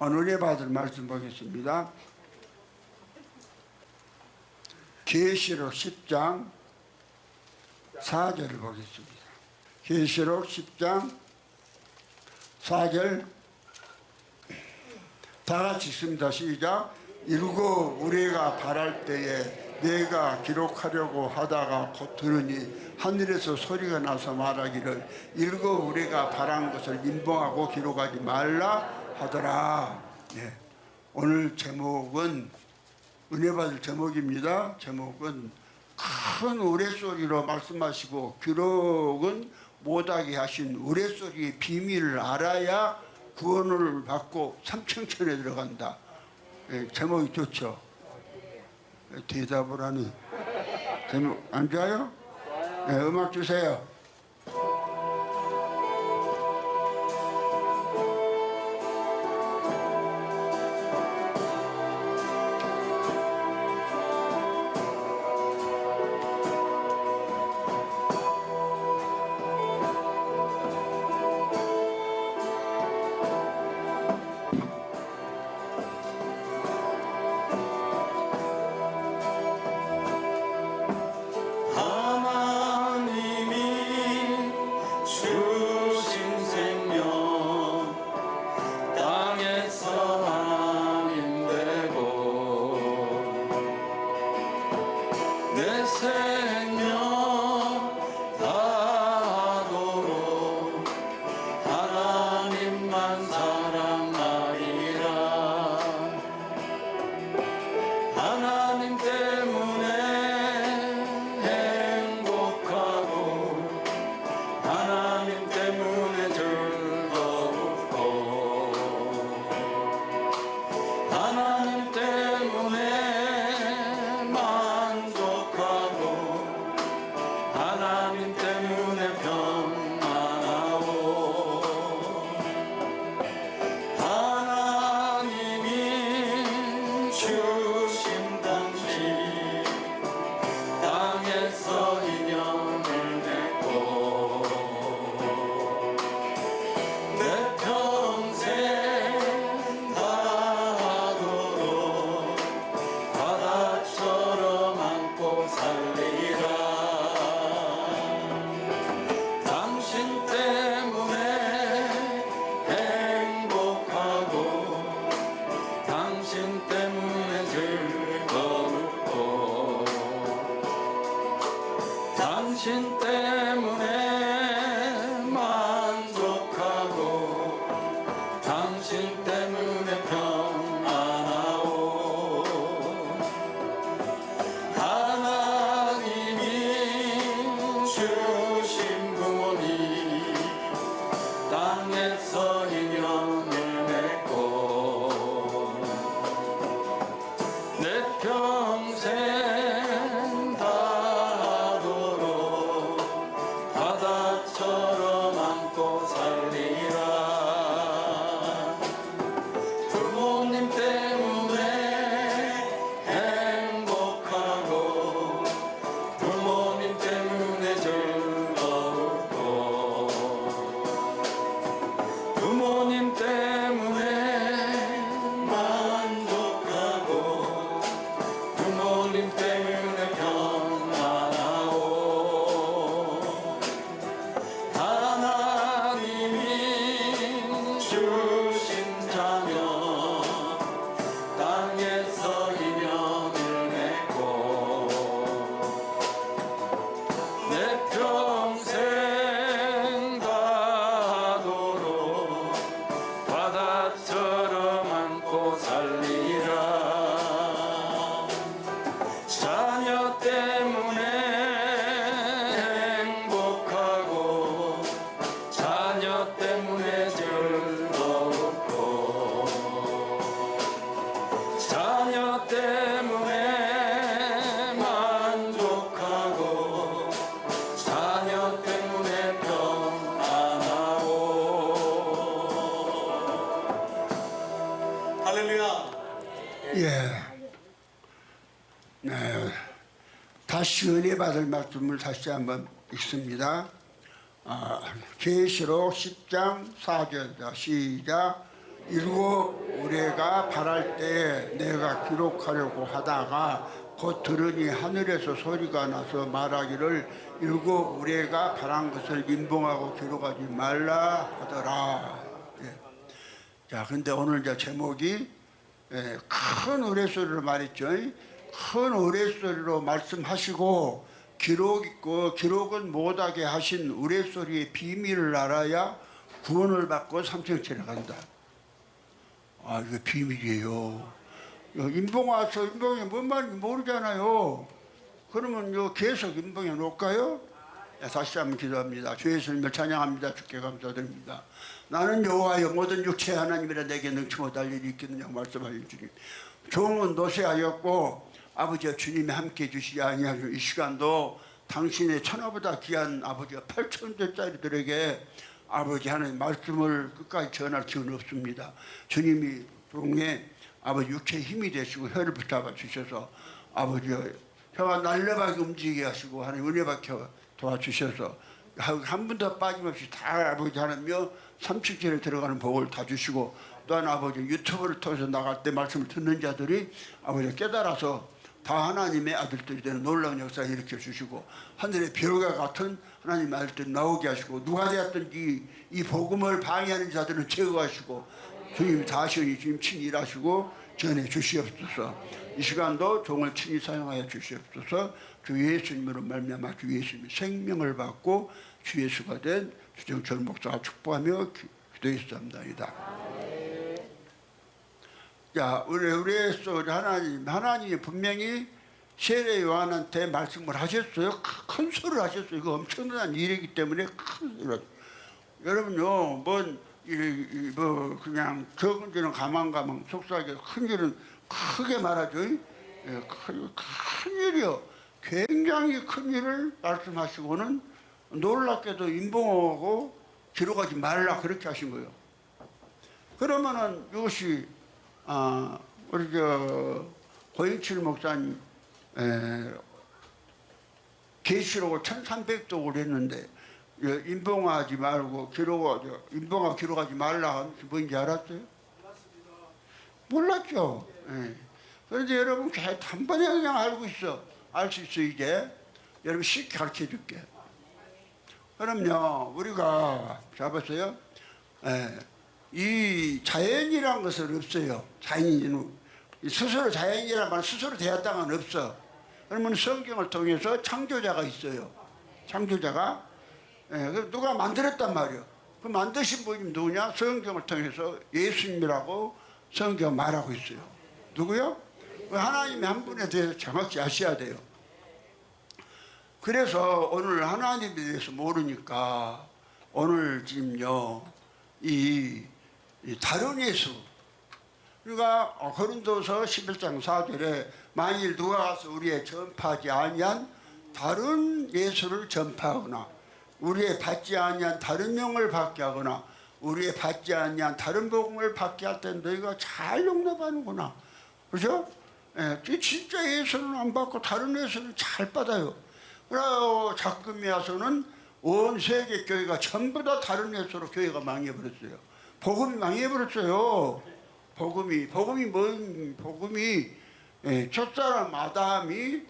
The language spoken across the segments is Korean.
오늘 받을 말씀 보겠습니다. 계시록 10장 4절을 보겠습니다. 계시록 10장 4절 다 같이 읽습니다. 시작. 읽어 우리가 바랄 때에 내가 기록하려고 하다가 곧 들으니 하늘에서 소리가 나서 말하기를 읽어 우리가 바란 것을 인봉하고 기록하지 말라 하더라. 예. 오늘 제목은 은혜 받을 제목입니다. 제목은 큰 우레소리로 말씀하시고 기록은 못하게 하신 우레소리의 비밀을 알아야 구원을 받고 삼층천에 들어간다. 예, 제목이 좋죠. 대답을 하는 제목 안 좋아요? 예, 음악 주세요. 당신 때문에 만족하고 당신 때문에 평안하오. 하나님이 주신 부모님 땅에서 인연을 맺고 내 평생 바다처럼 안고 살리라. 부모님 때문에 행복하고 부모님 때문에 즐겁고 부모님 때문에 만족하고 부모님 때문에 평안하오. 주신 자녀 땅에서 인연을 맺고 내 평생 다하도록 바다처럼 안고 살리라. 자녀 때문에 행복하고 자녀 때문에 즐겁고 자녀 때문에 만족하고 자녀 때문에 평안하오. 할렐루야. 예. 네. 다시 은혜 받을 말씀을 다시 한번 읽습니다. 계시록 10장 4절 시작. 일곱 우레가 발할 때 내가 기록하려고 하다가 곧 들으니 하늘에서 소리가 나서 말하기를 일곱 우레가 발한 것을 인봉하고 기록하지 말라 하더라. 예. 자, 근데 오늘 이제 제목이 큰 우레소리로 말했죠. 큰 우레소리로 말씀하시고 기록은 못하게 하신 우레소리의 비밀을 알아야 구원을 받고 삼층천에 간다. 아, 이거 비밀이에요. 인봉와서 인봉이 뭔 말인지 모르잖아요. 그러면 요 계속 인봉해 놓을까요? 다시 한번 기도합니다. 주 예수님을 찬양합니다. 주께 감사드립니다. 나는 여호와여 모든 육체 하나님이라 내게 능치 못할 일이 있겠느냐 말씀하신 주님. 종은 노쇠하였고 아버지와 주님이 함께 해주시지 아니하시고 이 시간도 당신의 천하보다 귀한 아버지가 8천대짜리들에게 아버지 하나님 말씀을 끝까지 전할 기회는 없습니다. 주님이 종의 아버지 육체의 힘이 되시고 혀를 붙잡아 주셔서 아버지와 혀가 날려박이 움직이게 하시고 하나님 은혜 박혀 도와주셔서 한 분도 빠짐없이 다 아버지 하나님여 삼층천에 들어가는 복을 다 주시고 또한 아버지 유튜브를 통해서 나갈 때 말씀을 듣는 자들이 아버지 깨달아서 다 하나님의 아들들이 되는 놀라운 역사를 일으켜 주시고 하늘의 별과 같은 하나님의 아들들이 나오게 하시고 누가 되었든지 이 복음을 방해하는 자들은 제거하시고 주님이 다시 주님 친히 일하시고 전해 주시옵소서. 이 시간도 종을 친히 사용하여 주시옵소서. 주 예수님으로 말미암아 주 예수님의 생명을 받고 주 예수가 된 주정철 목사가 축복하며 기도했습니다. 자, 우리 하나님이 분명히 세례 요한한테 말씀을 하셨어요. 큰 소리를 하셨어요. 이거 엄청난 일이기 때문에 큰 소리. 여러분요, 그냥 적은 일은 가만 속삭여 큰 일은 크게 말하죠. 큰 일이요. 굉장히 큰 일을 말씀하시고는 놀랍게도 인봉하고 기록하지 말라 그렇게 하신 거예요. 그러면은 이것이 우리 고인칠 목사님 계시록을 1300독을 했는데 인봉하지 말고 인봉하고 기록하지 말라 하는 게 뭔지 알았어요? 몰랐죠. 그런데 여러분 단번에 그냥 알고 있어. 알 수 있어. 이제 여러분 쉽게 가르쳐 줄게. 그럼요, 우리가 잡았어요. 이 자연이란 것은 없어요. 자연인은 스스로 자연이란 말 스스로 되었다는 건 없어. 그러면 성경을 통해서 창조자가 있어요. 창조자가 누가 만들었단 말이에요. 그 만드신 분이 누구냐? 성경을 통해서 예수님이라고 성경 말하고 있어요. 누구요? 하나님의 한 분에 대해서 정확히 아셔야 돼요. 그래서 오늘 하나님에 대해서 모르니까 오늘 지금요 이 다른 예수 우리가 고린도서 11장 4절에 만일 누가 가서 우리의 전파하지 아니한 다른 예수를 전파하거나 우리의 받지 아니한 다른 명을 받게 하거나 우리의 받지 아니한 다른 복음을 받게 할 때 너희가 잘 용납하는구나. 그렇죠? 진짜 예수는 안 받고 다른 예수는 잘 받아요. 그래서 작금에 와서는 온 세계 교회가 전부 다 다른 예수로 교회가 망해버렸어요. 복음이 망해버렸어요. 복음이 첫사람 아담이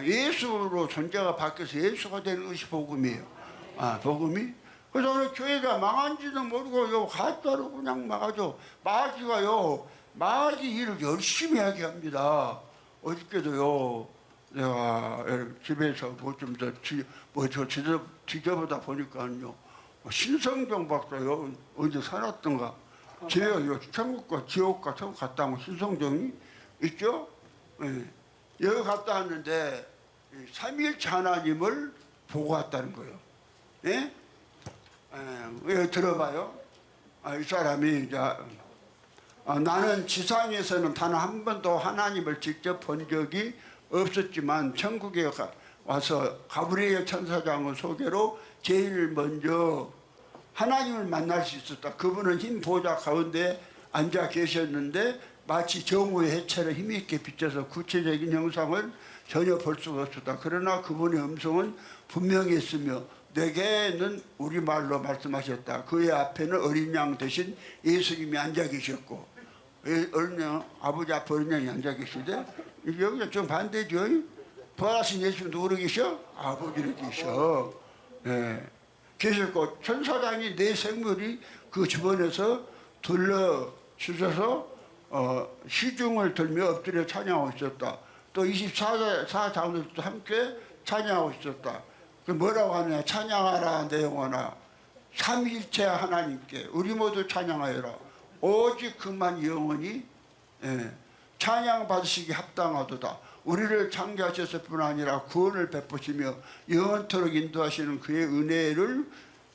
예수로 존재가 바뀌어서 예수가 되는 것이 복음이에요. 복음이. 그래서 오늘 교회가 망한지도 모르고 요 가짜로 그냥 막아줘. 마귀 일을 열심히 하게 합니다. 어저께도요 내가 집에서 뭐 좀 더 뒤져보다 보니까요 신성경 박사요 어디 살았던가 제가 천국과 지옥과 천국 갔다 온 신성경이 있죠. 여기 갔다 왔는데 삼위일체 하나님을 보고 왔다는 거예요. 예? 들어봐요. 이 사람이 이제 나는 지상에서는 단 한 번도 하나님을 직접 본 적이 없었지만 천국에 와서 가브리엘 천사장의 소개로 제일 먼저 하나님을 만날 수 있었다. 그분은 흰 보좌 가운데 앉아 계셨는데 마치 정오의 해처럼 힘있게 비춰서 구체적인 형상을 전혀 볼 수가 없었다. 그러나 그분의 음성은 분명했으며 내게는 우리말로 말씀하셨다. 그의 앞에는 어린 양 대신 예수님이 앉아 계셨고, 어린 양, 아버지 앞에 어린 양이 앉아 계시대. 여기가 좀 반대죠. 부활하신 예수님 누구 계셔? 아버지를 계셔. 예. 계셨고, 천사장이 네 생물이 그 주변에서 둘러 주셔서 시중을 들며 엎드려 찬양하고 있었다. 또 24장들도 함께 찬양하고 있었다. 그 뭐라고 하느냐? 찬양하라 내 영혼아, 삼위일체 하나님께 우리 모두 찬양하여라. 오직 그만 영원히 찬양 받으시기 합당하도다. 우리를 창조하셨을 뿐 아니라 구원을 베푸시며 영원토록 인도하시는 그의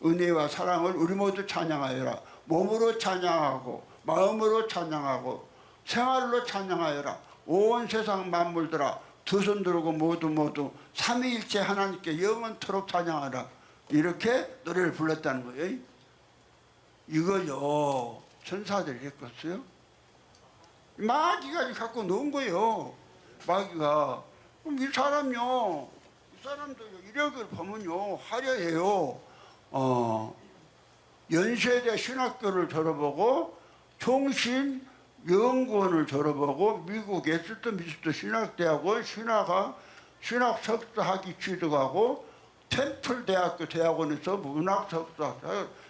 은혜와 사랑을 우리 모두 찬양하여라. 몸으로 찬양하고 마음으로 찬양하고 생활로 찬양하여라. 온 세상 만물들아 두 손 들고 모두 삼위일체 하나님께 영원토록 찬양하라. 이렇게 노래를 불렀다는 거예요. 이걸요 천사들이 했겠어요? 마귀가 갖고 놓은 거예요. 마귀가. 그럼 이 사람도 이력을 보면요 화려해요. 연세대 신학교를 졸업하고 총신 연구원을 졸업하고 미국 에스턴미스터 신학대학원 신학 석사학위 취득하고 템플대학교 대학원에서 문학 석사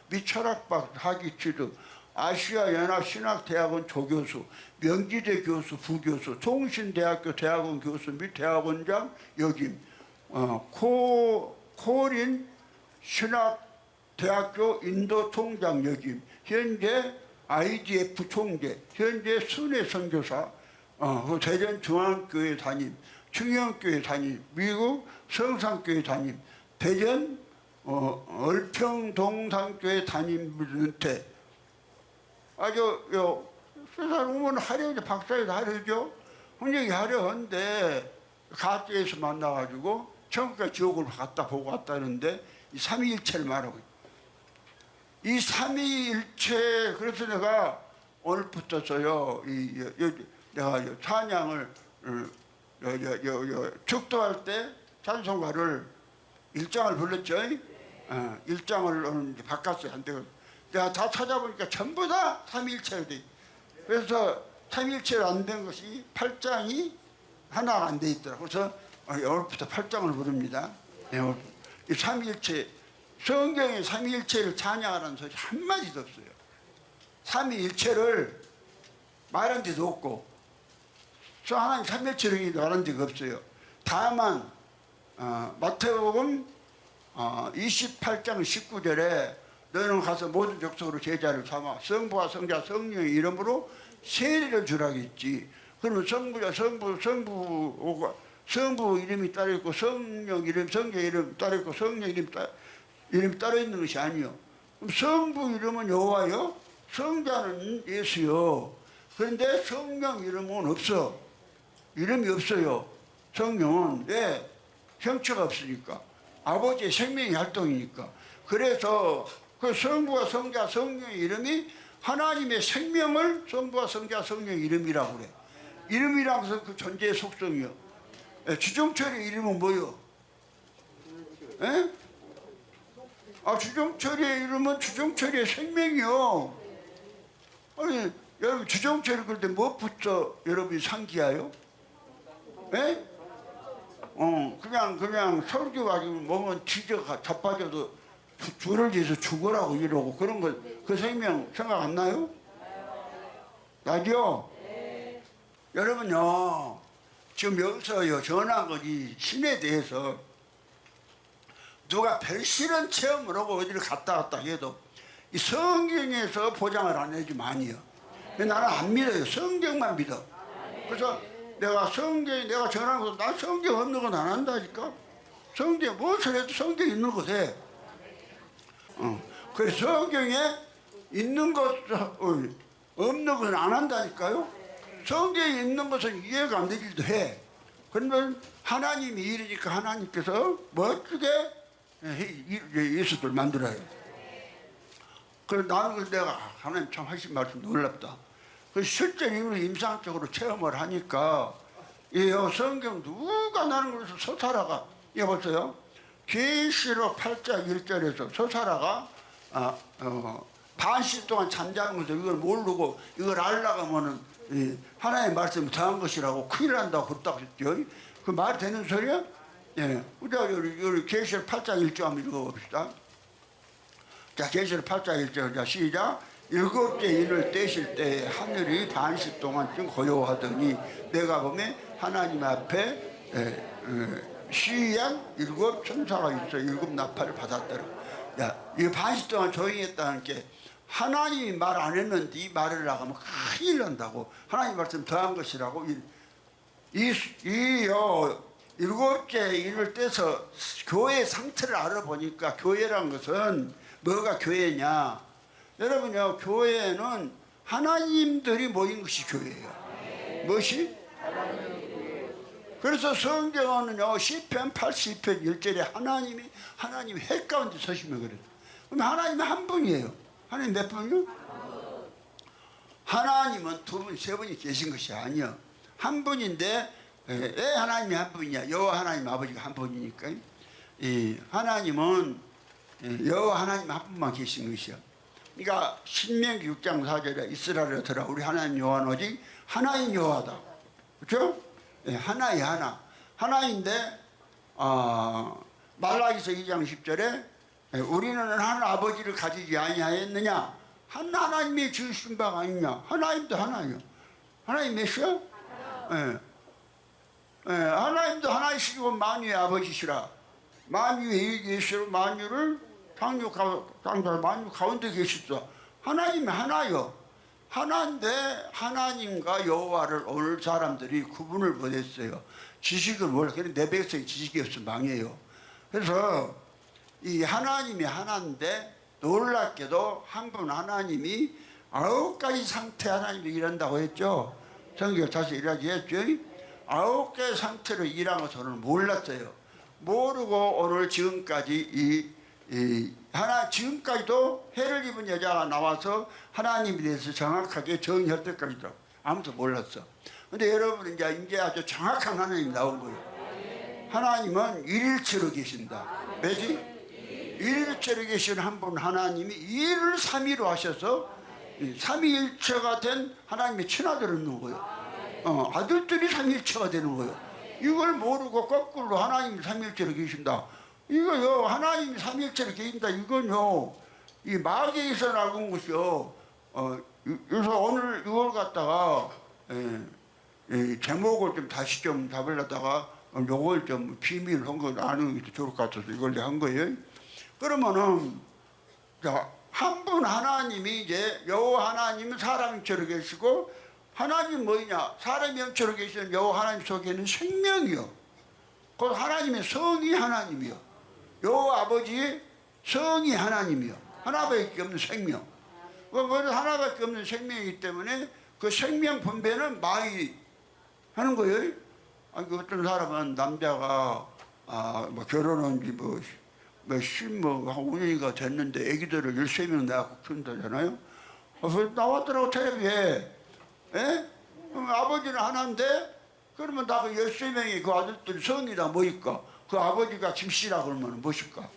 및 철학박 학위 취득, 아시아 연합 신학대학원 조교수, 명지대 교수 부교수, 통신대학교 대학원 교수 및 대학원장 역임, 코린 신학대학교 인도 통장 역임, 현재 IDF 총재, 현재 순회 선교사, 대전 중앙교회 담임, 충영교회 담임, 미국 성산교회 담임, 대전 얼평동산교회 담임 은퇴. 아주 세상 오면 하려죠. 박사에도 하려죠. 굉장히 하려는데 가짜에서 만나가지고 천국과 지옥을 갔다 보고 왔다는데 이 삼위일체를 말하고 있다. 이 삼위일체. 그래서 내가 오늘부터서요 내가 찬양을 축도할 때 찬송가를 1장을 불렀죠. 1장을 바꿨어요. 안 되고 내가 다 찾아보니까 전부 다 삼위일체가 돼. 그래서 삼위일체가 안 된 것이 8장이 하나가 안 돼 있더라고요. 그래서 오늘부터 8장을 부릅니다. 이 삼위일체, 성경에 삼위일체를 찬양하라는 소리 한마디도 없어요. 삼위일체를 말한 데도 없고 하나님 삼위일체를 말한 데가 없어요. 다만 마태복음 28장 19절에 너는 가서 모든 족속으로 제자를 삼아 성부와 성자 성령의 이름으로 세례를 주라겠지. 그러면 성부 이름이 따로 있고 성령 이름, 성자 이름 따로 있고 성령 이름 따로 있는 것이 아니요. 그럼 성부 이름은 여호와요, 성자는 예수요. 그런데 성령 이름은 없어. 이름이 없어요. 성령은 왜? 형체가 없으니까. 아버지의 생명의 활동이니까. 그래서 그 성부와 성자 성령의 이름이 하나님의 생명을 성부와 성자 성령의 이름이라고 그래. 이름이라고 해서 그 존재의 속성이요. 주정철의 이름은 뭐요? 주정철의 이름은 주정철의 생명이요. 아니 여러분 주정철이 그럴 때 무엇부터 여러분이 상기해요? 그냥 설교 가지고 몸은 자빠져도 줄을 지어서 죽으라고 이러고 그런 거, 그 생명 생각 안 나요? 나죠? 네. 여러분요, 지금 여기서요, 전한 거지, 신에 대해서 누가 별실은 체험을 하고 어디를 갔다 왔다 해도 이 성경에서 보장을 안 해주면 아니에요. 나는 안 믿어요. 성경만 믿어. 그래서 내가 전한 거, 나 성경 없는 건 안 한다니까? 성경, 무엇을 해도 성경 있는 거 해. 그래서 성경에 있는 것, 없는 건 안 한다니까요? 성경에 있는 것은 이해가 안 되기도 해. 그러면 하나님이 이러니까 하나님께서 멋지게 예수들 만들어요. 그래서 나는 내가 하나님 참 하신 말씀 놀랍다. 실제 임상적으로 체험을 하니까 이 성경 누가 나는 그래서 서타라가 여보세요. 계시록 8장 1절에서 소사라가 반시 동안 잠자는 것을 이걸 모르고 이걸 알라가면은 하나님의 말씀이 더한 것이라고 큰일 난다고 그랬다고 했죠. 그 말이 되는 소리야? 예. 우리 계시록 8장 1절 한번 읽어봅시다. 자, 계시록 8장 1절. 자, 시작. 일곱째 인을 떼실 때 하늘이 반시 동안쯤 고요하더니 내가 보면 하나님 앞에 시한 일곱 천사가 있어 일곱 나팔을 받았더라. 야, 이 반시 동안 조용히 했다는 게 하나님이 말 안 했는데 이 말을 나가면 큰일 난다고. 하나님 말씀 더한 것이라고. 일곱째 인을 떼서 교회 상태를 알아보니까 교회란 것은 뭐가 교회냐? 여러분요, 교회는 하나님들이 모인 것이 교회예요. 무엇이? 그래서 성경은요, 시편 80편 1절에 하나님이 해 가운데 서시면 그래요. 그럼 하나님은 한 분이에요. 하나님 몇 분이요? 하나님은 두 분, 세 분이 계신 것이 아니요. 한 분인데, 왜 하나님이 한 분이냐? 여호와 하나님 아버지가 한 분이니까. 하나님은 여호와 하나님 한 분만 계신 것이요. 그러니까 신명기 6장 4절에 이스라엘에 들어 우리 하나님 여호와는 오직 하나인 여호와다. 그렇죠? 하나의 하나. 하나인데 말라기서 2장 10절에 우리는 한 아버지를 가지지 아니하였느냐? 한 하나님이 지으신 바가 아니냐? 하나님도 하나예요. 하나님 몇이야? 하나님도 하나이시고 만유의 아버지시라. 만유의 계시로 만유를 만유 가운데 계시죠. 하나님이 하나요. 하나인데 하나님과 여호와를 오늘 사람들이 구분을 못했어요. 지식을 몰라. 그래 내 백성이 지식이 없으면 망해요. 그래서 이 하나님이 하나인데 놀랍게도 한 분 하나님이 9가지 상태 하나님이 일한다고 했죠. 성경 자세히 이야기했죠. 9개의 상태로 일한 거 저는 몰랐어요. 모르고 오늘 지금까지 지금까지도 해를 입은 여자가 나와서 하나님에 대해서 정확하게 정의할 때까지도 아무도 몰랐어. 근데 여러분 이제 아주 정확한 하나님이 나온 거예요. 하나님은 일일체로 계신다. 왜지? 일일체로 계신 한 분 하나님이 일을 삼위로 하셔서 삼위일체가 된 하나님의 친아들을 넣은 거예요. 아들들이 삼위일체가 되는 거예요. 이걸 모르고 거꾸로 하나님이 삼위일체로 계신다. 이거요, 하나님이 삼위일체로 계신다. 이건요, 이 마귀에서 나온 것이요. 그래서 오늘 이걸 갖다가 제목을 좀 다시 좀 잡으려다가 요걸 좀 비밀 한 거 아는 게 좋을 것 같아서 이걸 한 거예요. 그러면은 한 분 하나님이 이제 여호와 하나님은 사람 형체로 계시고 하나님 뭐냐? 사람 형체로 계시는 여호와 하나님 속에는 생명이요. 그 하나님의 성이 하나님이요. 여호와 아버지 성이 하나님이요. 하나밖에 없는 생명. 그래서 하나밖에 없는 생명이기 때문에 그 생명 분배는 마이 하는 거예요. 어떤 사람은 남자가 뭐 결혼한 지 한 5년이가 됐는데 애기들을 13명 낳고 키운다잖아요. 그래서 나왔더라고 텔레비에. 그럼 아버지는 하나인데 그러면 나 그 13명이 그 아들들이 성이다 뭐일까? 그 아버지가 김씨라 그러면 무엇일까?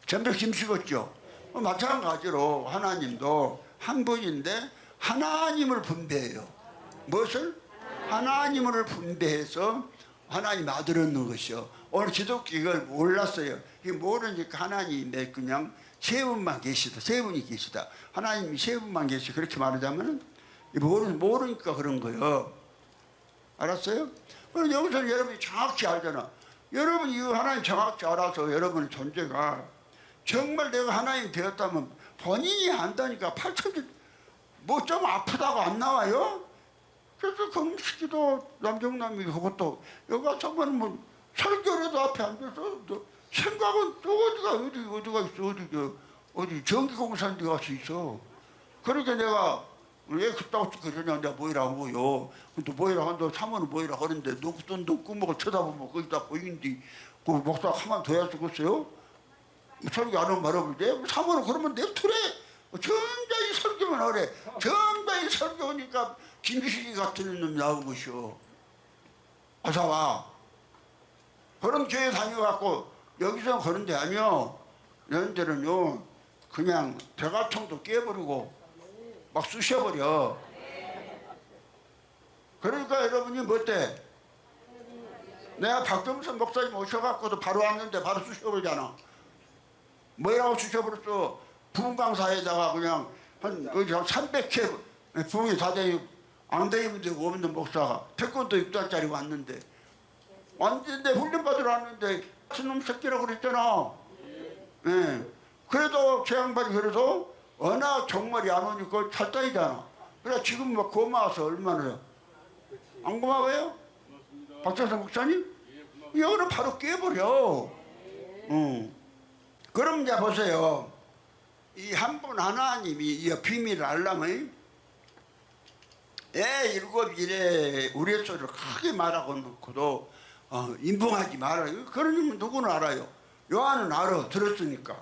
전부 김씨겠죠. 마찬가지로 하나님도 한 분인데 하나님을 분배해요. 무엇을? 하나님을 분배해서 하나님 아들을 넣은 것이요. 오늘 기독교 이걸 몰랐어요. 이게 모르니까 하나님의 그냥 세 분만 계시다. 세 분이 계시다. 하나님이 세 분만 계시. 그렇게 말하자면 모르니까 그런 거예요. 알았어요? 그럼 여기서 여러분이 정확히 알잖아. 여러분 이거 하나님 정확히 알아서 여러분의 존재가 정말 내가 하나님 되었다면 본인이 안다니까 8천지 뭐 좀 아프다고 안 나와요? 그래서 금식기도 남정남이 그것도 여기 가서 뭐 설교라도 앞에 앉아서 생각은 또 어디가 있어 어디 전기공사인 데 가서 있어. 그러니까 내가 왜 그따구 그러냐 내가 뭐이라 하고요. 또 뭐이라 한다 사모는 뭐이라 하는데 너 구멍을 쳐다보면 거기다 보이는데 그 목사가 가만 둬야 쓰겠어요? 설교 안 하면 말아볼 때 사모는 그러면 냅두래. 정자이 설교만 하래. 정자이 설교니까 김식이 같은 놈 나온 것이오. 어서 와. 그런 교회 다녀갖고 여기서 그런 데 아니요. 이런 데는요 그냥 대가통도 깨버리고 막 쑤셔버려. 그러니까 여러분이 뭐 어때? 내가 박정선 목사님 오셔갖고도 바로 왔는데 바로 쑤셔버리잖아. 뭐라고 쑤셔버렸어? 부흥강사에다가 그냥 한 300회 부흥이 다 되고 앙대이면 되고 없는 목사가 태권도 6달짜리 왔는데 완전 내 훈련받으러 왔는데 그놈 새끼라고 그랬잖아. 예. 그래도 제 양반이 그래도 워낙 정말이 안 오니까 찰떡이잖아. 그래 지금 막 고마워서 얼마나 안 고마워요? 박정선 목사님? 이거는 바로 깨버려. 그럼 이제 보세요. 이 한 분 하나님이 이 비밀을 알려면 애 7일에 우레소리를 크게 말하고 놓고도 인봉하지 말아요. 그러면 누구는 알아요. 요한은 알아. 들었으니까.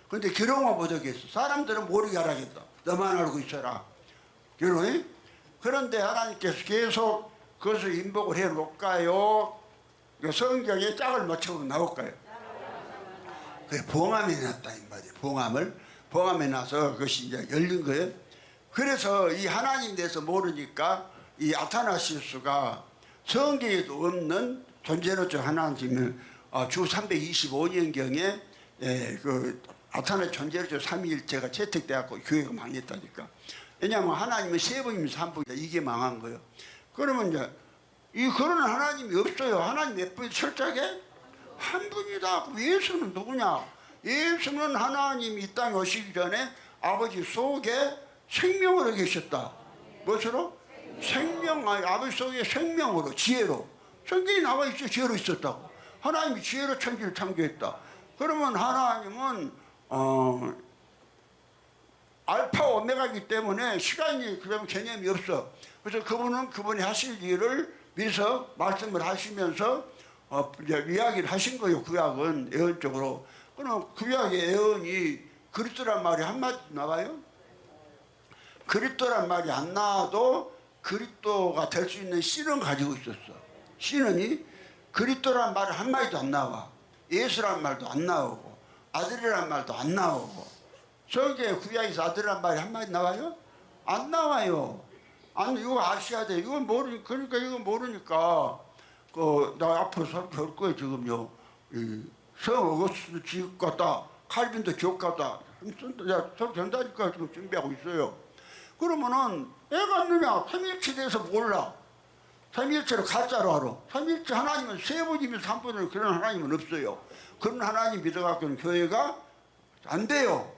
근데 기록만 못하겠어. 사람들은 모르게 하라겠다. 너만 알고 있어라. 기록이? 그런데 하나님께서 계속 그것을 인복을 해 놓을까요? 성경에 짝을 맞춰서 나올까요? 그게 봉함이 났다 이 말이에요. 봉함에 나서 그것이 이제 열린 거예요. 그래서 이 하나님 대해서 모르니까 이 아타나시우스가 성경에도 없는 존재로서 하나님을 주 325년경에 그 아타나 존재로서 삼위일체가 채택돼갖고 교회가 망했다니까. 왜냐하면 하나님은 세 분이면서 한 분이다. 이게 망한 거예요. 그러면 이제 이 그런 하나님이 없어요. 하나님 몇 분이 철저하게 한 분이다. 예수는 누구냐? 예수는 하나님이 이 땅에 오시기 전에 아버지 속에 생명으로 계셨다. 무엇으로? 생명, 아버지 속에 생명으로, 지혜로. 성경에 나와 있어. 지혜로 있었다고. 하나님이 지혜로 천지를 창조했다. 그러면 하나님은 알파 오메가이기 때문에 시간이 그러면 개념이 없어. 그래서 그분은 그분이 하실 일을 미리서 말씀을 하시면서 이야기를 하신 거예요. 구약은 예언적으로. 그럼 구약의 예언이 그리스도란 말이 한마디 나와요? 그리스도란 말이 안 나와도 그리스도가 될 수 있는 씨는 가지고 있었어. 씨는이 그리스도란 말은 한마디도 안 나와. 예수란 말도 안 나오고 아들이란 말도 안 나오고. 성경에 구약에서 아들이란 말이 한마디 나와요? 안 나와요. 아니 이거 아셔야 돼. 이건 모르니까. 그러니까 이거 모르니까 나 앞으로 설 거예요. 지금요. 성 어거스트 지옥 같다. 칼빈도 지옥 같다. 설 전다니까 지금 준비하고 있어요. 그러면은 애가 있느냐? 삼일체 대해서 몰라. 삼일체를 가짜로 알아. 삼일체 하나님은 세 분이면서 한 분은 그런 하나님은 없어요. 그런 하나님 믿어갖고는 교회가 안 돼요.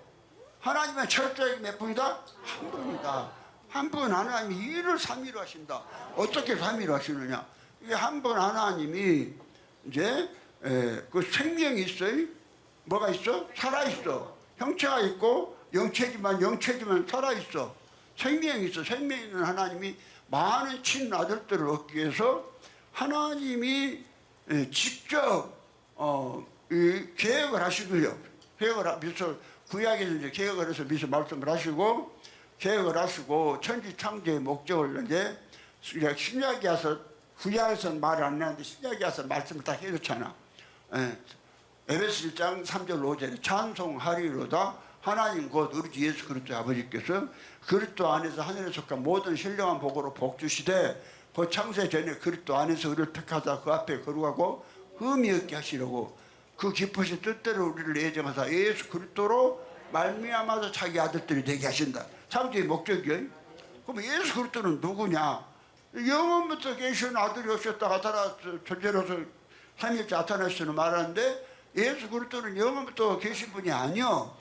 하나님은 철저하게 몇 분이다? 한 분이다. 한 분 하나님이 일을 삼위로 하신다. 어떻게 삼위로 하시느냐? 이게 한 분 하나님이 이제 그 생명이 있어요. 뭐가 있어? 살아있어. 형체가 있고 영체지만 살아있어. 생명이 있어. 생명 있는 하나님이 많은 친아들들을 얻기 위해서 하나님이 직접 이 계획을 하시고요. 계획을 하면서 구약에서 이제 계획을 해서 미서 말씀을 하시고 계획을 하시고 천지 창조의 목적을 이제 신약에 와서 구약에서는 말을 안 하는데 신약에 와서 말씀을 다 해줬잖아. 에베소 1장 3절 5절에 찬송하리로다 하나님 곧 우리 주 예수 그리스도 아버지께서 그리스도 안에서 하늘에 속한 모든 신령한 복으로 복 주시되 그 창세 전에 그리스도 안에서 우리를 택하사 그 앞에 거룩하고 흠이 없게 하시려고 그 깊으신 뜻대로 우리를 예정하사 예수 그리스도로 말미암아서 자기 아들들이 되게 하신다. 창조의 목적이에요. 그럼 예수 그리스도는 누구냐? 영원부터 계신 아들이 오셨다가 나타나 존재로서 삼일째 나타나시는 말하는데 예수 그리스도는 영원부터 계신 분이 아니요.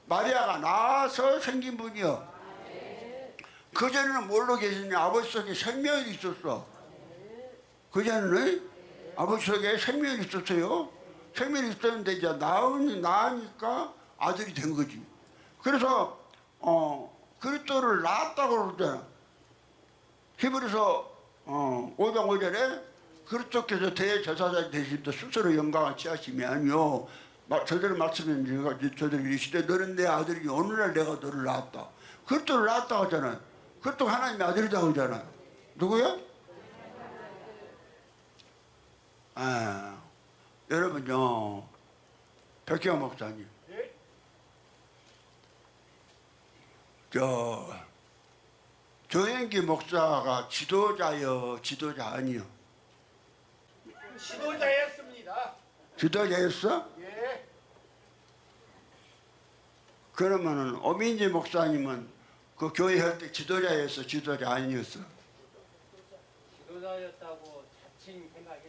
마리아가 낳아서 생긴 분이요. 그전에는 뭘로 계시냐? 아버지 속에 생명이 있었어. 그전에는 아버지 속에 생명이 있었어요. 생명이 있었는데 이제 낳으니까 아들이 된 거지. 그래서 그리스도를 낳았다고 그러잖아. 히브리서 5장 5절에 그리스도께서 대제사장이 되시면서 스스로 영광을 취하시면요. 저들의 말씀은 저들이 이르시되 너는 내 아들이니 오늘날 내가 너를 낳았다. 그리스도를 낳았다고 하잖아요. 그리스도가 하나님의 아들이라고 하잖아요. 누구요? 여러분요. 백경 목사님. 예? 조영기 목사가 지도자요, 지도자 아니요? 지도자였습니다. 지도자였어? 예. 그러면은 오민지 목사님은 그 교회 할 때 지도자였어, 지도자 아니었어? 지도자였다고 자칭 생각했죠.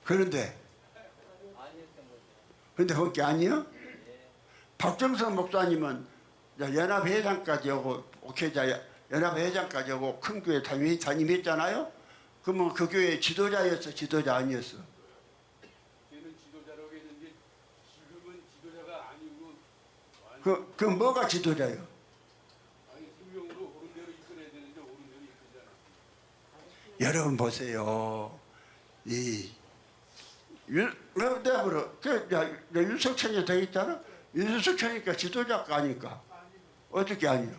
그런데 아니었던 거죠. 근데 그게 아니요? 예. 박정선 목사님은 연합회장까지 오고 옥회자 연합회장까지 오고 큰 교회 담임했잖아요. 그러면 그 교회 지도자였어, 지도자 아니었어? 걔는 지도자라고 했는데 지금은 지도자가 아니고 그 뭐가 지도자요? 아니 생명으로 옳은 대로 이끌어야 되는데 옳은 대로 이끌잖아. 여러분 보세요. 내가 그래. 윤석천이 돼 있잖아. 윤석천이니까 지도자가 아니까 어떻게 아니요?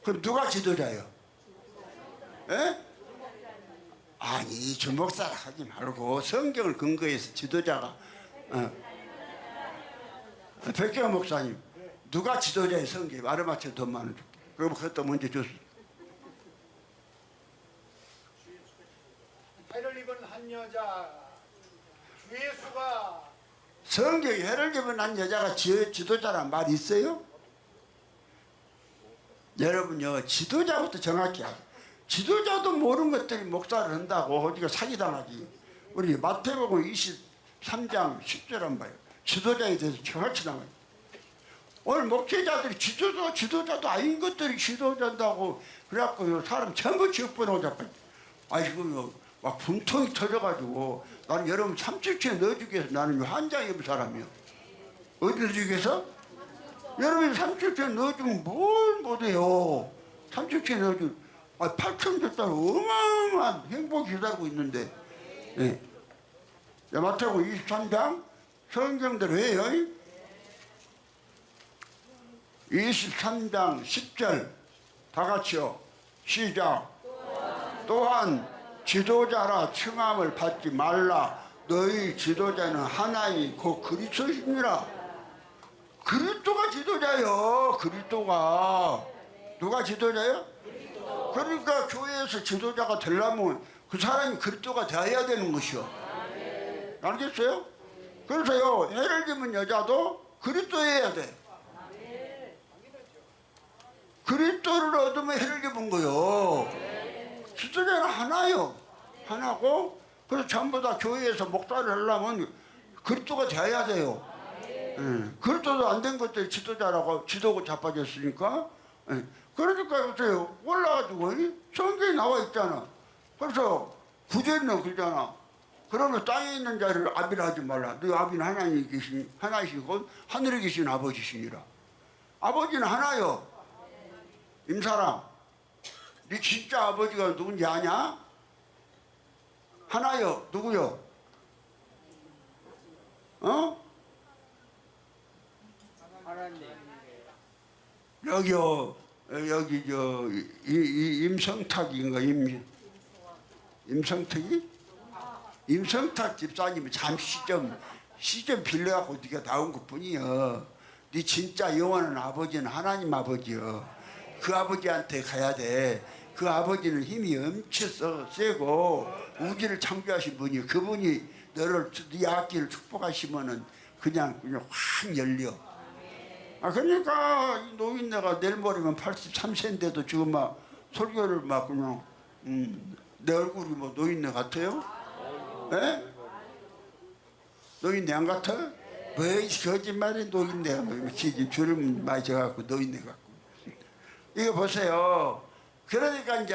그럼 누가 지도자요? 에? 아니 주목사라 하지 말고 성경을 근거해서 지도자가 백경 목사님 누가 지도자의 성경에 말을 맞춰 돈 많은 줄게. 그럼 그것도 먼저 줬어. 해를 입은 한 여자 주 예수가 성경에 해를 입은 한 여자가 지도자란 말이 있어요? 여러분요 지도자부터 정확히 하세요. 지도자도 모르는 것들이 목사를 한다고 어디가 사기당하지. 우리 마태복음 23장 10절 한번 봐요. 지도자에 대해서 정확히 나와요. 오늘 목회자들이 지도자도 아닌 것들이 지도자인다고 그래갖고 사람 전부 지역번호 잡고 아이고 막 분통이 터져가지고 나는 여러분 삼칠초에 넣어주기 위해서 나는 한장 입은 사람이요. 어디 넣어주기 위해서? 여러분이 삼칠초에 넣어주면 뭘 못해요. 삼칠초에 넣어주면 8천 줬다는 어마어마한 행복이 기다리고 있는데 예. 마태복음 23장 성경대로 해요. 23장 10절 다 같이요. 시작. 또한 지도자라 칭함을 받지 말라. 너희 지도자는 하나님 곧 그리스도시니라. 그리스도가 지도자요. 그리스도가 누가 지도자요? 그러니까 교회에서 지도자가 되려면 그 사람이 그리스도가 되어야 되는 것이요. 알겠어요? 그래서요 해를 입은 여자도 그리스도여야 돼. 그리스도를 얻으면 해를 입은 거요. 지도자는 하나요. 하나고 그래서 전부 다 교회에서 목사를 하려면 그리스도가 되어야 돼요. 그리스도도 안 된 것들이 지도자라고 지도고 자빠졌으니까. 그러니까 보세요. 올라가지고 성경에 나와 있잖아. 그래서 구절은 그러잖아. 그러면 땅에 있는 자를 아비라 하지 말라. 너 아비는 하나님이 계신 하나이시고 하늘에 계신 아버지시니라. 아버지는 하나요. 임사람, 네 진짜 아버지가 누군지 아냐? 하나요. 누구요? 어? 하나님. 여기요. 여기 임성탁인가 임성탁이? 임성탁 집사님이 잠시 시점 빌려갖고 네가 나온 것뿐이여. 네 진짜 영원한 아버지는 하나님 아버지여. 그 아버지한테 가야 돼. 그 아버지는 힘이 엄청 세고 우주를 창조하신 분이 그분이 너를 네 악기를 축복하시면은 그냥 확 열려. 그러니까 노인네가 내일 모레면 83세인데도 지금 막 설교를 막 그냥 내 얼굴이 뭐 노인네 같아요? 예? 노인네 안 같아? 왜 거짓말에 노인네가 뭐 주름 많이 져갖고 노인네 같고. 이거 보세요. 그러니까 이제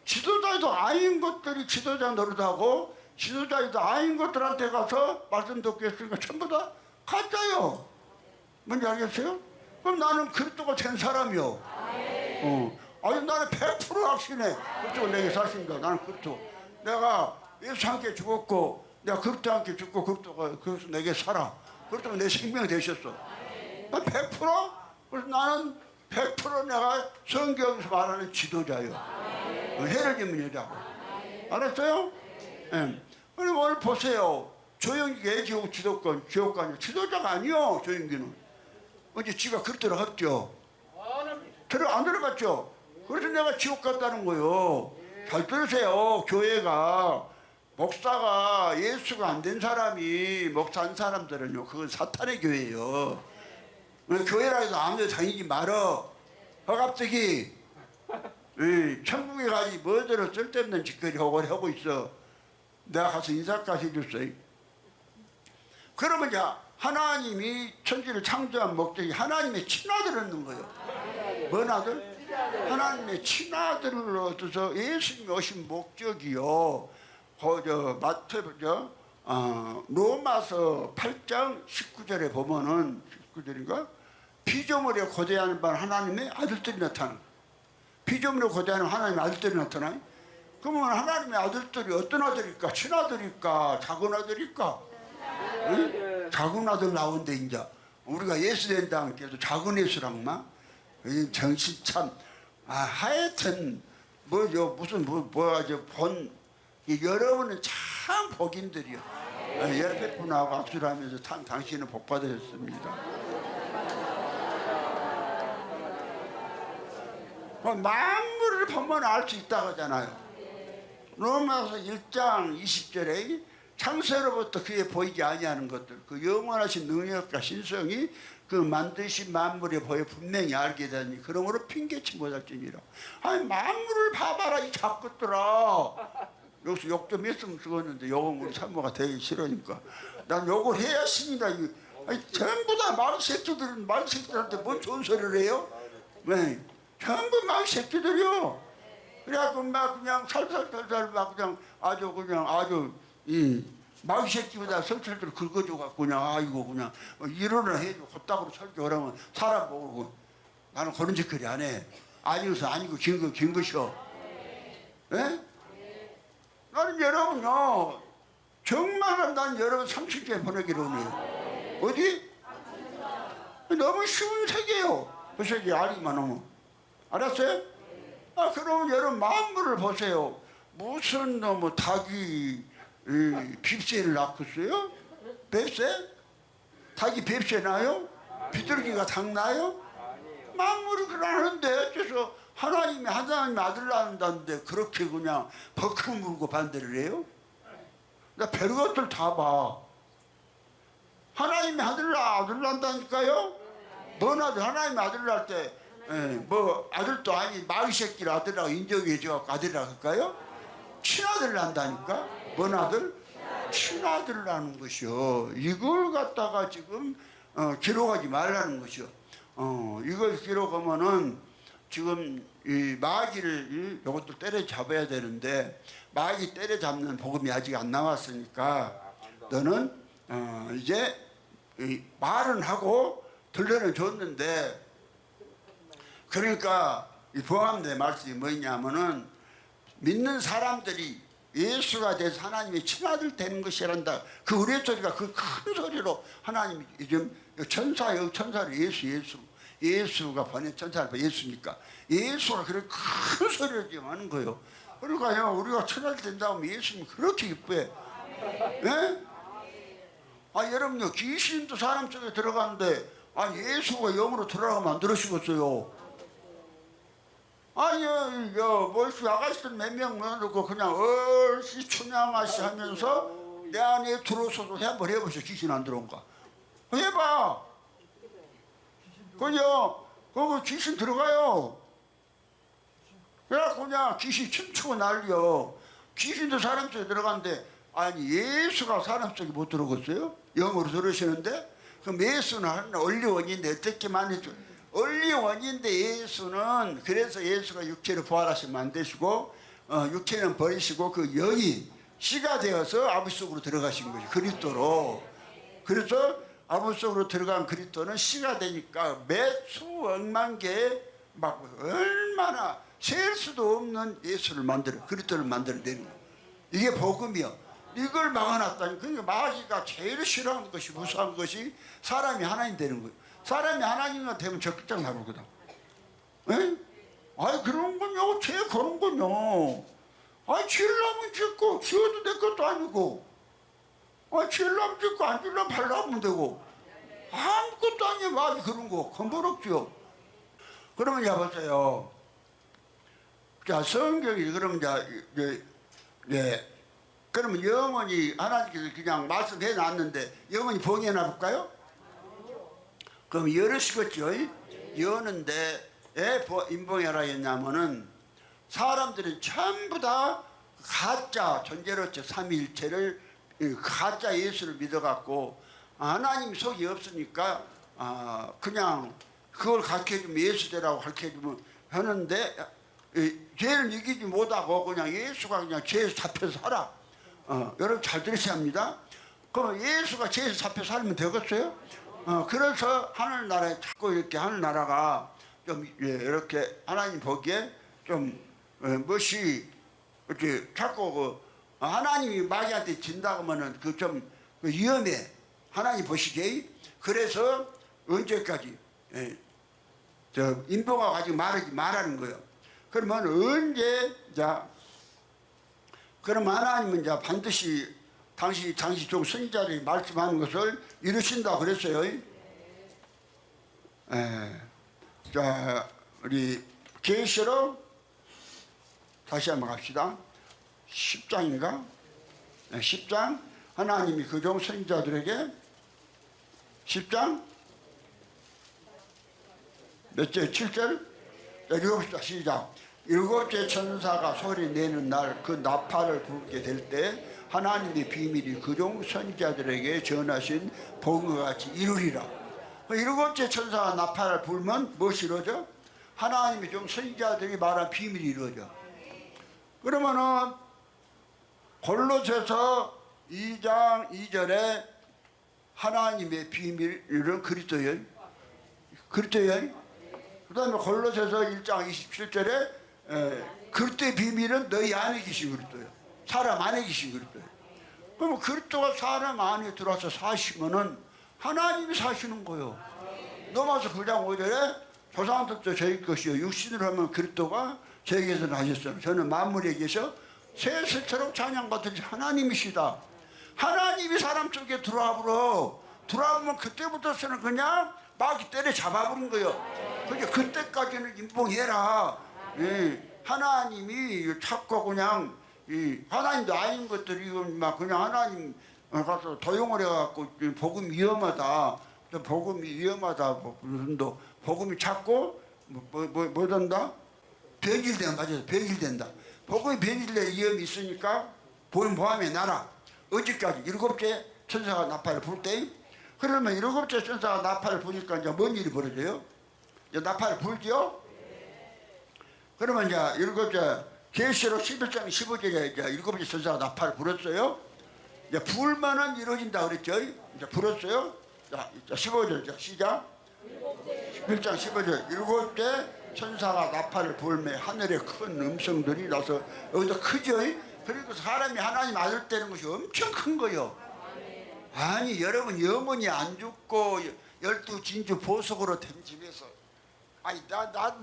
지도자도 아닌 것들이 지도자 노릇하고 지도자도 아닌 것들한테 가서 말씀 듣고 했으니까 전부 다 가짜요. 뭔지 알겠어요? 그럼 나는 그리스도가 된 사람이요. 아니 나는 100% 확신해. 그리스도가 내게 사신다. 나는 그리스도. 내가 예수 함께 죽었고 내가 그리스도 함께 죽고 그리스도가 그래서 내게 살아. 그리스도가 내 생명이 되셨어. 난 100%? 그래서 나는 100% 내가 성경에서 말하는 지도자요. 해를 입는 여자고. 알았어요? 예. 그리고 오늘 보세요. 조영기가 지도권 지도자가 아니요. 조영기는 언제 지가 그리 들어갔죠. 안 들어갔죠. 그래서 내가 지옥 갔다는 거요. 잘 들으세요. 교회가 목사가 예수가 안 된 사람이 목사한 사람들은요, 그건 사탄의 교회예요. 교회라 해도 아무데나 다니지 말어. 허갑지기 천국에 가지 뭐대로 쓸데없는 짓거리 하고 있어. 내가 가서 인사까지 해줬어요. 그러면 이제 하나님이 천지를 창조한 목적이 하나님의 친아들을 얻는 거예요. 뭔 아들? 하나님의 친아들을 얻어서 예수님이 오신 목적이요. 로마서 8장 19절에 보면은 19절인가? 피조물에 고대하는 바 하나님의 아들들이 나타나. 피조물에 고대하는 하나님의 아들들이 나타나. 그러면 하나님의 아들들이 어떤 아들일까? 친아들일까? 작은 아들일까? 응? 작은 아들 나온데 이제 우리가 예수 된다는 게도 작은 예수랑만 정신 참. 하여튼 뭐죠 무슨 여러분은 참 복인들이요. 옆에 분하고 악수를 하면서 당신은 복 받으셨습니다. 만물을 보면 알 수 있다고 하잖아요. 로마서 1장 20절에 창세로부터 그에 보이지 아니하는 것들, 그 영원하신 능력과 신성이 그 만드신 만물에 보여 분명히 알게 되니 그러므로 핑계치 못할지니라. 아니 만물을 봐봐라 이 작것들아. 여기서 욕 좀 했으면 죽었는데 욕은 우리 산모가 되게 싫으니까 난 욕을 해야 신이다. 아니 전부 다 말새끼들한테 뭔 좋은 소리를 해요? 왜? 전부 말새끼들이요. 그래갖고 막 그냥 살살살살 막 그냥 아주 이 마귀새끼보다 설설들 긁어줘갖고 그냥 아이고 그냥 일어나 해줘 곧다구로 설교하라면 사람 보고 나는 그런 짓거리 안 해. 아니어서 아니고 긴 것이요. 예? 나는 여러분요 정말 난 여러분 30개 보내기로 하네요. 어디? 너무 쉬운 세계요. 그 세계 알기만 하면. 알았어요? 그럼 여러분 만물을 보세요. 무슨 닭이 빕새를 낳겠어요? 뱁새? 닭이 뱁새 나요? 비둘기가 닭 나요? 만물이 그러는데 어째서 하나님의 아들 낳는다는데 그렇게 그냥 버럭 물고 반대를 해요? 나 별것들 다 봐. 하나님의 아들 낳는다니까요? 뭔 아들? 하나님의 아들 낳을 때 아들도 아니 마귀새끼를 아들이라고 인정해줘갖고 아들이라고 할까요? 친아들 낳는다니까? 뭔 아들? 친아들을 낳는 것이요. 이걸 갖다가 지금 기록하지 말라는 것이요. 이걸 기록하면은 지금 이 마귀를 이것도 때려잡아야 되는데 마귀 때려잡는 복음이 아직 안 나왔으니까 너는 이제 말은 하고 들려는 줬는데 그러니까 이 봉함대 말씀이 뭐냐면은 믿는 사람들이 예수가 돼서 하나님의 친아들 되는 것이란다. 그 우레소리가 그 큰 소리로 하나님이 지금 천사를 예수가 보낸 천사를 예수니까 예수가 그런 큰 소리를 지금 하는 거예요. 그러니까요 우리가 친아들 된다면 예수님 그렇게 기뻐해. 예? 여러분요 귀신도 사람 속에 들어가는데 예수가 영으로 들어가면 안 들으시겠어요? 멀씨 아가씨들 몇 명 모여놓고 그냥 얼씨 춘향아씨 하면서 내 안에 들어서도 한번 해보세요. 귀신 안 들어온가? 해봐. 거기 귀신 들어가요. 그래갖고 그냥 귀신 춤추고 난리요. 귀신도 사람 속에 들어가는데 예수가 사람 속에 못 들어갔어요? 영으로 들으시는데? 그럼 예수는 원리원인데 어떻게 만해줘? 원리원인데 예수는 그래서 예수가 육체로 부활하시면 안 되시고 육체는 버리시고 그 영이 씨가 되어서 아버지 속으로 들어가신 거죠. 그리스도로. 그래서 아버지 속으로 들어간 그리스도는 씨가 되니까 몇 수억만 개 막 얼마나 셀 수도 없는 예수를 그리스도를 만들어내는 거예요. 이게 복음이요. 이걸 막아놨다니. 그러니까 마귀가 제일 싫어하는 것이 무서운 것이 사람이 하나님 되는 거예요. 사람이 하나님만 되면 적극장 나오거든. 에? 그런 건요. 죄 그런 건요. 지으려면 짓고 지어도 될 것도 아니고. 질라면 짓고 안 질라면 팔라면 되고 아무것도 아니에요. 막 그런 거 건버럽죠. 그러면 여보세요. 자, 성경이 그러면 그러면 영원히 하나님께서 그냥 말씀해 놨는데 영원히 봉해놔 볼까요? 그럼 열으시겠죠. 여는데 왜 인봉해라 했냐면은 사람들은 전부 다 가짜 존재로서 삼위일체를 가짜 예수를 믿어갖고 하나님 속이 없으니까 그냥 그걸 가르쳐주면 예수되라고 가르쳐주면 하는데 죄를 이기지 못하고 그냥 예수가 그냥 죄에서 잡혀서 살아. 여러분 잘 들으셔야 합니다. 그럼 예수가 죄에서 잡혀 살면 되겠어요? 그래서 하늘나라에 자꾸 이렇게 하늘나라가 좀 이렇게 하나님 보기에 좀 멋이 이렇게 자꾸 하나님이 마귀한테 진다고 하면은 그 좀 위험해. 하나님 보시기에. 그래서 언제까지 인보가 가지고 말하는 거예요. 그러면 언제 그럼 하나님은 반드시 당시 종 선지자들이 말씀하는 것을 이루신다 그랬어요. 자, 우리 계시록 다시 한번 갑시다. 10장인가? 10장 하나님이 그 종 선지자들에게 10장 몇 절? 7절? 읽어봅시다. 시작. 일곱째 천사가 소리 내는 날 그 나팔을 불게 될 때 하나님의 비밀이 그 종 선지자들에게 전하신 복음과 같이 이루리라. 일곱째 천사가 나팔을 불면 무엇이 이루어져? 하나님의 종 선지자들이 말한 비밀이 이루어져. 그러면은 골로새서 2장 2절에 하나님의 비밀은 그리스도예요. 그리스도예요. 그 다음에 골로새서 1장 27절에 그리스도의 비밀은 너희 안에 계신 그리스도예요. 사람 안에 계신 그리스도예요. 그러면 그리스도가 사람 안에 들어와서 사시면은 하나님이 사시는 거예요. 넘어서 9장 5절에 조상들도 저희 것이요 육신으로 하면 그리스도가 저에게서 나셨어요. 저는 만물에 계셔 새슬처럼 찬양받듯이 하나님이시다. 하나님이 사람 속에 들어와보면 그때부터서는 그냥 마귀 때려 잡아버린 거예요. 그러니까 그때까지는 인봉해라. 하나님이 자꾸 그냥 하나님도 아닌 것들이 막 그냥 하나님 가서 도용을 해갖고 복음이 위험하다. 복음이 위험하다. 복음이 자꾸 뭐 된다? 변질된다. 맞아요. 변질된다. 복음이 변질될 위험이 있으니까 보험에 나라. 어제까지 일곱째 천사가 나팔을 불 때 그러면 일곱째 천사가 나팔을 부니까 이제 뭔 일이 벌어져요? 이제 나팔을 불죠? 그러면 이제 일곱째 계시록 11장 15절에 이제 일곱째 천사가 나팔을 불었어요. 이제 불만은 이루어진다 그랬죠? 이제 불었어요. 자, 15절 자, 시작. 11장 15절 일곱째 천사가 나팔을 불매 하늘에 큰 음성들이 나서 여기서 크죠? 그리고 사람이 하나님 아들 되는 것이 엄청 큰 거요. 아니 여러분 영원히 안 죽고 12진주 보석으로 된 집에서 아니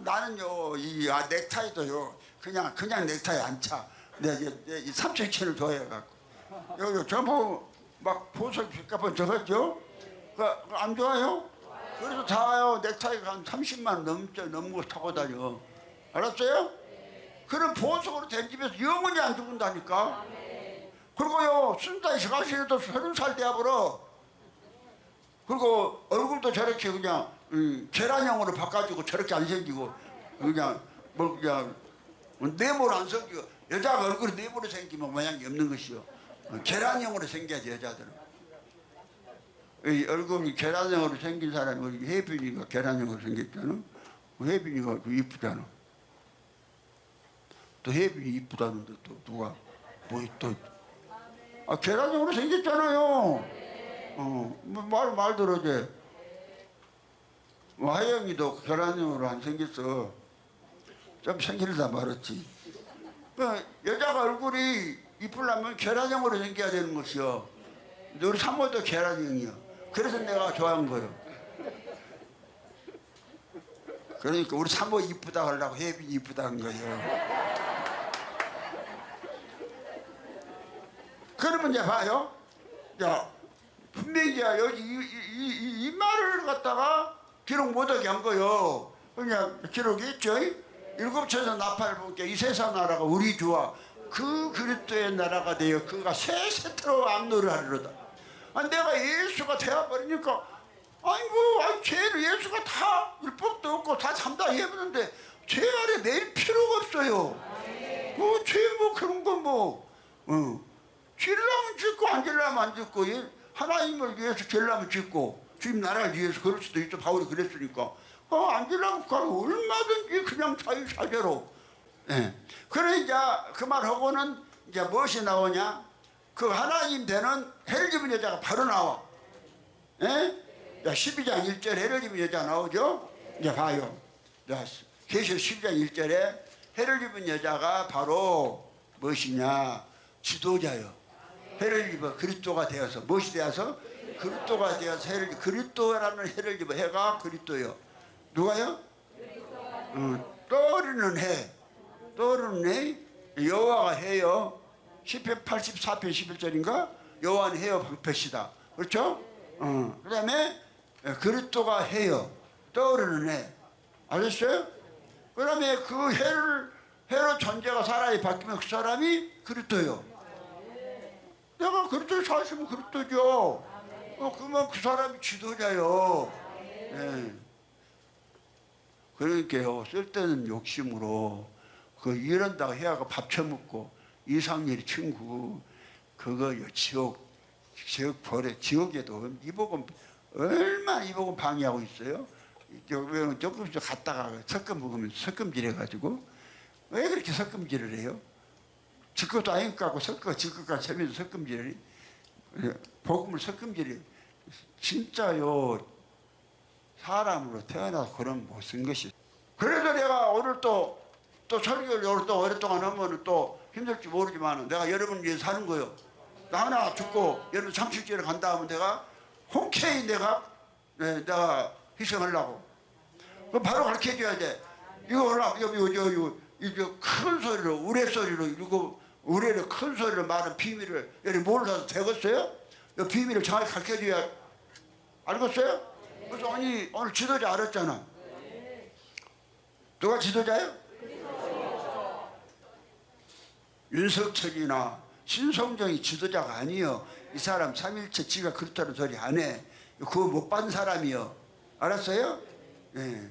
나는요 이 넥타이도요 그냥 넥타이 안 차. 내가 이 삼색천을 좋아해갖고 여기 전부 막 보석 빚값은 적었죠? 안 좋아요? 그래서 다요 넥타이가 한 30만 원 넘는 거 타고 다녀. 알았어요? 그런 보석으로 된 집에서 영원히 안 죽는다니까. 그리고요 순다이 가시에도 30살 돼버려. 그리고 얼굴도 저렇게 그냥 계란형으로 바꿔주고 저렇게 안 생기고 그냥 네모로 안 생기고 여자가 얼굴이 네모로 생기면 모양이 없는 것이요. 계란형으로 생겨야지 여자들은. 이 얼굴이 계란형으로 생긴 사람이 우리 혜빈이가 계란형으로 생겼잖아. 혜빈이가 이쁘잖아. 또 혜빈이 이쁘다는데 또 누가 계란형으로 생겼잖아요. 말 들어줘. 하영이도 계란형으로 안 생겼어. 좀 생기려다 말았지. 여자가 얼굴이 이쁘려면 계란형으로 생겨야 되는 것이요. 근데 우리 사모도 계란형이야. 그래서 내가 좋아한 거예요. 그러니까 우리 사모 이쁘다 하려고 혜빈이 이쁘다 한 거예요. 그러면 이제 봐요. 자, 분명히 여기 이 말을 갖다가 기록 못하게 한 거요. 그냥 기록이 있죠. 일곱 천사 나팔 분께 이 세상 나라가 우리 주와 그 그리스도의 나라가 되어 그가 새 세트로 압로를 하리로다. 내가 예수가 되어버리니까 아이고 죄를 예수가 다 율법도 없고 다 감당해보는데 죄 아래 매일 필요가 없어요. 죄 뭐 그런 거 뭐 죄라면 짓고 안 죄라면 안 짓고 하나님을 위해서 죄라면 짓고 주님 나라를 위해서 그럴 수도 있죠. 바울이 그랬으니까 안 죄라면 얼마든지 그냥 자유사죄로. 그래 이제 그 말하고는 이제 무엇이 나오냐? 그 하나님 되는 해를 입은 여자가 바로 나와. 12장 1절에 해를 입은 여자 나오죠? 이제 봐요. 계시록 12장 1절에 해를 입은 여자가 바로 무엇이냐? 지도자요. 해를 입어 그리스도가 되어서 무엇이 되어서? 그리스도가 되어서 해를 그리스도라는 해를 입어 해가 그리스도요. 누가요? 떠오르는 해. 떠오르는 해. 여호와가 해요. 시편 84편 11절인가? 여호와는 해요 방패시다. 그렇죠? 그 다음에 그리스도가 해요. 떠오르는 해. 아셨어요? 그 다음에 그 해로 존재가 사람이 바뀌면 그 사람이 그리스도요. 내가 그리스도를 사시면 그리스도죠. 그러면 그 사람이 지도자요. 그러니까요, 쓸데없는 욕심으로 이런다고 해야가 밥 처먹고 이상렬이 친구 그거요. 지옥 벌에 지옥에도 이복음 얼마나 이복음 방해하고 있어요. 조금씩 갔다가 섞어 먹으면 섞음질해가지고 왜 그렇게 섞음질을 해요? 지것도 아닌 것 같고 섞어 지것까지 세면서 섞음질을 해. 복음을 섞음질해. 진짜요. 사람으로 태어나서 그런 못 쓴 것이. 그래도 내가 오늘 또 설교를 오늘 또 오랫동안 하면 또 힘들지 모르지만 내가 여러분을 위해서 사는 거요. 나 하나 죽고 여러분 장식제를 간다 하면 내가 흔쾌히 내가 희생하려고. 그럼 바로 가르쳐줘야 돼. 이거 큰 소리로 우레소리로 이거 우레를 큰 소리로 말하는 비밀을 여기 몰라서 되겠어요? 이 비밀을 정확히 가르쳐줘야 알겠어요? 그래서 아니 오늘 지도자 알았잖아. 누가 지도자예요? 윤석철이나 신성정이 지도자가 아니요. 이 사람 삼일체 지가 그렇다는 소리 안 해. 그거 못 받은 사람이요. 알았어요? 예.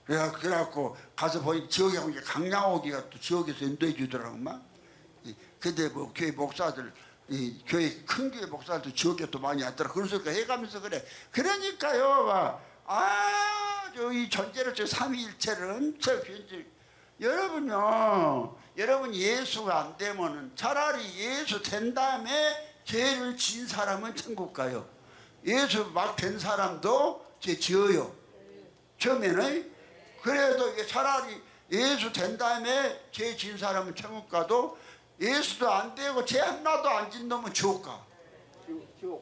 그래갖고 가서 보니 지역에 보니까 강양옥이가 또 지역에서 인도해 주더라고 막. 근데 뭐 교회 목사들 교회 큰 교회 목사들도 지역에 또 많이 왔더라. 그래서 해가면서 그래. 그러니까요. 이 존재를 삼위일체를 엄청 변질. 여러분요. 여러분 예수가 안 되면은 차라리 예수 된 다음에 죄를 지은 사람은 천국 가요. 예수 막 된 사람도 죄 지어요. 처음에는. 그래도 이게 차라리 예수 된 다음에 죄 지은 사람은 천국 가도 예수도 안 되고 죄 하나도 안 진 놈은 지옥 가.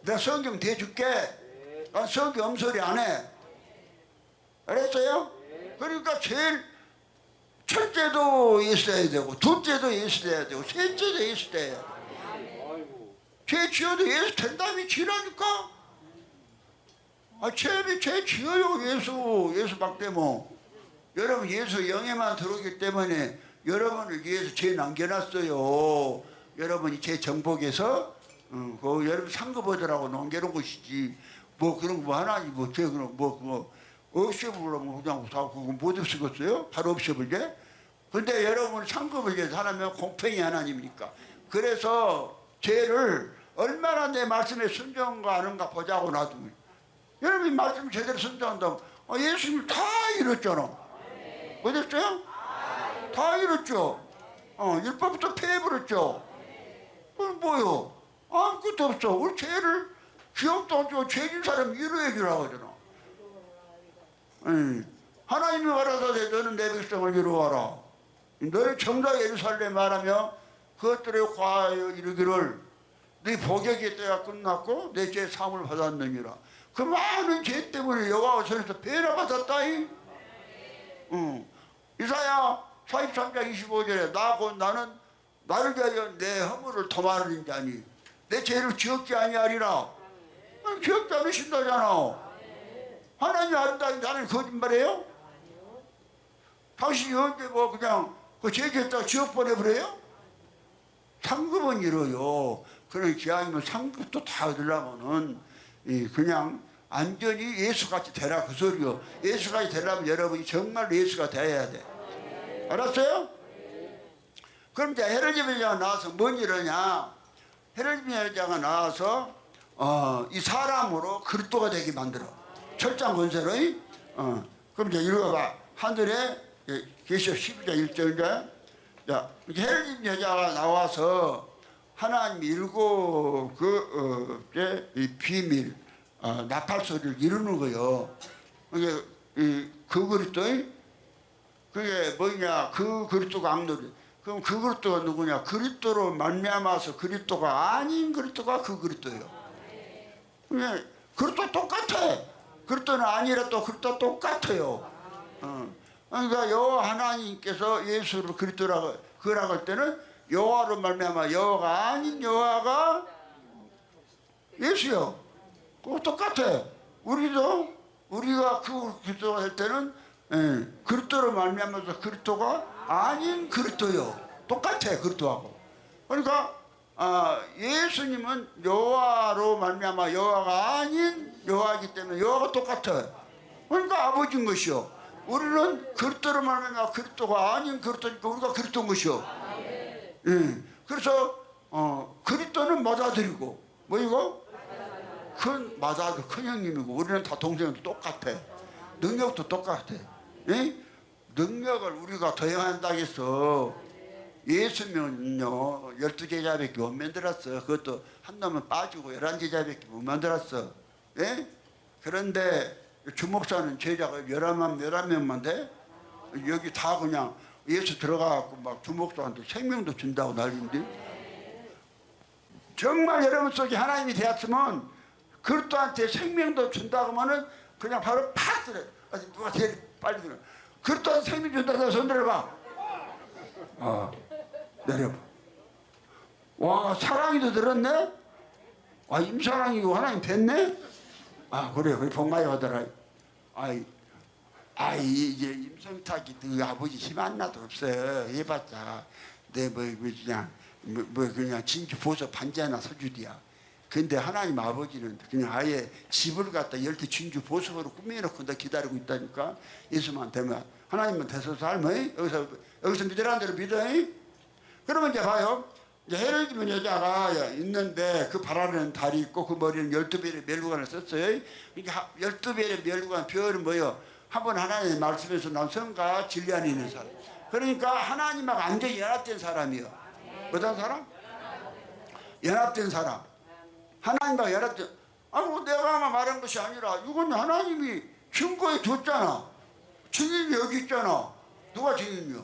내가 성경 대줄게. 난 성경 엄소리 안 해. 알았어요? 그러니까 제일 첫째도 예수돼야 되고 둘째도 예수돼야 되고 셋째도 예수돼야 돼. 죄 지어도 예수 된 다음에 지라니까. 죄 지어요. 예수 막 되면. 여러분 예수 영에만 들어오기 때문에 여러분을 위해서 죄 남겨놨어요. 여러분이 죄 정복해서 여러분 상급받으라고 남겨놓은 것이지. 뭐 그런 거 하나님 죄 그런 그거 없애버리면 그냥 다 그거 못 없애겠어요? 바로 없애버리게? 근데 여러분 상급을 위해서 하나면 공평히 하나님이니까. 그래서 죄를 얼마나 내 말씀에 순종가 하는가 보자고 놔두면 여러분이 말씀 제대로 순종한다면 예수님 다 이뤘잖아. 어땠어요? 다 이뤘죠. 율법부터 폐해버렸죠. 그럼 뭐요? 아무것도 없어. 우리 죄를 기억도 안 주고 죄진 사람 위로해 주라고 하잖아. 하나님이 가라사대 너는 내 백성을 위로하라. 너희 정작 예루살렘 말하며 그것들의 과하여 이르기를 네 복역의 때가 끝났고 내 죄 사함을 받았느니라. 그 많은 죄 때문에 여호와 손에서 배나 받았다이. 이사야 43장 25절에 나는 나를 위하여 내 허물을 도말하는 자니 내 죄를 기억지 아니하리라. 기억지 않으신다잖아. 하나님 안다. 나는 거짓말해요? 당신이 언제 뭐 그냥 그 죄졌다가 지옥 보내버려요? 상급은 이뤄요. 그런 기왕이면 상급도 다 얻으려면은 그냥 안전히 예수같이 되라 그 소리요. 예수같이 되려면 여러분이 정말 예수가 되어야 돼. 알았어요? 그럼 이제 헤로짐 여자가 나와서 뭔 일하냐? 헤로짐 여자가 나와서 이 사람으로 그리스도가 되게 만들어. 철장 권세로. 그럼 이제 읽어봐. 하늘에 계시록 12장 1절인데, 자, 헤로짐 여자가 나와서 하나님 일곱 이 비밀 나팔 소리를 이루는 거요. 그게 그 그리스도, 그게 뭐냐? 그 그리스도가 악놀이. 그럼 그 그리스도가 누구냐? 그리스도로 말미암아서 그리스도가 아닌 그리스도가 그 그리스도예요. 그게 그리스도 똑같아. 그리스도는 아니라 또 그리스도 똑같아요. 그러니까 여호와 하나님께서 예수를 그리스도라고 그라고 할 때는 여호와로 말미암아 여호와가 아닌 여호와가 예수요. 그거 똑같아. 우리가 그 그리스도가 될 때는 그리스도로 말미암아서 그리스도가 아닌 그리스도요. 똑같아 그리스도하고. 그러니까 예수님은 여호와로 말미암아 여호와가 아닌 여호와이기 때문에 여호와가 똑같아. 그러니까 아버지인 것이요. 우리는 그리스도로 말미암아 그리스도가 아닌 그리스도니까 우리가 그리스도인 것이요. 그래서 그리스도는 맏아들이고 뭐이고? 큰 맏아들 큰 형님이고 우리는 다 동생도 똑같아. 능력도 똑같아. 능력을 우리가 더해한다고 해서 예수님은요 12제자밖에 못 만들었어. 그것도 한 놈은 빠지고 11제자밖에 못 만들었어. 그런데 주목사는 제자가 11명만 돼? 여기 다 그냥 예수 들어가갖고 막 주목사한테 생명도 준다고 난리인데, 정말 여러분 속에 하나님이 되었으면 그리스도한테 생명도 준다고 하면은 그냥 바로 팍 들어. 누가 제일 빨리 들어. 그리스도한테 생명 준다고 손 들어봐. 내려봐. 와, 사랑이도 들었네? 임사랑이고 하나님 됐네? 그래 복 많이 받아라. 이제 임성탁이 그 아버지 힘 하나도 없어요. 해봤자 그냥 진주 보석 반지 하나 서주디야. 근데 하나님 아버지는 그냥 아예 집을 갖다 12 진주 보석으로 꾸며놓고 너 기다리고 있다니까. 예수만 되면 하나님만 돼서 살면 여기서 믿으라는 대로 믿어. 그러면 이제 봐요. 이제 해를 지면 여자가 있는데 그 발 안에는 달이 있고 그 머리는 12별의 멸구관을 썼어요. 그러니까 12별의 멸구관 별은 뭐요? 한번 하나님의 말씀에서 난 성과 진리 안에 있는 사람. 그러니까 하나님하고 완전히 연합된 사람이요. 어떤 사람? 연합된 사람. 하나님과 연합된. 내가 말한 것이 아니라 이건 하나님이 증거해 줬잖아. 증인이 여기 있잖아. 누가 증인이요?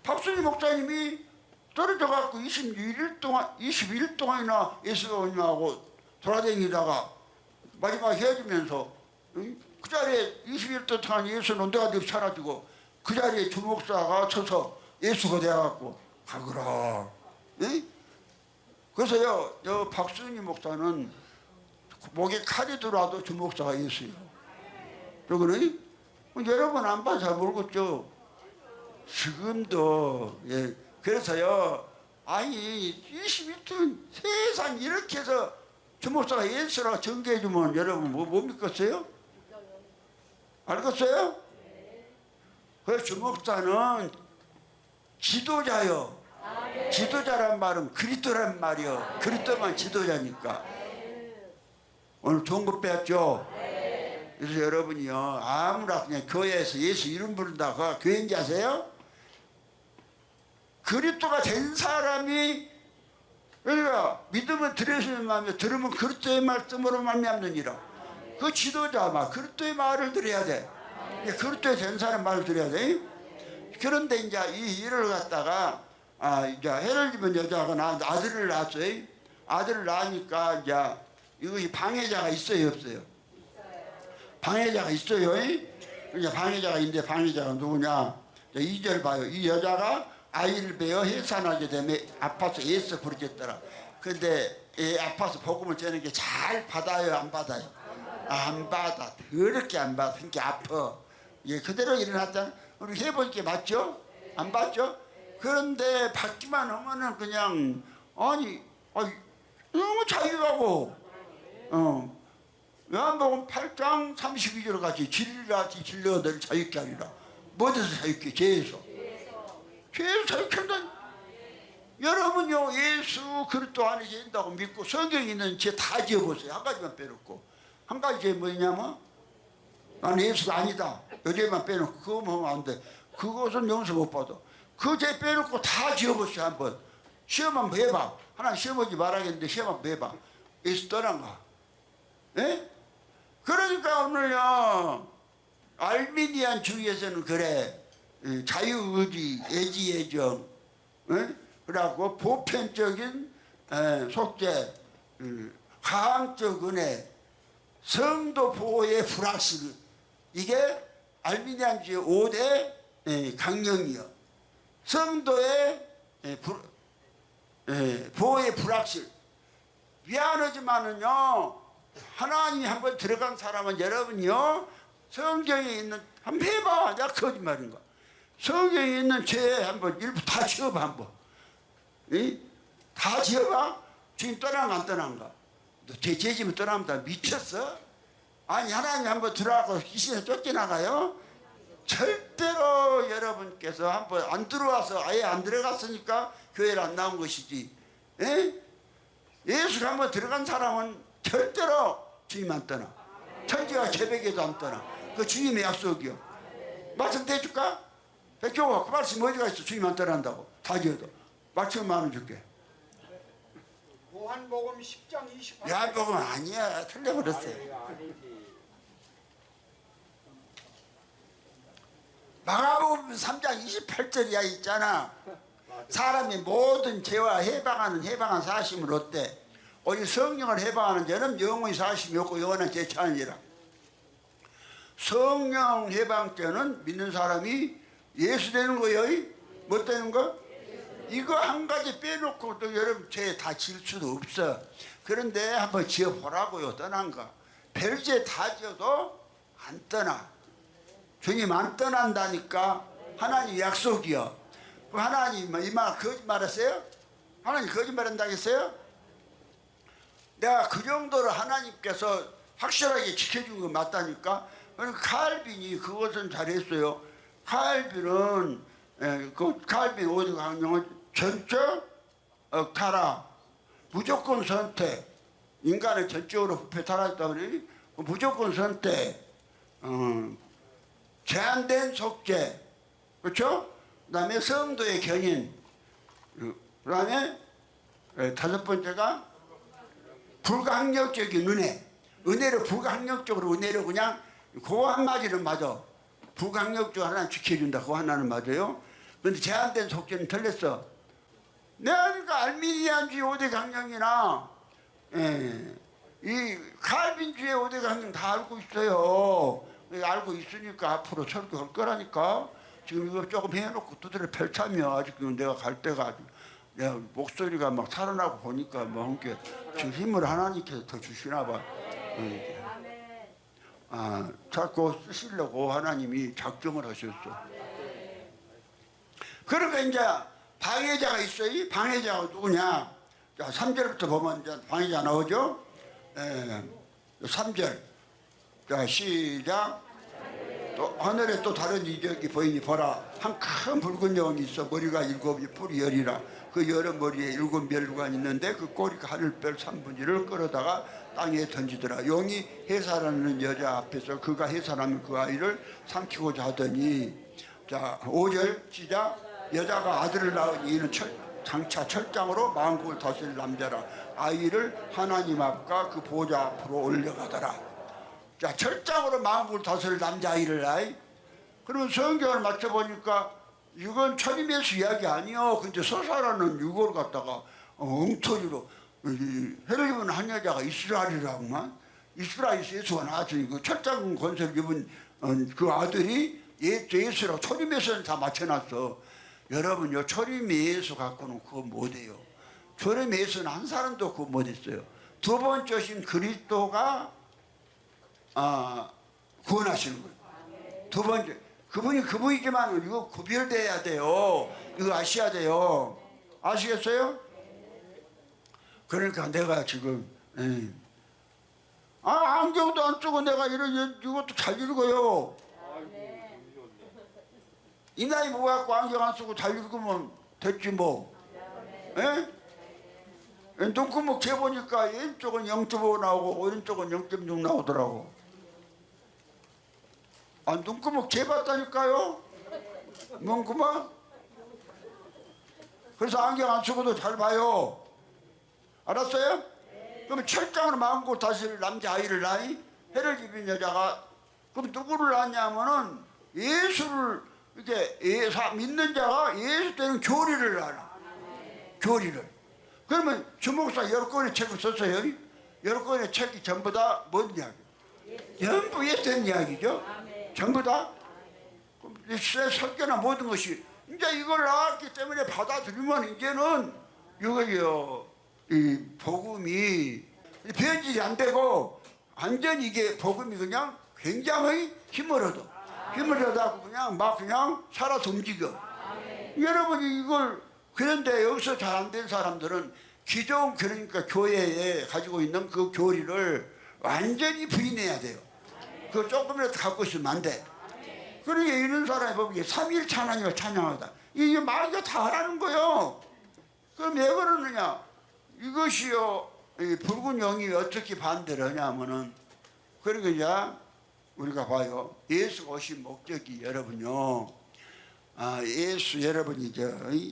박순희 목사님이 떨어져 갖고 21일 동안이나 예수님하고 돌아다니다가 마지막 헤어지면서 그 자리에 21일 동안 예수는 내가 늘 사라지고 그 자리에 주목사가 서서 예수가 되어갖고 가거라. 그래서요, 박순희 목사는 목에 칼이 들어와도 주목사가 예수예요. 그러니 여러분 안 봐서 잘 모르겠죠. 지금도 그래서요, 21년 세상 이렇게 해서 주목사가 예수라고 전개해주면 여러분 못 믿겠어요? 알겠어요? 그래서 주목사는 지도자요. 지도자란 말은 그리스도란 말이요. 그리스도만 지도자니까. 오늘 좋은 거 배웠죠? 그래서 여러분이요, 아무나 그냥 교회에서 예수 이름 부른다. 그거 교회인지 아세요? 그리스도가 된 사람이, 그러니까 믿음은 들으시는 마음에 들으면 그리스도의 말씀으로 말미암느니라. 그 지도자 그리스도의 말을 들어야 돼. 그리스도에 된 사람 말을 들어야 돼. 그런데 이제 이 일을 갖다가 이제 해를 지면 여자가 아들을 낳았어요. 아들을 낳으니까 이제 이거 방해자가 있어요, 없어요? 방해자가 있어요. 이제 방해자가 있는데 방해자가 누구냐? 2절 봐요. 이 여자가 아이를 베어 해산하게 되면 아파서 애써 부르짖더라. 근데 아파서 복음을 전하는 게 잘 받아요, 안 받아요? 안 받아. 더럽게 안 받아. 그러니까 아파. 그대로 일어났잖아. 우리 해보니까 맞죠? 안 받죠? 그런데 받기만 하면은 그냥 아니 너무 자유하고 요한복음 8장 32절 같이 진리같이 진리가 너를 자유케 하리라. 뭐에서 자유케? 죄에서 자유케 한다. 여러분요, 예수 그리스도 안에 계신다고 믿고 성경에 있는 죄 다 지어보세요. 한 가지만 빼놓고. 한 가지 죄 뭐냐면 나는 예수가 아니다. 요 죄만 빼놓고 그거 하면 안 돼. 그것은 용서 못 받아. 그 죄 빼놓고 다 지어보세요. 한번 시험 한번 해봐. 하나님 시험 오지 말아야겠는데 시험 한번 해봐. 예수 떠난가? 예? 그러니까 오늘요, 알미니안 주의에서는 그래, 자유의지, 애지애정, 그래갖고 보편적인 속죄, 가항적 은혜, 성도 보호의 불확실, 이게 알미니안주의 5대 강령이요. 성도의 보호의 불확실. 미안하지만은요, 하나님이 한번 들어간 사람은 여러분요, 성경에 있는 한번 해봐. 내가 거짓말인가? 성경에 있는 죄 한번 일부 다 지어봐. 한번 다 지어봐. 주님 떠나는가 안 떠나는가? 너 죄 지으면 떠나면 다 미쳤어? 아니 하나님 한번 들어가고 귀신에 쫓겨나가요? 절대로 여러분께서 한번 안 들어와서 아예 안 들어갔으니까 교회를 안 나온 것이지. 예수가 한번 들어간 사람은 절대로 주님 안 떠나. 천지가 새벽에도 안 떠나. 그 주님의 약속이요. 말씀 대줄까? 백종호, 그 말씀 어디가 있어? 주님 안 떠난다고. 다 지어도. 말씀 10,000원 줄게. 요한복음 10장 28절. 요한복음 아니야. 틀려버렸어요. 마가복음 3장 28절이야 있잖아. 사람이 모든 죄와 해방한 사심을 얻대. 오직 성령을 해방하는 자는 영원히 사심이 없고 영원한 죄차니라. 성령 해방죄는 믿는 사람이 예수 되는 거예요. 뭐 되는 거? 이거 한 가지 빼놓고 또 여러분 죄 다 질 수도 없어. 그런데 한번 지어보라고요. 떠난 거. 별죄 다 지어도 안 떠나. 주님 안 떠난다니까. 하나님 약속이요. 하나님 이 말 거짓말했어요? 하나님 거짓말한다고 했어요? 내가 그 정도로 하나님께서 확실하게 지켜준 거 맞다니까. 칼빈이 그것은 잘했어요. 칼빈은 칼빈 오직 강령은 전적 타락, 무조건 선택. 인간은 전적으로 부패 타락했다 그러니 무조건 선택, 제한된 속죄, 그렇죠? 그다음에 성도의 견인, 그다음에 다섯 번째가 불가항력적인 은혜. 은혜를 불가항력적으로 은혜를 그냥 그거 한마디는 맞아. 불가항력적으로 하나는 지켜준다. 그거 하나는 맞아요. 그런데 제한된 속죄는 틀렸어. 내가 그러니까 알미니안주의 5대 강령이나 이 칼빈주의 5대 강령 다 알고 있어요. 알고 있으니까 앞으로 설교할 거라니까. 지금 이거 조금 해놓고 두드려 펼차면 아직 내가 갈 때가 아주 내가 목소리가 막 살아나고 보니까 뭐 함께 지금 힘을 하나님께서 더 주시나 봐. 자꾸 쓰시려고 하나님이 작정을 하셨어. 그러니까 이제 방해자가 있어요. 방해자가 누구냐? 자, 3절부터 보면 이제 방해자 나오죠. 3절. 자, 시작. 또 하늘에 또 다른 이적이 보이니 보라, 한 큰 붉은 영이 있어. 머리가 7이 뿔이 10이라. 그 여러 머리에 7 멸관이 있는데 그 꼬리가 하늘별 3분의1을 끌어다가 땅에 던지더라. 용이 해산하는 여자 앞에서 그가 해산하면 그 아이를 삼키고자 하더니. 자, 5절 시작. 여자가 아들을 낳은 이는 장차 철장으로 만국을 다스릴 남자라. 아이를 하나님 앞과 그 보좌 앞으로 올려가더라. 자, 철장으로 만국을 다스릴 남자아이를 낳이. 그러면 성경을 맞춰보니까 이건 천임예수 이야기 아니요. 근데 서사라는 유고를 갖다가 엉터리로 헤로입은 한 여자가 이스라엘이라고만. 이스라엘에서 예수가 나왔으니 그 철장 건설 입은 그 아들이 예수라고 천임예수는 다 맞춰놨어. 여러분요, 초림 예수 갖고는 그거 못해요. 소련 예수는 한 사람도 구원 못했어요. 두 번째 오신 그리스도가 구원하시는 거예요. 두 번째 그분이 그분이지만 이거 구별돼야 돼요. 이거 아셔야 돼요. 아시겠어요? 그러니까 내가 지금 안경도 안 쓰고 내가 이것도 잘 읽어요. 이 나이 먹어갖고 안경 안 쓰고 잘 읽으면 됐지 뭐. 예? 눈구멍 재보니까 왼쪽은 0.5 나오고 오른쪽은 0.6 나오더라고. 눈구멍 재봤다니까요. 눈구멍. 그래서 안경 안 쓰고도 잘 봐요. 알았어요? 그럼 철장으로 마음고 다시 남자아이를 낳이 해를 입은 여자가 그럼 누구를 낳냐면은 예수를 이렇게 믿는 자가 예수 되는 교리를 낳아. 교리를. 그러면 주목사 10권의 책을 썼어요. 10권의 책이 전부 다 뭔 이야기? 전부 예수된 이야기죠. 전부 다. 설교나 모든 것이 이제 이걸 나왔기 때문에 받아들이면 이제는 이거요. 이 복음이 변질이 안 되고 완전히 이게 복음이 그냥 굉장히 힘을 얻어 그냥 막 그냥 살아서 움직여. 여러분이 이걸 그런데 여기서 잘 안 된 사람들은 기존 그러니까 교회에 가지고 있는 그 교리를 완전히 부인해야 돼요. 그거 조금이라도 갖고 있으면 안 돼. 그러니까 이런 사람이 보면 삼위일체 하나님을 찬양하다. 이게 말이가 다 하라는 거예요. 그럼 왜 그러느냐? 이것이요, 이 붉은 영이 어떻게 반대를 하냐면은, 그러니까 이제 우리가 봐요. 예수가 오신 목적이 여러분요, 예수 여러분이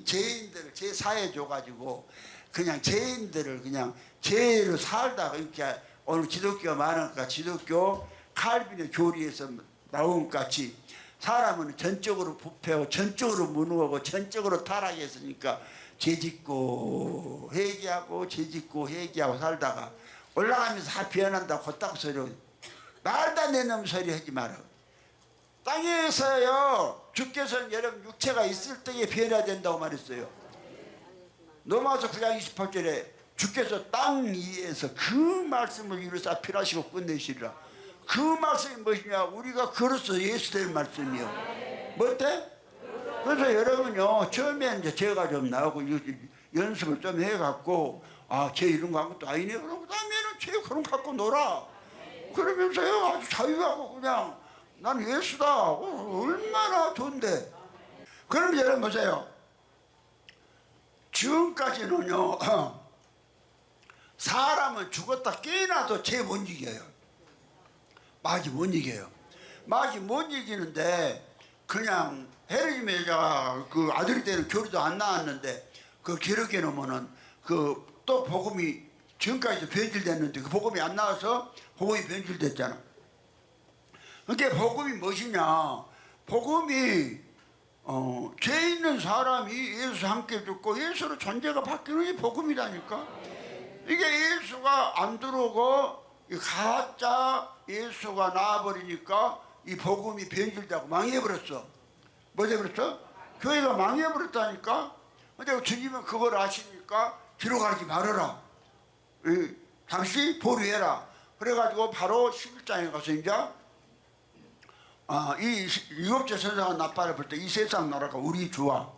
죄인들을 제사해 줘가지고 그냥 죄인들을 그냥 죄로 살다가 이렇게 오늘 기독교가 많으니까 기독교 칼빈의 교리에서 나온 것 같이 사람은 전적으로 부패하고 전적으로 무능하고 전적으로 타락했으니까 죄짓고 회개하고 죄짓고 회개하고 살다가 올라가면서 다 변한다 곧다고 소리 말도 안 되는 소리 하지 마라. 땅에서요 주께서는 여러분 육체가 있을 때에 변해야 된다고 말했어요. 로마서 9장 28절에 주께서 땅 위에서 그 말씀을 이루사 필하시고 끝내시리라. 그 말씀이 무엇이냐? 우리가 그로서 예수 될 말씀이요. 뭐 어때? 그래서 여러분요 처음에 이제 죄가 좀 나오고 연습을 좀 해갖고 죄 이런 거 한 것도 아니네 그러고 다음에는 죄 그런 거 갖고 놀아. 그러면서요 아주 자유하고 그냥 나는 예수다. 얼마나 좋은데. 그럼 여러분 보세요. 지금까지는요 사람은 죽었다 깨어나도 죄 못 이겨요. 마귀 못 이겨요. 마귀 못 이기는데 그냥 헤르님의 여자가 그 아들이 되는 교리도 안 나왔는데 그 기록해 놓으면은 그 또 복음이 지금까지도 변질됐는데 그 복음이 안 나와서 복음이 변질됐잖아. 그러니까 복음이 무엇이냐? 복음이 죄 있는 사람이 예수 함께 죽고 예수로 존재가 바뀌는 게 복음이라니까. 이게 예수가 안 들어오고 가짜 예수가 나와버리니까 이 복음이 변질되고 망해버렸어. 뭐 돼버렸어? 교회가 망해버렸다니까. 근데 주님은 그걸 아시니까 기록하지 말아라. 당시 보류해라. 그래가지고 바로 11장에 가서 이제 이 유업제 선상한 나팔을 불 때 이 세상 나라가 우리 주와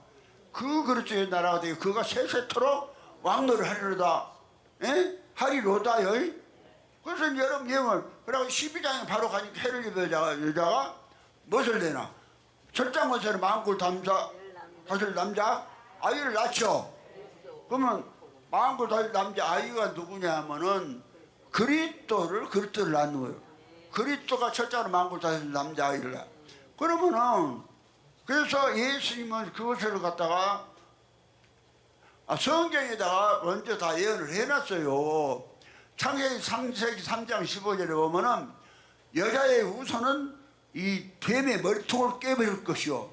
그 그리스도의 나라가 되고 그가 세세토록 왕노를 하리로다. 하리로다요. 그래서 여러분 예언을 그래고 12장에 바로 가니까 해를 입은 여자가 무엇을 내나? 철장원세는 만골 담자 다실 남자 아이를 낳죠. 그러면 만골 다실 남자 아이가 누구냐 하면은 그리스도를 낳는 거예요. 그리스도가 철장으로 만골 다실 남자 아이를 낳아. 그러면은 그래서 예수님은 그것을 갖다가 성경에다가 먼저 다 예언을 해놨어요. 창세기 3장 15절에 보면은 여자의 우선은 이 뱀의 머리통을 깨버릴 것이요.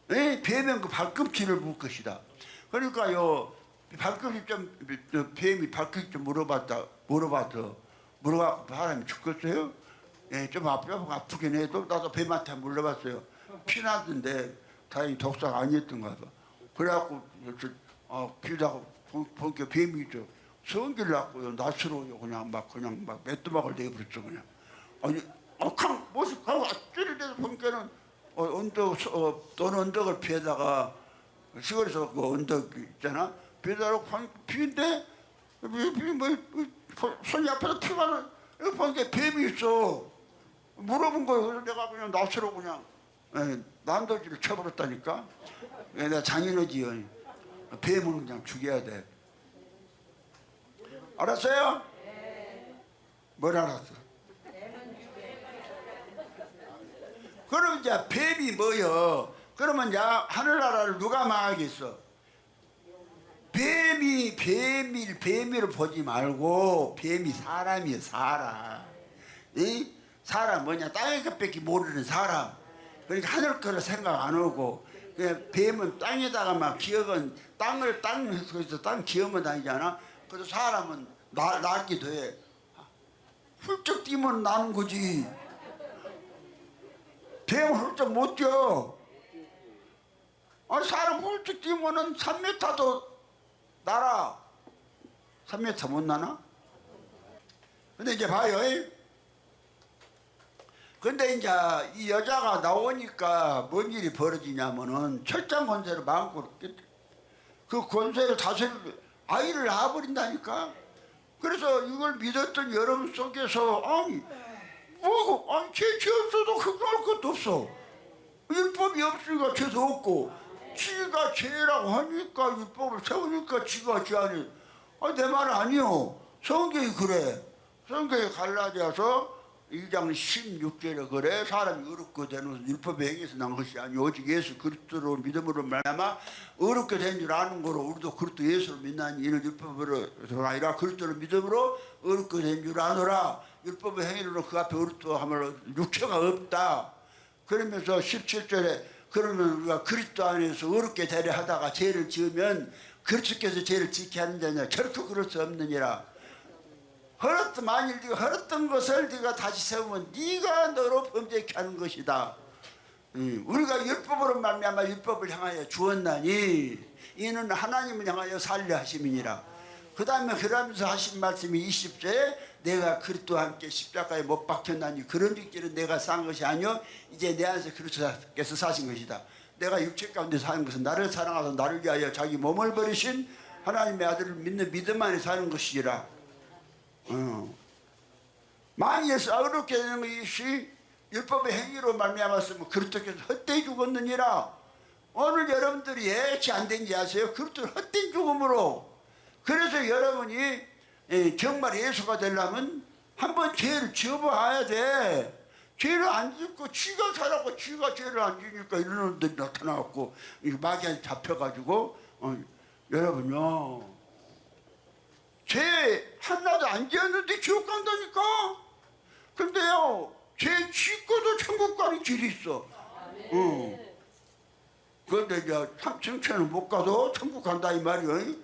뱀은 그 발꿈치를 물 것이다. 그러니까요, 발꿈치 뱀이 발꿈치 좀 물어봐서 사람이 죽겠어요? 좀 아프긴 해도 나도 뱀한테 물어봤어요. 피나던데 다행히 독사가 아니었던가 봐. 그래갖고 빌다고 보니까 뱀이 있죠. 성질 났고요. 낯스러워요. 그냥 막 메뚜막을 내버렸어 그냥. 아니 강 모습 가고 찌르대서 보니까는 언덕 또는 언덕을 피해다가 시골에서 그 언덕 있잖아. 피해다가 피인데 손이 앞에서 피가 나. 여기 보니까 뱀이 있어. 물어본 거예요. 그래서 내가 그냥 낯으로 그냥 난도질을 쳐버렸다니까. 내가 장인어지요. 뱀은 그냥 죽여야 돼. 알았어요? 뭘 알았어? 그럼 이제 뱀이 뭐요? 그러면 이제 하늘나라를 누가 망하겠어? 뱀이를 보지 말고 뱀이 사람이에요. 사람. 이? 사람 뭐냐? 땅의 것밖에 모르는 사람. 그러니까 하늘 거를 생각 안 하고 그냥 뱀은 땅에다가 막 기어건 땅에서 땅 기어만 다니잖아. 그래서 사람은 날기도 해. 훌쩍 뛰면 나는 거지. 뱀은 훌쩍 못 뛰어. 아니 사람 훌쩍 뛰면은 3m도 날아. 3m 못 나나? 근데 이제 봐요. 근데 이제 이 여자가 나오니까 뭔 일이 벌어지냐면은 철장 권세를 마음껏 그 권세를 다스릴 아이를 낳아버린다니까. 그래서 이걸 믿었던 여러분 속에서 아니 죄 없어도 할 것도 없어. 율법이 없으니까 죄도 없고 지가 죄라고 하니까 율법을 세우니까 지가 죄 아니. 아니 내 말 아니요. 성경이 그래. 성경이 갈라디아서 2장 16절에 그래. 사람이 의롭게 되는 율법의 행위에서 난 것이 아니오 오직 예수 그리스도로 믿음으로 말하면 의롭게 된 줄 아는 거로 우리도 그리스도 예수를 믿나니 이는 율법으로 아니라 그리스도를 믿음으로 의롭게 된 줄 아노라. 율법의 행위로 그 앞에 의롭다 하면 육체가 없다. 그러면서 17절에 그러면 우리가 그리스도 안에서 의롭게 되려 하다가 죄를 지으면 그리스도께서 죄를 지게 하는 자냐 결코 그럴 수 없느니라. 만일 네가 헐었던 것을 네가 다시 세우면 네가 너로 범죄케 하는 것이다. 우리가 율법으로 말미암아 율법을 향하여 주었나니 이는 하나님을 향하여 살려 하심이니라. 그 다음에 그러면서 하신 말씀이 20절에 내가 그리스도와 함께 십자가에 못 박혔나니 그런 육체는 내가 산 것이 아니요 이제 내 안에서 그리스도께서 사신 것이다. 내가 육체 가운데 사는 것은 나를 사랑하사 나를 위하여 자기 몸을 버리신 하나님의 아들을 믿는 믿음 안에 사는 것이라. 만일 어렵게 되는 것이 율법의 행위로 말미암았으면 그리스도께서 헛되이 죽었느니라. 오늘 여러분들이 예치 안 된지 아세요? 그리스도는 헛된 죽음으로. 그래서 여러분이 정말 예수가 되려면 한번 죄를 지어봐야 돼. 죄를 안 짓고 쥐가 살았고 쥐가 죄를 안 지니까 이런 놈들이 나타나갖고 마귀한테 잡혀가지고 여러분요 죄 하나도 안 지었는데 지옥 간다니까. 근데요 죄 짓고도 천국 가는 길이 있어. 그런데 이제 삼층천은 못 가도 천국 간다 이 말이에요.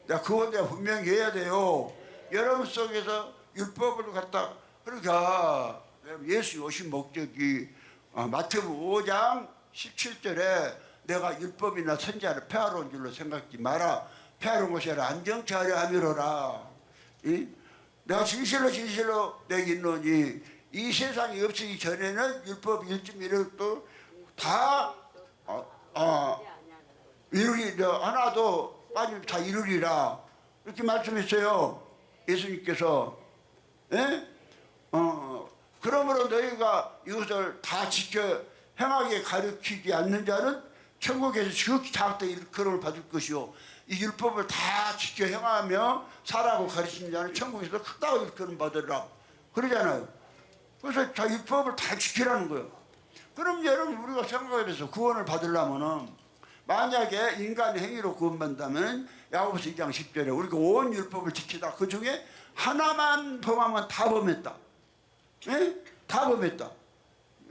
내가 분명히 해야 돼요. 여러분 속에서 율법을 갖다 그러니까 예수 오신 목적이 마태복음 5장 17절에 내가 율법이나 선지자를 폐하러 온 줄로 생각지 마라. 폐하러 온 것이 아니라 안정케 하려 함이로라. 내가 진실로 내게 있노니 이 세상이 없기 전에는 율법 1점 1도 다 이루리 하나도 빠지면 다 이루리라 이렇게 말씀했어요. 예수님께서. 그러므로 너희가 이것을 다 지켜 행하게 가르치지 않는 자는 천국에서 지극히 작게 일컬음을 받을 것이요 이 율법을 다 지켜 행하며 살아고 가르치는 자는 천국에서 크다고 일컬음 받으리라 그러잖아요. 그래서 자 율법을 다 지키라는 거예요. 그럼 여러분 우리가 생각해서 구원을 받으려면은 만약에 인간의 행위로 구원받는다면 야고보서 2장 10절에 우리가 온 율법을 지키다 그 중에 하나만 범하면 다 범했다. 다 범했다.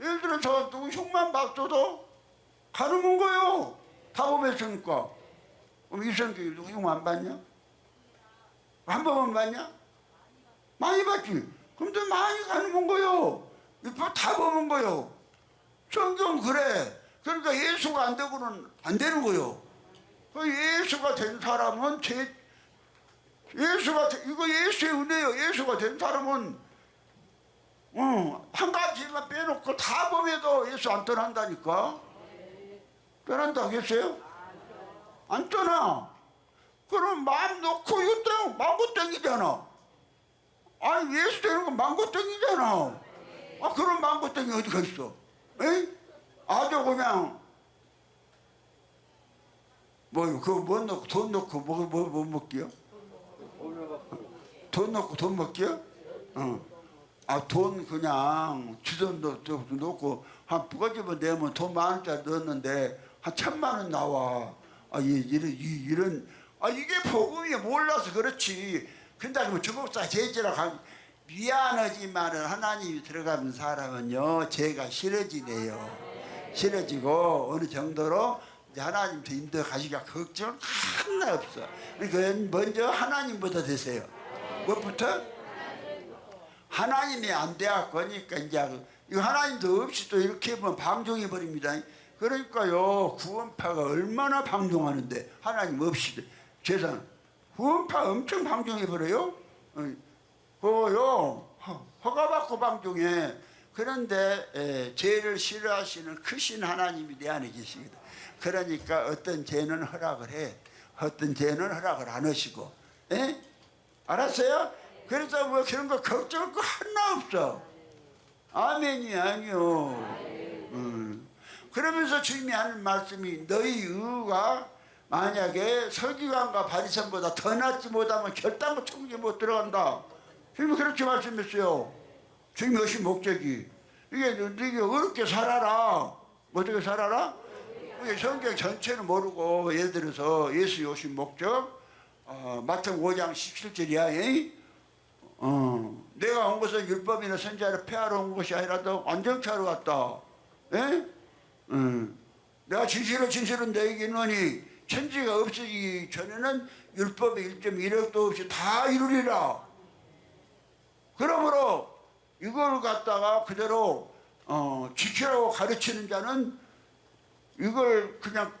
예를 들어서 누구 흉만 봤어도 가늠한 거예요. 다 범했으니까. 그럼 이성경이 누구 흉 안 봤냐? 한 번만 봤냐? 많이 봤지. 근데 많이 가늠한 거예요. 율법 다 범한 거예요. 성경 그래. 그러니까 예수가 안 되고는 안 되는 거예요. 예수가 된 사람은 이거 예수의 은혜요. 예수가 된 사람은 한 가지만 빼놓고 다 범해도 예수 안 떠난다니까. 떠난다 하겠어요? 안 떠나. 그럼 마음 놓고 이거 땡 망고땡이잖아. 아니 예수 되는 건 망고땡이잖아. 아 그런 망고땡이 어디가 있어? 에? 아주 그냥 뭐요? 그거 뭐 넣고 돈 넣고 뭐 먹기요? 돈 넣고 돈 먹기요? 아 돈 그냥 주전도 넣고 한 부가지만 내면 돈 10,000원짜리 넣었는데 한 1,000,000원 나와. 아 이런 이게 복음이 몰라서 그렇지. 근데 뭐 주법사 제지라 미안하지만은 하나님이 들어가는 사람은요 죄가 싫어지네요. 싫어지고 어느 정도로 이제 하나님도 인도 가시기가 걱정 하나 없어. 그러니까 먼저 하나님부터 되세요. 무엇부터? 하나님이 안 돼갖고 그러니까 이제 이거 하나님도 없이 또 이렇게 보면 방종해 버립니다. 그러니까요 구원파가 얼마나 방종하는데 하나님 없이 세상 구원파 엄청 방종해 버려요. 그거요 허가받고 방종해. 그런데 죄를 싫어하시는 크신 하나님이 내 안에 계십니다. 그러니까 어떤 죄는 허락을 해, 어떤 죄는 허락을 안 하시고, 에? 알았어요? 그래서 뭐 그런 거 걱정할 거 하나 없어. 아멘이 아니요. 그러면서 주님이 하는 말씀이 너희 의가 만약에 서기관과 바리새인보다 더 낫지 못하면 결단코 천국에 못 들어간다. 주님이 그렇게 말씀했어요. 주님이 하신 목적이 이게 어렵게 살아라. 어떻게 살아라? 성경 전체는 모르고 예를 들어서 예수 오신 목적 마태복음 5장 17절이야. 내가 온 것은 율법이나 선지자를 폐하러 온 것이 아니라도 완전케 하러 왔다. 예? 내가 진실로 너에게 이르노니 천지가 없어지기 전에는 율법의 1.1억도 없이 다 이루리라. 그러므로 이걸 갖다가 그대로 지키라고 가르치는 자는 이걸 그냥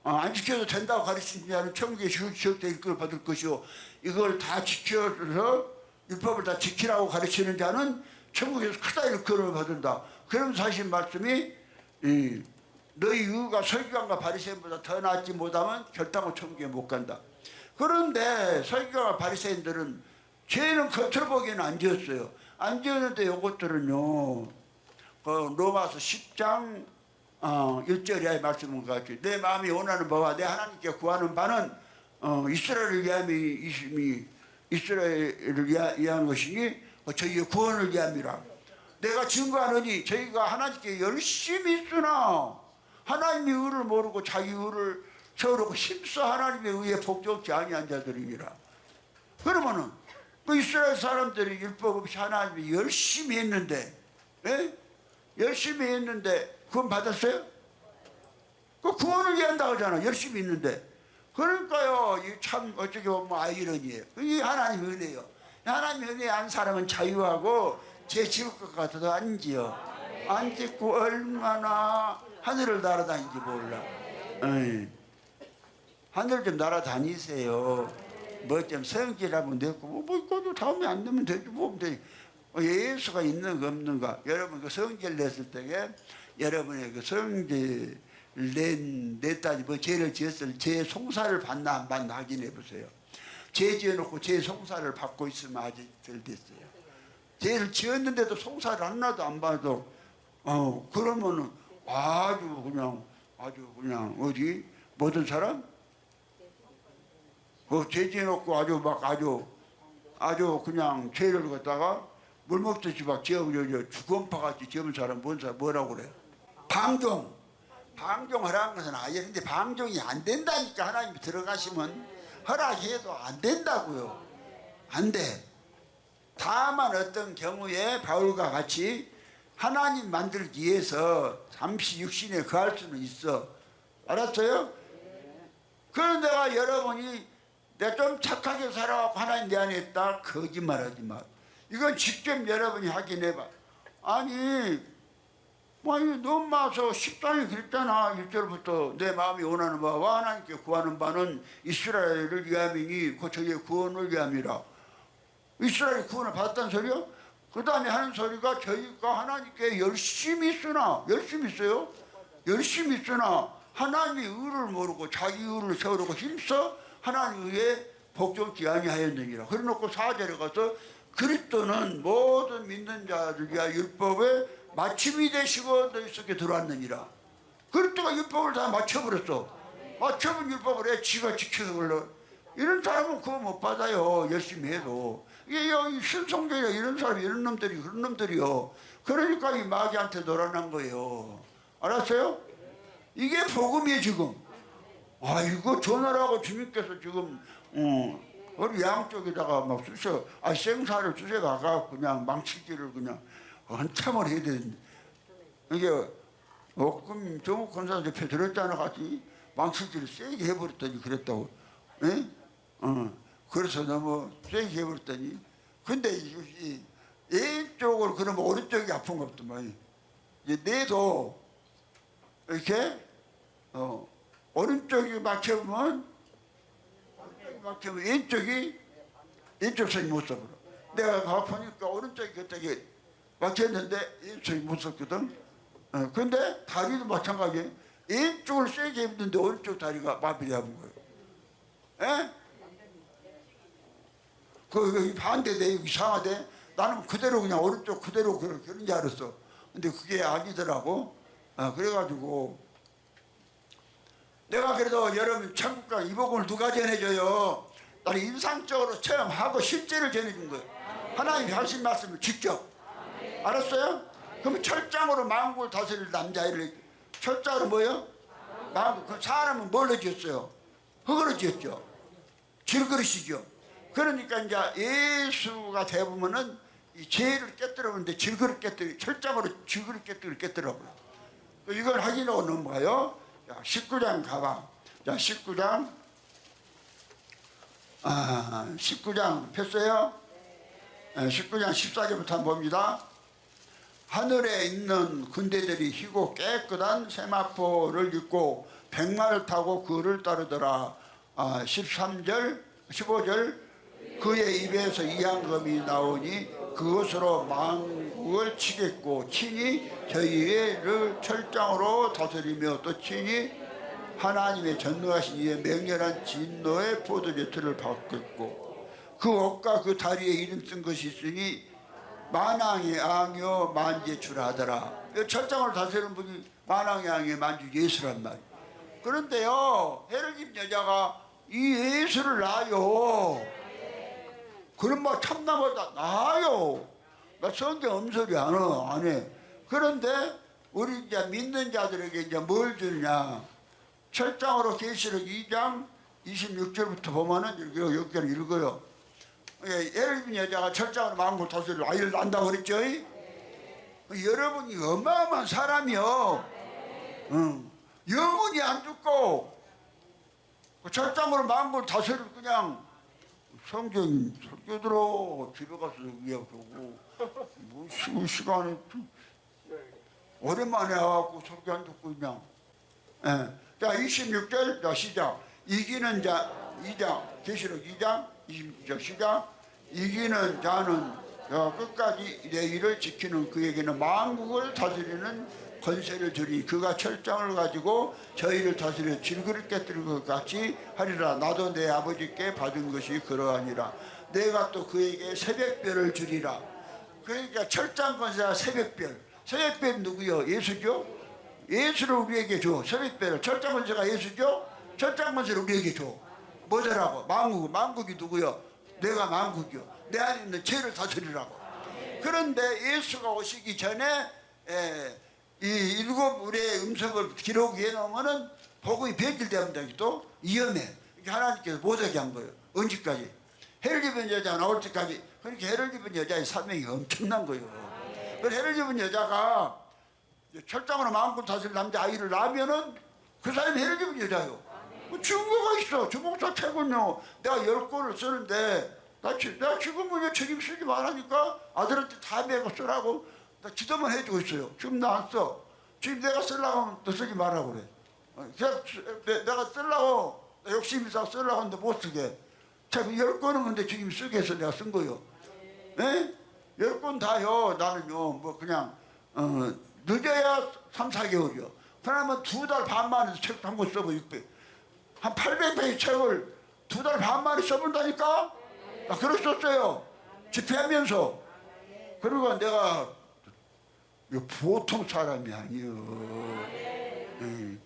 안 지켜도 된다고 가르치는 자는 천국의 지역대 일꾼을 받을 것이요 이걸 다 지켜서 율법을 다 지키라고 가르치는 자는 천국에서 크다 일꾼을 받는다. 그런 사실 말씀이 너희 의가 서기관과 바리새인보다 더 낫지 못하면 결단코 천국에 못 간다. 그런데 서기관과 바리새인들은 죄는 겉으로 보기에는 안 지었어요. 안 지었는데 이것들은요 로마서 10장 1절의 말씀은 같이 내 마음이 원하는 바와 내 하나님께 구하는 바는 이스라엘을 위한 것이니 저희의 구원을 위함이라. 내가 증거하노니 저희가 하나님께 열심히 있으나 하나님의 의를 모르고 자기 의를 세우려고 힘써 하나님의 의에 복종치 아니한 자들이니라. 그러면은 그 이스라엘 사람들이 율법 없이 하나님이 열심히 했는데, 열심히 했는데 구원 받았어요? 그 구원을 위한다고 하잖아. 열심히 있는데. 그러니까요, 이 참 어떻게 보면 아이러니예요. 이게 하나님 은혜요. 하나님 은혜 안 사람은 자유하고 죄 지을 것 같아도 안 지어. 안 짓고 얼마나 하늘을 날아다니는지 몰라. 하늘 좀 날아다니세요. 뭐 좀 성질하면 됐고 뭐 이것도 다음에 안 되면 되지 뭐 예수가 있는가 없는가. 여러분 그 성질 냈을 때에 여러분의 그 성질 냈다니 뭐 죄를 지었을 죄 송사를 받나 안 받나 확인해 보세요. 죄 지어놓고 죄 송사를 받고 있으면 아직 덜 됐어요. 죄를 지었는데도 송사를 하나도 안 받아도 그러면은 아주 그냥 어디 모든 사람 죄 지어놓고 아주 그냥 죄를 갖다가 물 먹듯이 막 지어버려 주검파같이 지은 사람 뭐라고 그래요? 방종하라는 것은 아예 근데 방종이 안 된다니까. 하나님이 들어가시면 허락해도 안 된다고요. 안 돼. 다만 어떤 경우에 바울과 같이 하나님 만들기 위해서 잠시 육신에 거할 수는 있어. 알았어요? 그런데가 여러분이 내가 좀 착하게 살아갖고 하나님 내 안에 있다 거짓말하지 마. 이건 직접 여러분이 확인해봐. 아니 아니 넘마서 십장이 그랬잖아. 1절부터 내 마음이 원하는 바와 하나님께 구하는 바는 이스라엘을 위함이니 그 저희의 구원을 위함이라. 이스라엘이 구원을 받았다는 소리요? 그 다음에 하는 소리가 저희가 하나님께 열심히 쓰나 열심히 써요? 열심히 쓰나 하나님의 의를 모르고 자기 의를 세우려고 힘써 하나님 의에 복종치 아니하였느니라. 그래놓고 4절에 가서 그리스도는 모든 믿는 자들 위하여 율법의 마침이 되시고 너희 속에 들어왔느니라. 그리스도가 율법을 다 맞춰버렸어. 맞춰본 율법을 해 지가 지켜서 걸러. 이런 사람은 그거 못 받아요. 열심히 해도. 이게 여기 신성교회 이런 사람이 이런 놈들이 그런 놈들이요. 그러니까 이 마귀한테 놀아난 거예요. 알았어요? 이게 복음이에요 지금. 아 이거 전화라고 주님께서 지금 우리 양쪽에다가 막 쑤셔 생사를 쑤셔가가 그냥 망치기를 그냥 한참을 해야 되는데 이게 그럼 정욱 권사 옆에 들었잖아 같이 망치기를 세게 해버렸더니 그랬다고. 에? 그래서 너무 세게 해버렸더니 근데 이 왼쪽을 그러면 오른쪽이 아픈 것도만 뇌도 이렇게 오른쪽이 막혀보면 왼쪽이 왼쪽 손이 못 써버려. 내가 가보니까 오른쪽이 그때 막혔는데 왼쪽이 못 썼거든. 근데 다리도 마찬가지에 왼쪽을 세게 했는데 오른쪽 다리가 마비돼 버린 거예요. 에? 그 반대돼 이상하대. 나는 그대로 그냥 오른쪽 그대로 그런 줄 알았어. 근데 그게 아니더라고. 그래가지고 내가 그래도 여러분 천국과 이 복음을 누가 전해줘요? 나는 인상적으로 체험하고 실제를 전해준 거예요. 하나님이 하신 말씀을 직접. 알았어요? 그럼 철장으로 만국을 다스릴 남자애를 철장으로 뭐요? 만국. 그 사람은 뭘로 지었어요? 흙으로 지었죠. 질그릇이죠. 그러니까 이제 예수가 되보면은 이 죄를 깨뜨리는데 질그릇 깨뜨리 철장으로 질그릇 깨뜨리더라고요. 이걸 확인하고 넘어가요. 자, 19장 가봐. 자, 19장 19장 폈어요? 19장 14절부터 한번 봅니다. 하늘에 있는 군대들이 희고 깨끗한 세마포를 입고 백마를 타고 그를 따르더라. 13절 15절 그의 입에서 이양금이 나오니 그것으로 만국을 치겠고 친히 저희를 철장으로 다스리며 또 친히 하나님의 전능하신 이의 맹렬한 진노의 포도주 틀을 받겠고 그 옷과 그 다리에 이름 쓴 것이 있으니 만왕의 앙요 만지의 주라 하더라. 철장으로 다스리는 분이 만왕의 앙요 만주 예수란 말이에요. 그런데요 헤르집 여자가 이 예수를 낳아요. 그럼 뭐 참나보다 나아요. 나 성경 엄소리 안 해. 그런데 우리 이제 믿는 자들에게 이제 뭘 주느냐. 철장으로 계시록 2장 26절부터 보면은 여기를 읽어요. 예를 들면 여자가 철장으로 만국을 다스릴 아이를 낳는다고 그랬죠. 여러분이 어마어마한 사람이요. 영원히 안 죽고 철장으로 만국을 다스릴 그냥 성경 설교 들어 집에 가서 이야기하고 뭐 시간에 오랜만에 와갖고 설교 안 듣고 그냥. 자 26절 자 시작. 이기는 자 2장 계시록 2장 26절 시작. 이기는 자는 끝까지 내 일을 지키는 그에게는 만국을 다스리는 권세를 주리. 그가 철장을 가지고 저희를 다스려 질그릇 깨뜨린 것 같이 하리라. 나도 내 아버지께 받은 것이 그러하니라. 내가 또 그에게 새벽별을 주리라. 그러니까 철장 권세와 새벽별. 새벽별 누구요? 예수죠? 예수를 우리에게 줘. 새벽별을. 철장 권세가 예수죠? 철장 권세를 우리에게 줘. 뭐더라고? 만국이 누구요? 내가 만국이요. 내 안에 있는 죄를 다스리라고. 그런데 예수가 오시기 전에 이 7우리의 음성을 기록해 놓으면은 복음이 변질되면 또 위험해. 하나님께서 못하게 한 거예요. 언제까지? 해를 입은 여자가 나올 때까지. 그러니까 해를 입은 여자의 사명이 엄청난 거예요. 그래서 해를 입은 여자가 철장으로 마음껏 다스릴 남자 아이를 낳으면은 그 사람이 해를 입은 여자예요. 증거가 있어. 주목사 최고요. 내가 10권을 쓰는데 나 지금은 왜 책임 쓰지 말라니까 아들한테 다 메고 쓰라고 나 기도만 해주고 있어요. 지금 나왔어. 지금 내가 쓰려고 하면 너 쓰지 말라고 그래. 내가 쓰려고 욕심 있어 쓰려고 하는데 못 쓰게. 참 10권은 근데 지금 쓰게 해서 내가 쓴 거요. 예? 10권 다요. 나는요 뭐 그냥 늦어야 3, 4개월이요. 그러면 2달 반 만에 책 한 권 써보 600. 한 800페이지 책을 2달 반 만에 써본다니까? 나 그럴 수 없어요. 집회하면서. 그리고 내가 보통 사람이 아니요. 예.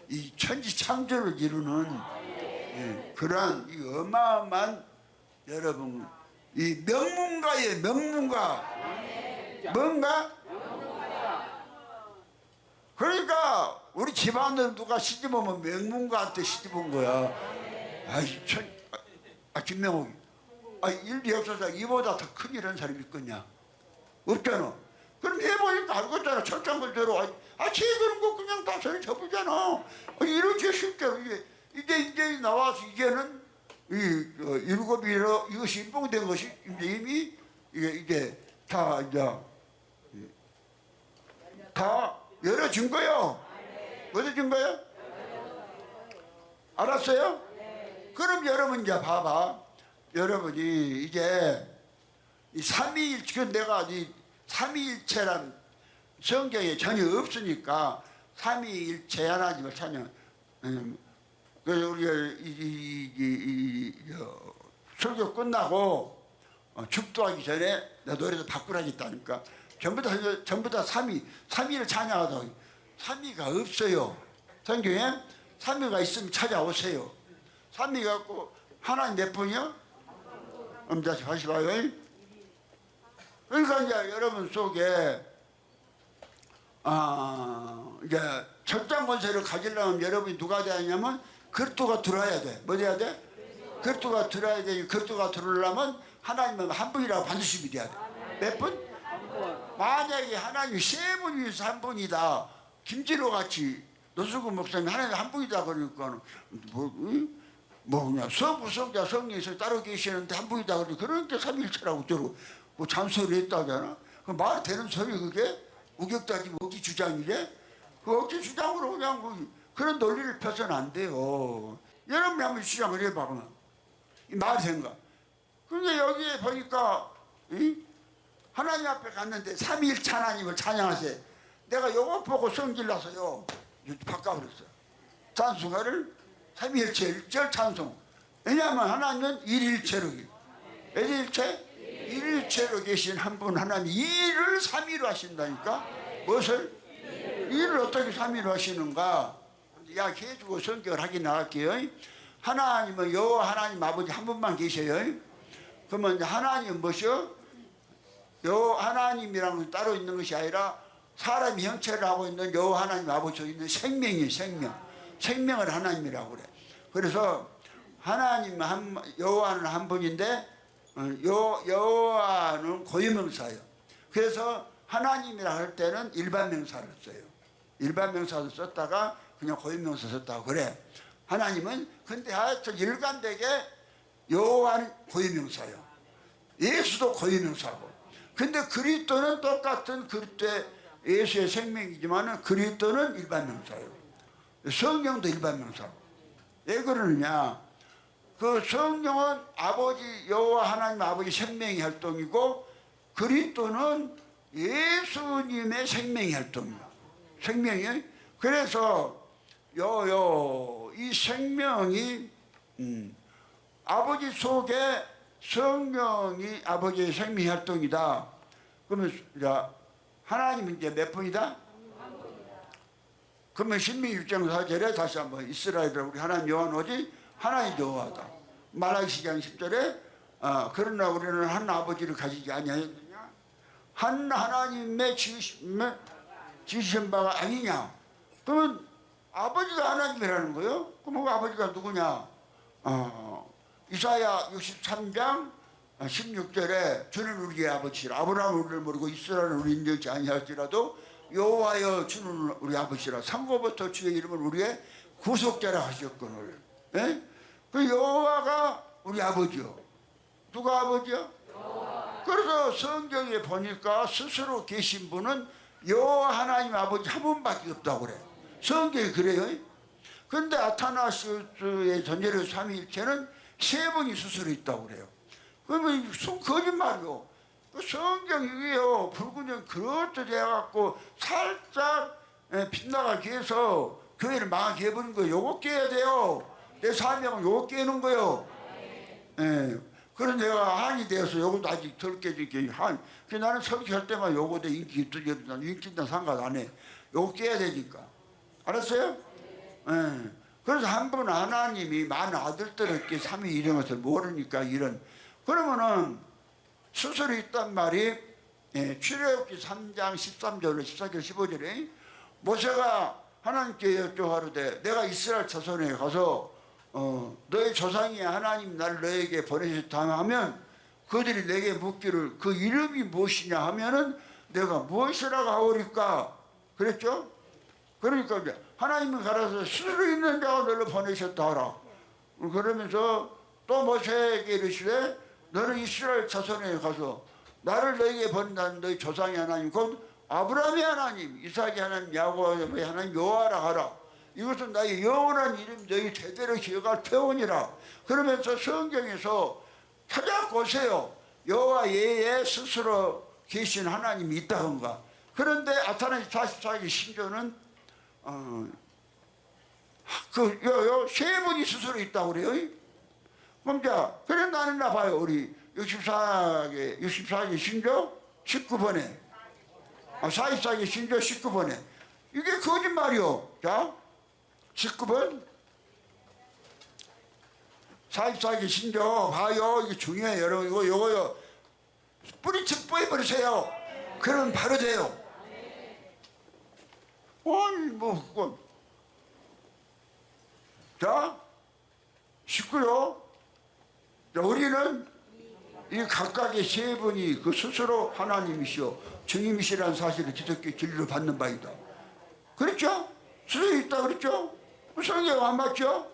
이 천지 창조를 이루는 그러한 이 어마어마한 여러분 이 명문가의 명문가 뭔가? 그러니까 우리 집안은 누가 시집 오면 명문가한테 시집 온 거야. 아이 김명옥이 일이 없어서 이보다 더 큰 일한 사람이 있겠냐? 없잖아. 그럼 해보니까 알겠잖아. 철장글대로 쟤 그런 거 그냥 다 저리 접으잖아. 이렇게 실제로 이제 나와서 이제는 일곱이로 이것이 인봉된 것이 이제 이미 이게 다 열어진 거요. 열어진 거요? 알았어요? 그럼 여러분 이제 봐봐. 여러분이 이제 이 삼위일 지금 내가 이 삼위일체란 성경에 전혀 없으니까 삼위일체 하나님을 찬양. 그래서 우리가 설교 끝나고 축도하기 전에 내 노래도 바꾸라겠다니까 전부 다 삼위를 찬양하다. 삼위가 없어요. 성경에 삼위가 있으면 찾아오세요. 삼위가 없고 하나님 몇 분이요? 다시 다시 봐요. 그러니까 이제 여러분 속에 이제 철장 권세를 가지려면 여러분이 누가 돼야 하냐면 그리스도가 들어야 돼. 뭐 돼야 돼? 그리스도가 들어야 되니 그리스도가 들어오려면 하나님은 한 분이라고 반드시 믿어야 돼. 몇 분? 만약에 하나님이 세 분이서 한 분이다. 김진호 같이 노수근 목사님 하나님 한 분이다 그러니까 뭐 그냥 성부 성자 성령에서 따로 계시는데 한 분이다 그러니까 삼일체라고 저러고 뭐 잔소리 했다잖아. 그 말이 되는 소리 그게 우격다지 억지 주장이래. 그 억지 주장으로 그냥 그런 논리를 펴서는 안 돼요. 여러분이 한번 주장을 해봐. 이 말이 된가? 근데 여기에 보니까 하나님 앞에 갔는데 삼위일체 하나님을 찬양하세요. 내가 요거 보고 성질나서요 바꿔버렸어요. 찬송가를 삼위일체 1절 찬송. 왜냐하면 하나님은 일일체로 일일체로 계신 한 분 하나님 일을 삼위로 하신다니까. 무엇을? 일을 어떻게 삼위로 하시는가 이야기해주고 성경을 하긴 나갈게요. 하나님은 여호와 하나님 아버지 한 분만 계셔요. 그러면 하나님은 무엇이요? 여호와 하나님이라는 건 따로 있는 것이 아니라 사람이 형체를 하고 있는 여호와 하나님 아버지 있는 생명이에요. 생명을 하나님이라고 그래. 그래서 하나님 여호와는 한 분인데 여호와는 고유명사예요. 그래서 하나님이라 할 때는 일반 명사를 써요. 일반 명사를 썼다가 그냥 고유명사 썼다고 그래. 하나님은 근데 하여튼 일관되게 여호와는 고유명사예요. 예수도 고유명사고. 근데 그리스도는 똑같은 그리스도의 예수의 생명이지만 그리스도는 일반 명사예요. 성령도 일반 명사고. 왜 그러느냐? 그 성령은 아버지 여호와 하나님 아버지 생명의 활동이고 그리스도는 예수님의 생명의 활동이야. 생명이. 그래서 이 생명이 아버지 속에 성령이 아버지의 생명의 활동이다. 그러면 하나님은 이제 몇 분이다? 그러면 신명기 6장 4절에 다시 한번 이스라엘을 우리 하나님 여호와는 오직 하나님 여호와다. 말라기 10장 10절에 그러나 우리는 한 아버지를 가지지 아니하였느냐? 한 하나님의 지으신 바가 아니냐? 그러면 아버지가 하나님이라는 거예요? 그럼 그 아버지가 누구냐? 이사야 63장 16절에 주는 우리의 아버지라. 아브라함은 우리를 모르고 이스라엘은 우리 인정치 아니할지라도 여호와여 주는 우리 아버지라. 상고부터 주의 이름을 우리의 구속자라 하셨거늘. 예? 그 여호와가 우리 아버지요. 누가 아버지요? 여호와. 그래서 성경에 보니까 스스로 계신 분은 여호와 하나님 아버지 한 분밖에 없다고 그래. 성경이 그래요. 그런데 아타나시우스의 전제력 삼위일체는 세 분이 스스로 있다고 그래요. 그러면 거짓말이요. 그 성경 이게요 붉은 영 그렇게 돼갖고 살짝 빗나가기 위해서 교회를 망하게 해버린 거예요. 요거 깨야 돼요. 내 사명은 요거 깨는 거예요. 그래서 내가 한이 되어서 요것도 아직 덜 깨지게 한. 그래서 나는 설교할 때만 요거도 인기 있어져도 난 인기는 상관 안 해. 요거 깨야 되니까. 알았어요? 그래서 한 분 하나님이 많은 아들들에게 삼위 이런 것을 모르니까 이런. 그러면은 스스로 있단 말이 출애굽기 3장 13절 14절 15절에 모세가 하나님께 여쭤하르되 내가 이스라엘 자손에 가서 너의 조상이 하나님 나를 너에게 보내셨다 하면 그들이 내게 묻기를 그 이름이 무엇이냐 하면은 내가 무엇이라고 하오리까 그랬죠? 그러니까 이제 하나님은 가라서 스스로 있는 자가 너를 보내셨다 하라. 그러면서 또 모세에게 이르시되 너는 이스라엘 자손에 가서 나를 너에게 보낸다는 너희 조상의 하나님 곧 아브라함의 하나님 이삭의 하나님 야곱의 하나님 여호와라 하라. 이것은 나의 영원한 이름 너희 제대로 기억할 표현이라. 그러면서 성경에서 찾아보세요. 여호와 외에 스스로 계신 하나님이 있다던가. 그런데 아타나시 44기 신조는 세 분이 스스로 있다고 그래요. 그럼 자, 그래 나는 나 봐요. 우리 64기 신조 19번에 44기 신조 19번에 이게 거짓말이요. 자 19번 44기 신조 봐요. 이게 중요해요. 여러분 이거요 뿌리쳐 뿌려버리세요. 그러면 바로 돼요. 아니 뭐 자 19요. 우리는 이 각각의 세 분이 그 스스로 하나님이시오 주님이시라는 사실을 기독교 진리로 받는 바이다. 그렇죠? 스스로 있다 그랬죠? 성경 안 맞죠?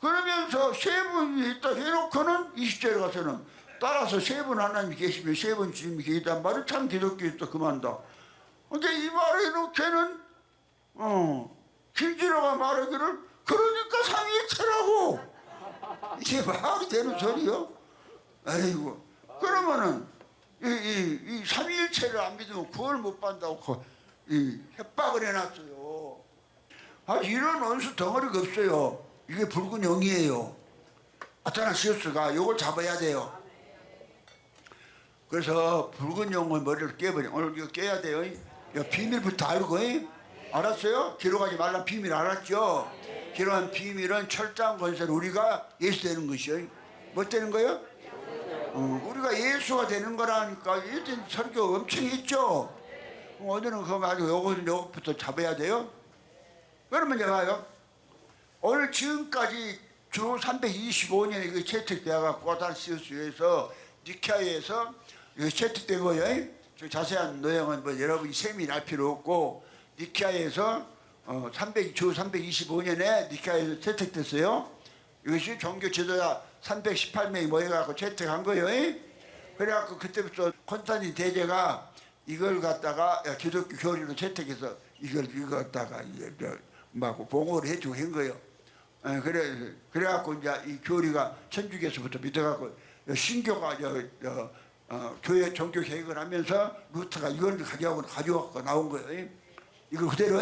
그러면서 세 분이 있다 해놓고는 20절에 가서는 따라서 세 분 하나님이 계시면 세 분 주님이 계시단 말을 참 기독교에 또 그만다. 근데 이 말을 해놓고는 김진호가 말하기를 그러니까 삼위일체라고. 이게 말이 되는 소리요? 아이고 그러면은 이 삼위일체를 안 믿으면 구원을 못 받는다고 협박을 해놨어요. 이런 원수 덩어리가 없어요. 이게 붉은 영이에요. 아타나시우스가 이걸 잡아야 돼요. 그래서 붉은 영의 머리를 깨버려. 오늘 이거 깨야 돼요. 이거 비밀부터 알고 알았어요? 기록하지 말란 비밀 알았죠? 기록한 비밀은 철저한 권세를 우리가 예수 되는 것이요. 뭐 되는 거예요? 우리가 예수가 되는 거라니까 예전 설교 엄청 했죠? 오늘은 그거 말고 요것부터 잡아야 돼요. 그러면 이제 봐요. 오늘 지금까지 주 325년에 그 채택되어갖고 아타나시우스에서 니케아에서 채택된 거예요. 자세한 내용은 뭐 여러분이 세밀히 알 필요 없고 니케아에서 주 325년에 니케아에서 채택됐어요. 이것이 종교 지도자 318명이 모여갖고 채택한 거예요. 그래갖고 그때부터 콘스탄틴 대제가 이걸 갖다가 기독교 교리로 채택해서 이걸 갖다가 막 봉헌을 해주고 한 거예요. 그래갖고 이제 이 교리가 천주교에서부터 믿어갖고 신교가 교회 종교 개혁을 하면서 루터가 이걸 가져갖고 나온 거예요. 이거 그대로.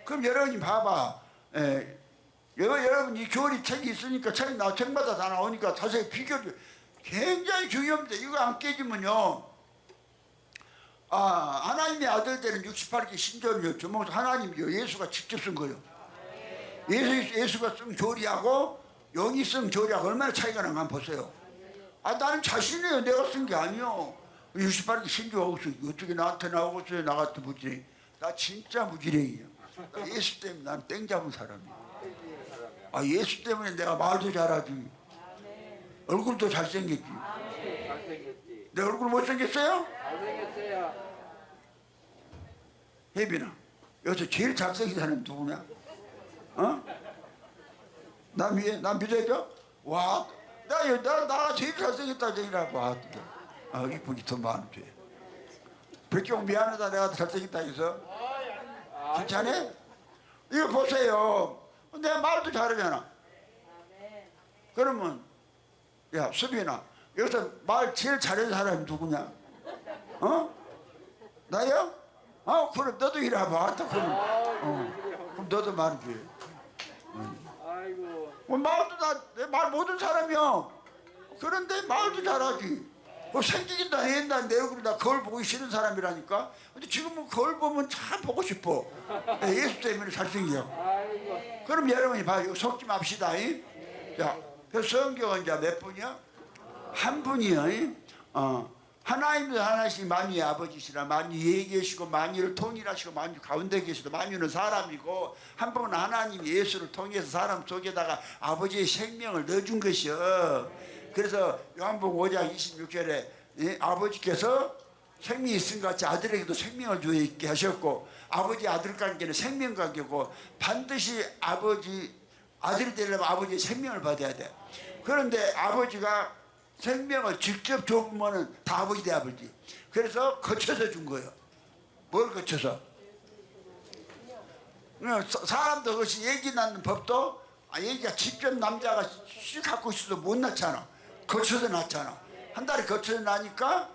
그럼 여러분이 봐봐. 여러분 이 교리 책이 있으니까 책마다 다 나오니까 자세히 비교를 굉장히 중요합니다. 이거 안 깨지면요. 하나님의 아들들은 68기 신전이요. 주먹 하나님이요. 예수가 직접 쓴 거예요. 예수가 쓴 교리하고 영이 쓴 교리하고 얼마나 차이가 나는가 한번 보세요. 나는 자신이에요. 내가 쓴 게 아니요. 68기 신조하고 어떻게 나한테 나오겠어요. 나 같은 무지랭이. 나 진짜 무지랭이에요. 예수 때문에 난 땡 잡은 사람이에요. 예수 때문에 내가 말도 잘하지. 얼굴도 잘생겼지. 내 얼굴 못생겼어요? 잘생겼어요. 혜빈아, 여기서 제일 잘생긴 사람이 누구냐? 나 믿어줘? 와, 나가 제일 잘생겼다 저기라고. 이분이 더 많대. 백경 미안하다 내가 잘생겼다 해서 괜찮아? 이거 보세요. 내가 말도 잘하잖아. 그러면 야 수빈아 여기서 말 제일 잘하는 사람이 누구냐? 어? 나요? 그럼 너도 이리 와봐. 그럼 너도 말해줘. 아이고. 말도 말 못하는 사람이야. 그런데 말도 잘하지. 생기긴 다 했나 내 얼굴이 다 거울 보기 싫은 사람이라니까. 근데 지금은 거울 보면 참 보고 싶어. 예수 때문에 잘생겨. 아이고. 그럼 여러분이 봐요. 속지 맙시다. 자, 그 성경은 이제 몇 분이야? 한 분이요. 하나님도 하나씩 만유의 아버지시라. 만유 위에 계시고 만유를 통일하시고 만유 가운데 계시고 만유는 사람이고 한 분은 하나님 예수를 통해서 사람 속에다가 아버지의 생명을 넣어준 것이요. 그래서 요한복음 5장 26절에 아버지께서 생명이 있은 것 같이 아들에게도 생명을 주어 있게 하셨고 아버지 아들 관계는 생명 관계고 반드시 아들이 되려면 아버지의 생명을 받아야 돼. 그런데 아버지가 생명을 직접 줘보면은 다 아버지 대 아버지. 그래서 거쳐서 준 거예요. 뭘 거쳐서? 사람도 그것이 얘기 낳는 법도 얘기가 직접 남자가 씨 갖고 있어도 못 낳잖아. 거쳐서 낳잖아. 한 달이 거쳐서 나니까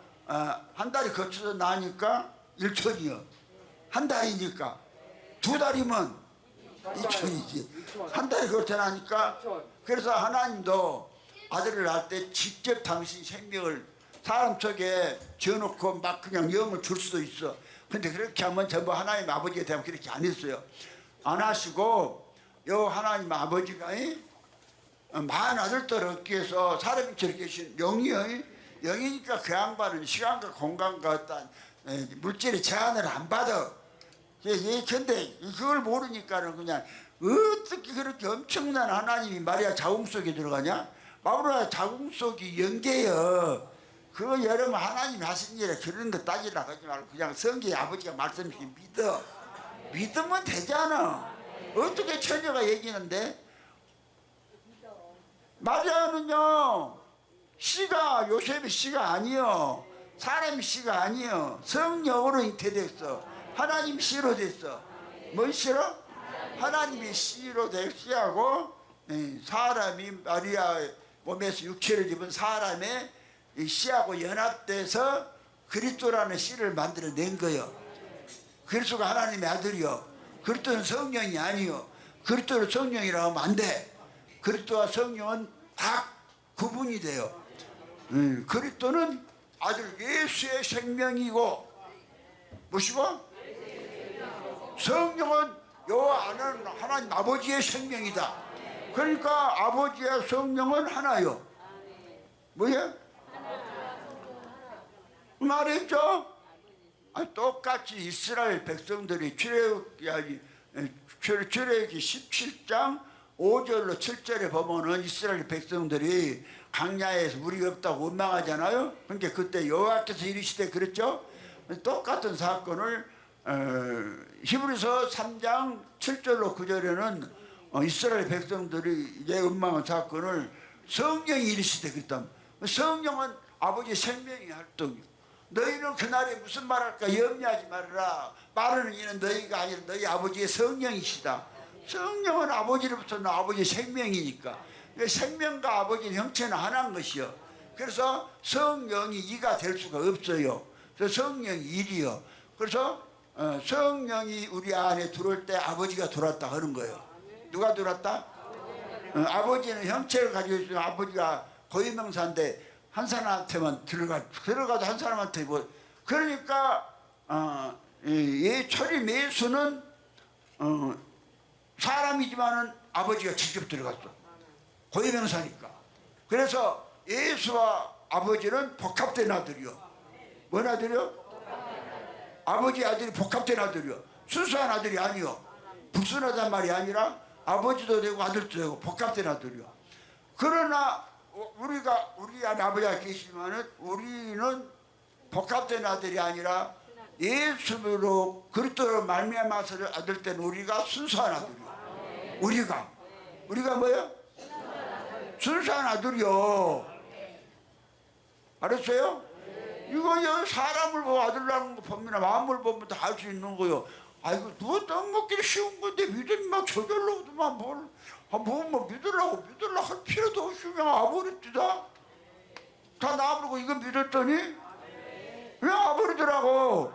한 달이 거쳐서 나니까 1천이요. 한 달이니까 2달이면 2천이지. 한 달이 거쳐서 나니까 그래서 하나님도 아들을 낳을 때 직접 당신 생명을 사람 속에 지어놓고 막 그냥 영을 줄 수도 있어. 근데 그렇게 하면 전부 하나님 아버지에 대한 그렇게 안 했어요. 안 하시고 요 하나님 아버지가 많은 아들들을 얻기 위해서 사람이 저렇게 계신 영이요. 영이니까 그 양반은 시간과 공간과 어떤 물질의 제한을 안 받아. 근데 그걸 모르니까는 그냥 어떻게 그렇게 엄청난 하나님이 마리아 자궁 속에 들어가냐? 마리아 자궁 속이 영계여. 그거 여러분 하나님이 하신 일에 그런 거 따지려고 하지 말고 그냥 성경의 아버지가 말씀이시 믿어. 믿으면 되잖아. 어떻게 처녀가 얘기하는데? 마리아는요 씨가 요셉의 씨가 아니요 사람의 씨가 아니요 성령으로 잉태됐어. 하나님 씨로 됐어. 뭔 씨로? 하나님의 씨로 될 씨하고 사람이 마리아의 몸에서 육체를 입은 사람의 씨하고 연합돼서 그리스도라는 씨를 만들어낸 거예요. 그리스도가 하나님의 아들이요. 그리스도는 성령이 아니요. 그리스도를 성령이라고 하면 안 돼. 그리스도와 성령은 다 구분이 돼요. 그리스도는 아들 예수의 생명이고 무엇이고? 성령은 요 안은 하나님 아버지의 생명이다. 그러니까 아버지와 성령은 하나요. 뭐야? 말했죠? 똑같이 이스라엘 백성들이 출애굽기 17장 5절로 7절에 보면은 이스라엘 백성들이 광야에서 물이 없다고 원망하잖아요. 그러니까 그때 여호와께서 이르시되 그랬죠. 똑같은 사건을 히브리서 3장 7절로 9절에는 이스라엘 백성들이 원망한 사건을 성령이 이르시되 그랬다. 성령은 아버지의 생명의 활동이요. 너희는 그날에 무슨 말할까 염려하지 말아라. 말하는 이는 너희가 아니라 너희 아버지의 성령이시다. 성령은 아버지로부터는 아버지의 생명이니까 생명과 아버지의 형체는 하나인 것이요. 그래서 성령이 이가 될 수가 없어요. 그래서 성령이 일이요. 그래서 성령이 우리 안에 들어올 때 아버지가 들어왔다 하는 거예요. 누가 들어왔다? 아버지는 형체를 가지고 있으면 아버지가 고유명사인데 한 사람한테만 들어가도 한 사람한테 뭐 그러니까 철임 예수는 사람이지만은 아버지가 직접 들어갔어. 고유명사니까. 그래서 예수와 아버지는 복합된 아들이요. 뭔 아들이요? 아버지 아들이 복합된 아들이요. 순수한 아들이 아니요. 불순하단 말이 아니라 아버지도 되고 아들도 되고 복합된 아들이요. 그러나 우리 안에 아버지가 계시지만은 우리는 복합된 아들이 아니라 예수로 그리스도로 말미암아서 아들 때는 우리가 순수한 아들이요. 우리가 뭐야? 순수한 아들이요. 알았어요? 이거 사람을 보고 아들라는 거 보면 마음을 보면 다 알 수 있는 거요. 아이고 누가 떡 먹기는 쉬운 건데 믿음이 막 저절로만 뭐 믿으려고 할 필요도 없이 그냥 와버렸지다. 다 나버리고 이거 믿었더니 그냥 와버리더라고.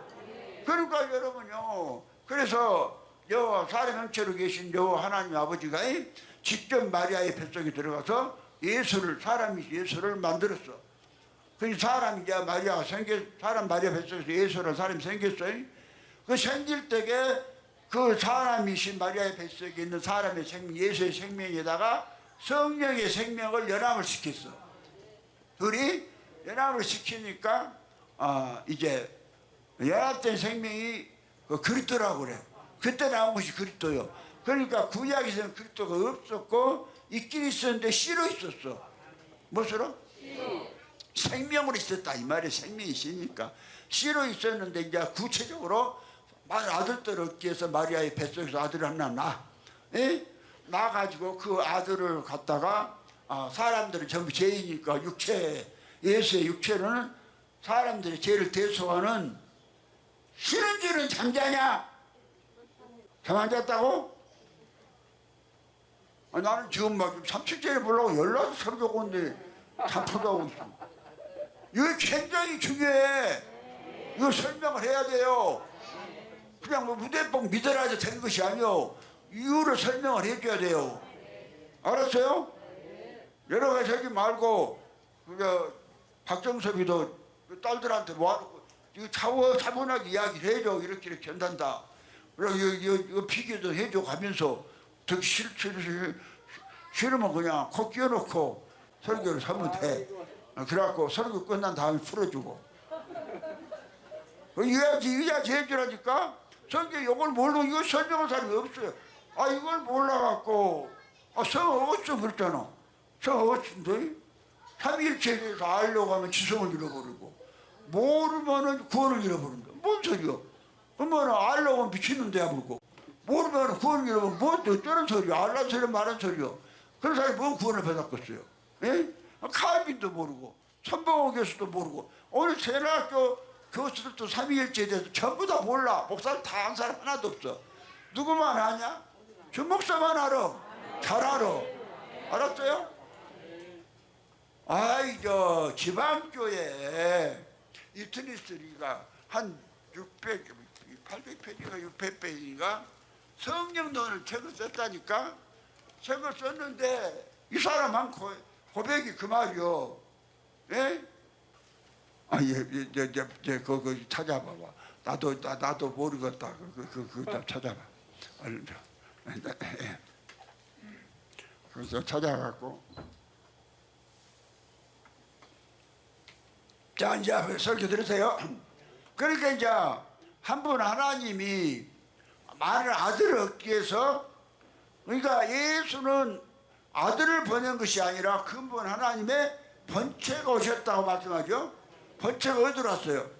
그러니까 여러분요. 그래서 여 사람 형체로 계신 여 하나님 아버지가 직접 마리아의 뱃속에 들어가서 사람이 예수를 만들었어. 그 사람이 이제 마리아가 사람 마리아 뱃속에서 예수라는 사람이 생겼어요. 그 생길 때에 그 사람이신 마리아의 뱃속에 있는 사람의 생명, 예수의 생명에다가 성령의 생명을 연합을 시켰어. 둘이 연합을 시키니까 이제 연합된 생명이 그리스도라고 그래. 그때 나온 것이 그리스도요. 그러니까 구약에서는 그리스도가 없었고 있긴 있었는데 씨로 있었어. 무엇으로? 생명으로 있었다 이 말이에요. 생명이 있으니까 씨로 있었는데 이제 구체적으로 아들들 얻기 위해서 마리아의 뱃속에서 아들 하나 낳아가지고 그 아들을 갖다가 사람들은 전부 죄이니까 예수의 육체는 사람들의 죄를 대소하는 쉬는 줄은 잠자냐? 잠 안 잤다고? 나는 지금 막 37절에 보려고 연락이 설교 온데 잠포자고 있어. 이거 굉장히 중요해. 이거 설명을 해야 돼요. 그냥 뭐 무대뽕 믿어라 해서 되는 것이 아니요. 이유를 설명을 해줘야 돼요. 알았어요? 여러 가지 하지 말고 박정섭이도 딸들한테 모아놓고 이거 차분하게 이야기를 해줘. 이렇게 한단다. 그리고 이거 피기도 해줘 가면서 더 싫으면 그냥 코 끼워놓고 설교를 하면 돼. 그래갖고 설교 끝난 다음에 풀어주고. 이야기 해주라니까. 설교 이걸 모르고 이거 설명할 사람이 없어요. 이걸 몰라갖고 성 어거스틴 그랬잖아. 성 어거스틴도 삼위일체에서 알려고 하면 지성을 잃어버리고 모르면은 구원을 잃어버린다. 뭔 소리야? 그러면 알려고 하면 미치는 데야 물고 모르면 구원을 잃어버리면 뭐 어쩌는 소리야? 알란 소리 말한 소리야. 그런 사람이 뭐 구원을 받았겠어요? 예? 칼빈도 모르고 선봉호 교수도 모르고 오늘 세나학교 교수들도 삼위일체에 대해서 전부 다 몰라. 목사를 다 한 사람 하나도 없어. 누구만 아냐? 주 목사만 알아. 잘 알아. 알았어요? 저 지방교회 이트니스리가 한 800페이지가 600페이지가 성령론을 책을 썼다니까. 책을 썼는데 이 사람한 고백이 그 말이요. 예? 그거 찾아봐봐. 나도 모르겠다. 그거 찾아봐. 그래서 찾아갖고. 자, 이제 설교 들으세요. 그러니까 이제 한 분 하나님이 많은 아들을 얻기 위해서 그러니까 예수는 아들을 보낸 것이 아니라 근본 하나님의 번체가 오셨다고 말씀하죠. 번체가 어디로 왔어요?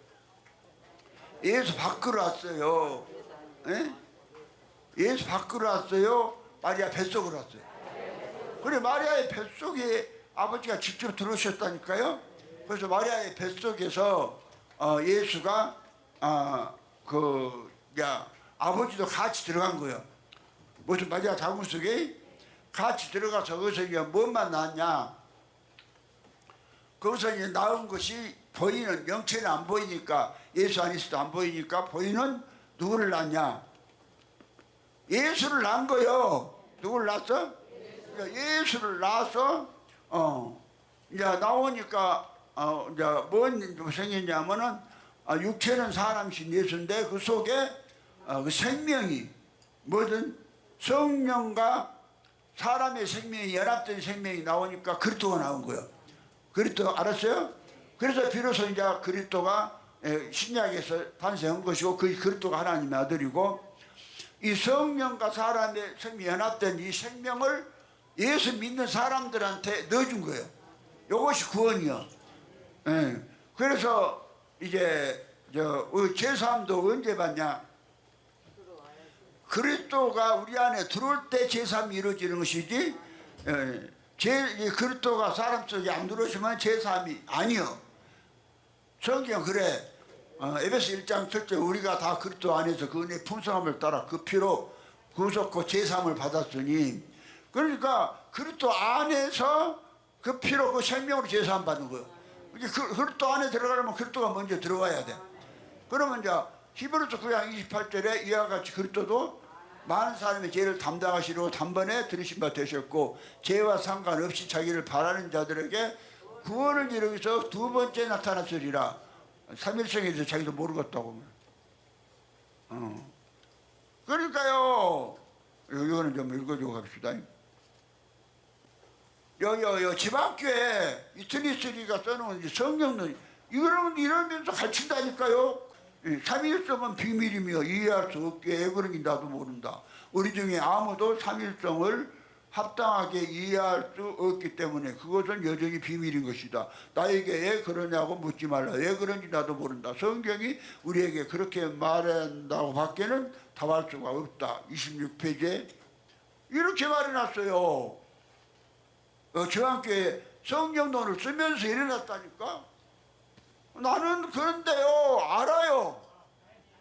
예수 밖으로 왔어요. 예? 예수 밖으로 왔어요? 마리아 뱃속으로 왔어요? 그래 마리아의 뱃속에 아버지가 직접 들어오셨다니까요. 그래서 마리아의 뱃속에서 예수가 아버지도 같이 들어간 거예요. 무슨 마리아 자궁 속에 같이 들어가서 거기서 이제 뭔만 낳았냐? 거기서 이제 낳은 것이 보이는 영체는 안 보이니까 예수 안에서도 안 보이니까 보이는 누구를 낳냐? 예수를 낳은 거요. 누구를 낳았어? 예수를 낳아서 이제 나오니까 이제 뭔 생겼냐면은 육체는 사람이신 예수인데 그 속에 그 생명이 뭐든 성령과 사람의 생명이 연합된 생명이 나오니까 그리스도가 나온 거예요. 그리스도 알았어요? 그래서 비로소 이제 그리스도가 신약에서 탄생한 것이고 그 그리스도가 하나님의 아들이고 이 성령과 사람의 생명이 연합된 이 생명을 예수 믿는 사람들한테 넣어준 거예요. 이것이 구원이요. 그래서 이제 제3도 언제 받냐? 그리스도가 우리 안에 들어올 때 제3이 이루어지는 것이지 그리스도가 사람 속에 안 들어오시면 제3이 아니요. 성경 그래. 에베소 1장 7절 우리가 다 그리스도 안에서 그 은혜 풍성함을 따라 그 피로 구속고 제사함을 받았으니, 그러니까 그리스도 안에서 그 피로 그 생명으로 제사함 받는 거예요. 이게 그리스도 안에 들어가려면 그리스도가 먼저 들어와야 돼. 그러면 이제 히브리서 9장 28절에 이와 같이 그리스도도 많은 사람의 죄를 담당하시려고 단번에 들으신 바 되셨고 죄와 상관없이 자기를 바라는 자들에게 구원을 이루기 위해서 두 번째 나타났으리라. 삼일성에 대해서 자기도 모르겠다고. 그러니까요. 이거는 좀 읽어주고 갑시다. 지방교회 이트니스리가 써놓은 성경은 이거는 이러면서 가르친다니까요. 삼일성은 비밀이며 이해할 수 없게 왜 그런지 나도 모른다. 우리 중에 아무도 삼일성을 합당하게 이해할 수 없기 때문에 그것은 여전히 비밀인 것이다. 나에게 왜 그러냐고 묻지 말라. 왜 그런지 나도 모른다. 성경이 우리에게 그렇게 말한다고 밖에는 답할 수가 없다. 26페이지에 이렇게 말해놨어요. 저한테 성경론을 쓰면서 일어났다니까. 나는 그런데요, 알아요.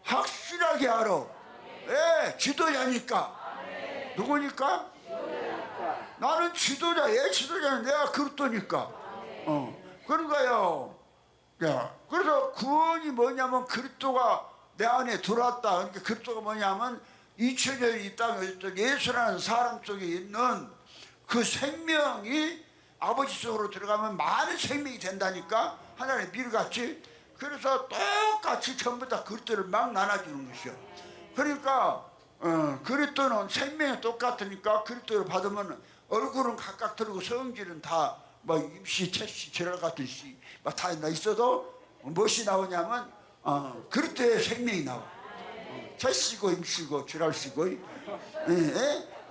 확실하게 알아. 예, 지도자니까. 누구니까? 나는 지도자. 예, 지도자는 내가 그리스도니까. 그러니까요. 야, 그래서 구원이 뭐냐면 그리스도가 내 안에 들어왔다. 그러니까 그리스도가 뭐냐면 2000년 이 땅에 예수라는 사람 속에 있는 그 생명이 아버지 속으로 들어가면 많은 생명이 된다니까. 하나님의 밀같이. 그래서 똑같이 전부 다 그리스도를 막 나눠주는 것이요. 그러니까 그리스도는 생명이 똑같으니까 그리스도를 받으면 얼굴은 각각 들고 성질은 다 뭐 입시, 채시, 지랄 같은 시 막 다 있어도 무엇이 나오냐면 그리스도의 생명이 나와. 채시고 임시고 지랄시고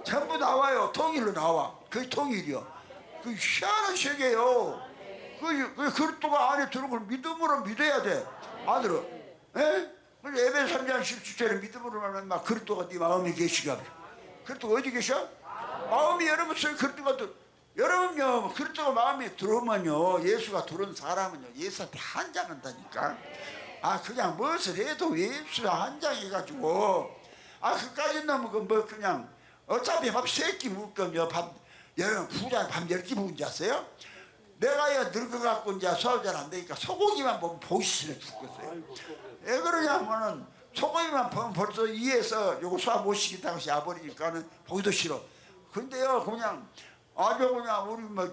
전부 나와요. 통일로 나와. 그게 통일이요. 그 희한한 세계요. 그 그리스도가 안에 들어온 걸 믿음으로 믿어야 돼. 아들은. 에베소 3장 17절에 믿음으로 말하면 막 그리스도가 네 마음에 계시가. 그리스도가 어디 계셔? 마음이 여러분 속에 그리스도가 여러분요, 그리스도가 마음에 들어오면요, 예수가 들어온 사람은요 예수한테 한장한다니까. 그냥 무엇을 해도 예수가 한장해가지고 그까지 넘으면 뭐 그냥 어차피 밥 3끼 먹을 거면 여러분 부자 밥 10끼 먹은 줄 아세요? 내가 늙어갖고 이제 소화 잘 안 되니까 소고기만 보면 보기 싫어 죽겠어요. 왜 그러냐면은 소고기만 보면 벌써 이에서 요거 소화 못 시킨다고 야버리니까는 보기도 싫어. 근데요 그냥 아주 그냥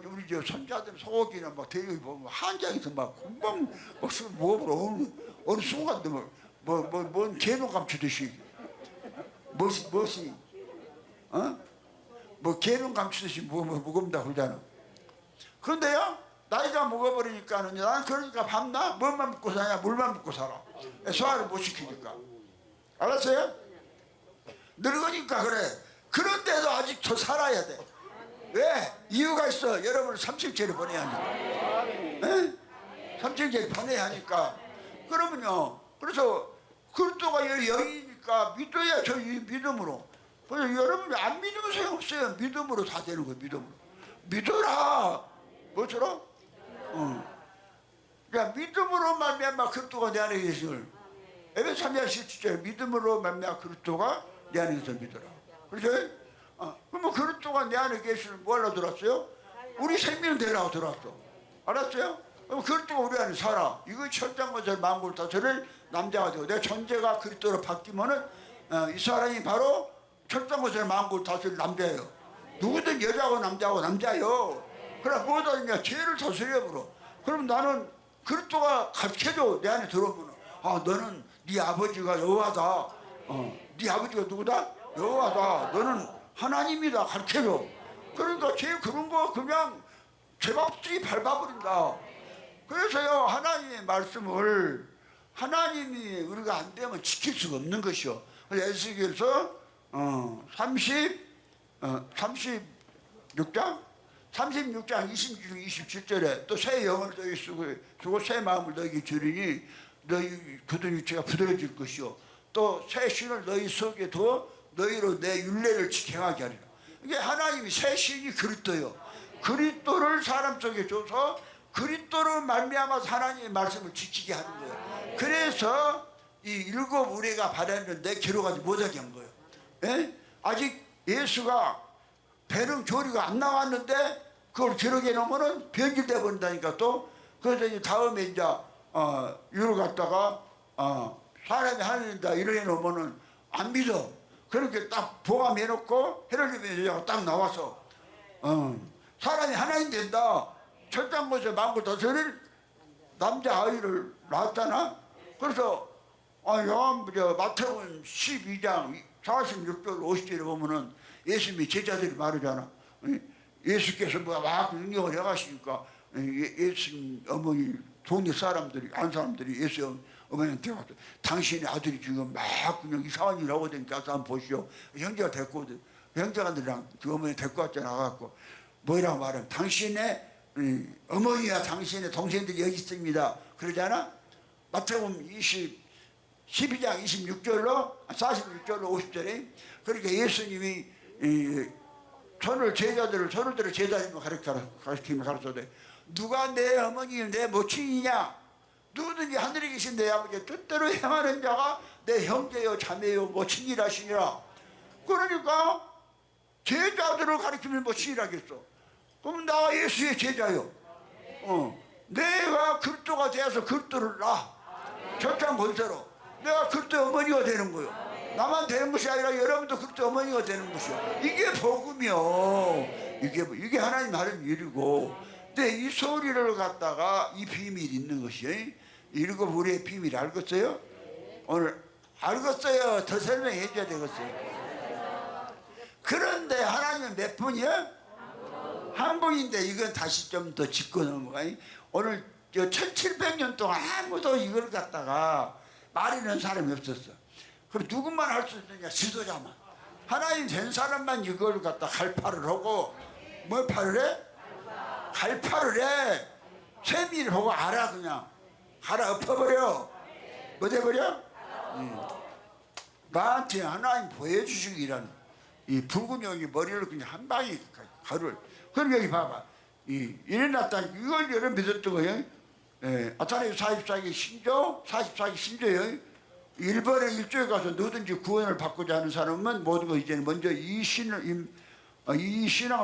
우리 저 손자들 소고기는 막 대기 보면 한장에서 막 금방 막 먹으러 어느 순간도 뭔 개노 감추듯이 무엇이 뭐 개는 감추듯이 먹는다 그러잖아. 그런데요 나이가 먹어버리니까는 난 그러니까 밤낮 뭐만 먹고 사냐? 물만 먹고 살아. 소화를 못 시키니까. 알았어요? 늙으니까 그래. 그런데도 아직 더 살아야 돼. 왜? 이유가 있어. 여러분을 삼층제를 보내야 하니까. 삼층제를 보내야 하니까. 그러면요 그래서 그리스도가 여기니까 믿어야 저 믿음으로. 그래서 여러분이 안 믿으면 소용없어요. 믿음으로 다 되는 거예요. 믿음으로. 믿어라. 뭐처럼? 그러니까 믿음으로 말미암아 그리스도가 내 안에 계심을. 에베소 3장 17절 믿음으로 말미암아 그리스도가 내 안에 계심을 믿어라. 그렇죠? 그러면 그리스도가 내 안에 계심을 뭐하러 들었어요? 우리 생명 되라고 들었어. 알았어요? 그럼 그리스도가 우리 안에 살아. 이거 철장거절 만골 다스릴 남자가 되고 내 존재가 그리스도로 바뀌면은 이 사람이 바로 철장거절 만골 다스릴 남자예요. 누구든 여자고 남자고 남자예요. 그래 뭐다 죄를 다스려 버려. 그럼 나는 그리스도가 가르쳐줘. 내 안에 들어오면 너는 네 아버지가 여호와다. 네 아버지가 누구다? 여호와다. 너는 하나님이다. 가르쳐줘. 그러니까 죄 그런 거 그냥 죄밥들이 밟아버린다. 그래서요 하나님의 말씀을 하나님이 우리가 안 되면 지킬 수가 없는 것이요. 에스겔서 36장 26장 27절에 또 새 영을 너희 주고 새 마음을 너희에게 주리니 너희 굳은 육체가 부드러워질 것이요 또 새 신을 너희 속에 두어 너희로 내 율례를 지켜하게 하리라. 이게 하나님이 새 신이 그리스도요. 그리스도를 사람 속에 줘서 그리스도로 말미암아서 하나님의 말씀을 지키게 하는 거예요. 그래서 이 일곱 우레가 바랐는데 기록하지 못하게 한 거예요. 예? 아직 예수가 배는 교리가 안 나왔는데 그걸 기록해 놓으면은 변질돼 버린다니까 또. 그래서 이제 다음에 이제 이걸 갖다가 사람이 하나님이다 이래 놓으면은 안 믿어. 그렇게 딱 보감해 놓고 헤롯의 여자가 딱 나와서 사람이 하나님 된다. 철장못에 만고 다스릴 남자 아이를 낳았잖아. 그래서 마태복음 12장 46절 50절에 보면은 예수님의 제자들이 말하잖아. 예수께서 막 능력을 해가시니까 예수님 어머니 동네 사람들이 안 사람들이 예수 어머니한테 와서 당신의 아들이 지금 막 그냥 이상한 일 하고 다니까 한번 보시오. 형제가 데리고 오거든. 형제가들이랑 그 어머니 데리고 왔잖아. 가갖고 뭐라고 말하면 당신의 어머니와 당신의 동생들이 여기 있습니다. 그러잖아. 마태복음 12장 26절로 46절로 50절에 그러니까 예수님이 손을 들어 제자님을 가르치면 가르쳐대. 누가 내 어머니 내 모친이냐? 누구든지 하늘에 계신 내 아버지의 뜻대로 행하는 자가 내 형제요 자매요 모친이라시니라. 그러니까 제자들을 가르치면 모친이라겠어. 그럼 나 예수의 제자요. 내가 그리스도가 되어서 그리스도를 낳아. 절장 권세로 내가 그리스도 어머니가 되는 거요. 나만 되는 것이 아니라 여러분도 그리스도 어머니가 되는 것이요. 이게 복음이요. 이게 하나님 하는 일이고. 근데 이 소리를 갖다가 이 비밀이 있는 것이 일곱 우리의 비밀 알겠어요? 오늘 알겠어요. 더 설명해 줘야 되겠어요. 그런데 하나님은 몇 분이야? 한 분인데 이건 다시 좀 더 짚고 넘어가요. 오늘 1700년 동안 아무도 이걸 갖다가 말하는 사람이 없었어. 그럼 누구만 할 수 있느냐? 지도자만. 하나님 된 사람만 이걸 갖다 갈파를 하고 뭐 파를 해? 갈파를 해. 세미를 보고 알아. 그냥 갈아 엎어버려. 뭐 돼버려? 나한테 하나님 보여주시기라는 이 붉은 용이 머리를 그냥 한 방에 가루를. 그럼 여기 봐봐. 일어났다. 이걸 여러분 믿었던 거예요. 아타레 44기 신조 44기 신조예요. 일본의 일조에 가서 누구든지 구원을 받고자 하는 사람은 모든 거 이제는 먼저 이 신앙을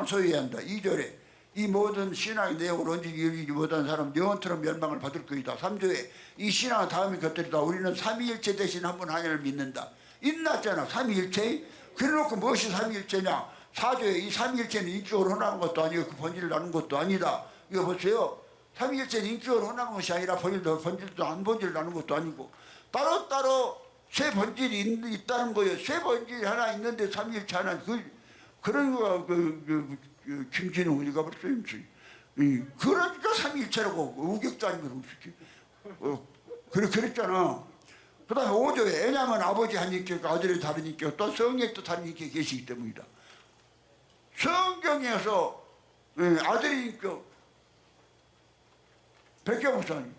소유해야 한다. 2절에 이 모든 신앙의 내용을 언제든지 이루지 못한 사람은 영원토록 멸망을 받을 것이다. 3조에 이 신앙은 다음이 것들이다. 우리는 삼위일체 대신 한 분 하나님을 믿는다. 있났잖아. 삼위일체. 그래놓고 무엇이 삼위일체냐. 4조에 이 삼위일체는 인격으로 혼나는 것도 아니고 그 본질을 나눈 것도 아니다. 이거 보세요. 삼위일체는 인격으로 혼나는 것이 아니라 본질도 안 본질을 나눈 것도 아니고 따로따로 세 본질이 있다는 거예요. 세 본질이 하나 있는데 삼위일체 하나. 그런 거가 김진웅 우리가 벌써 그러니까 삼위일체라고 우격도 아니고 그랬잖아. 그 다음에 5조에 왜냐하면 아버지 한 인격, 아들이 다른 인격, 또 성령이 또 다른 인격이 계시기 때문이다. 성경에서 아들의 인격 백경 목사님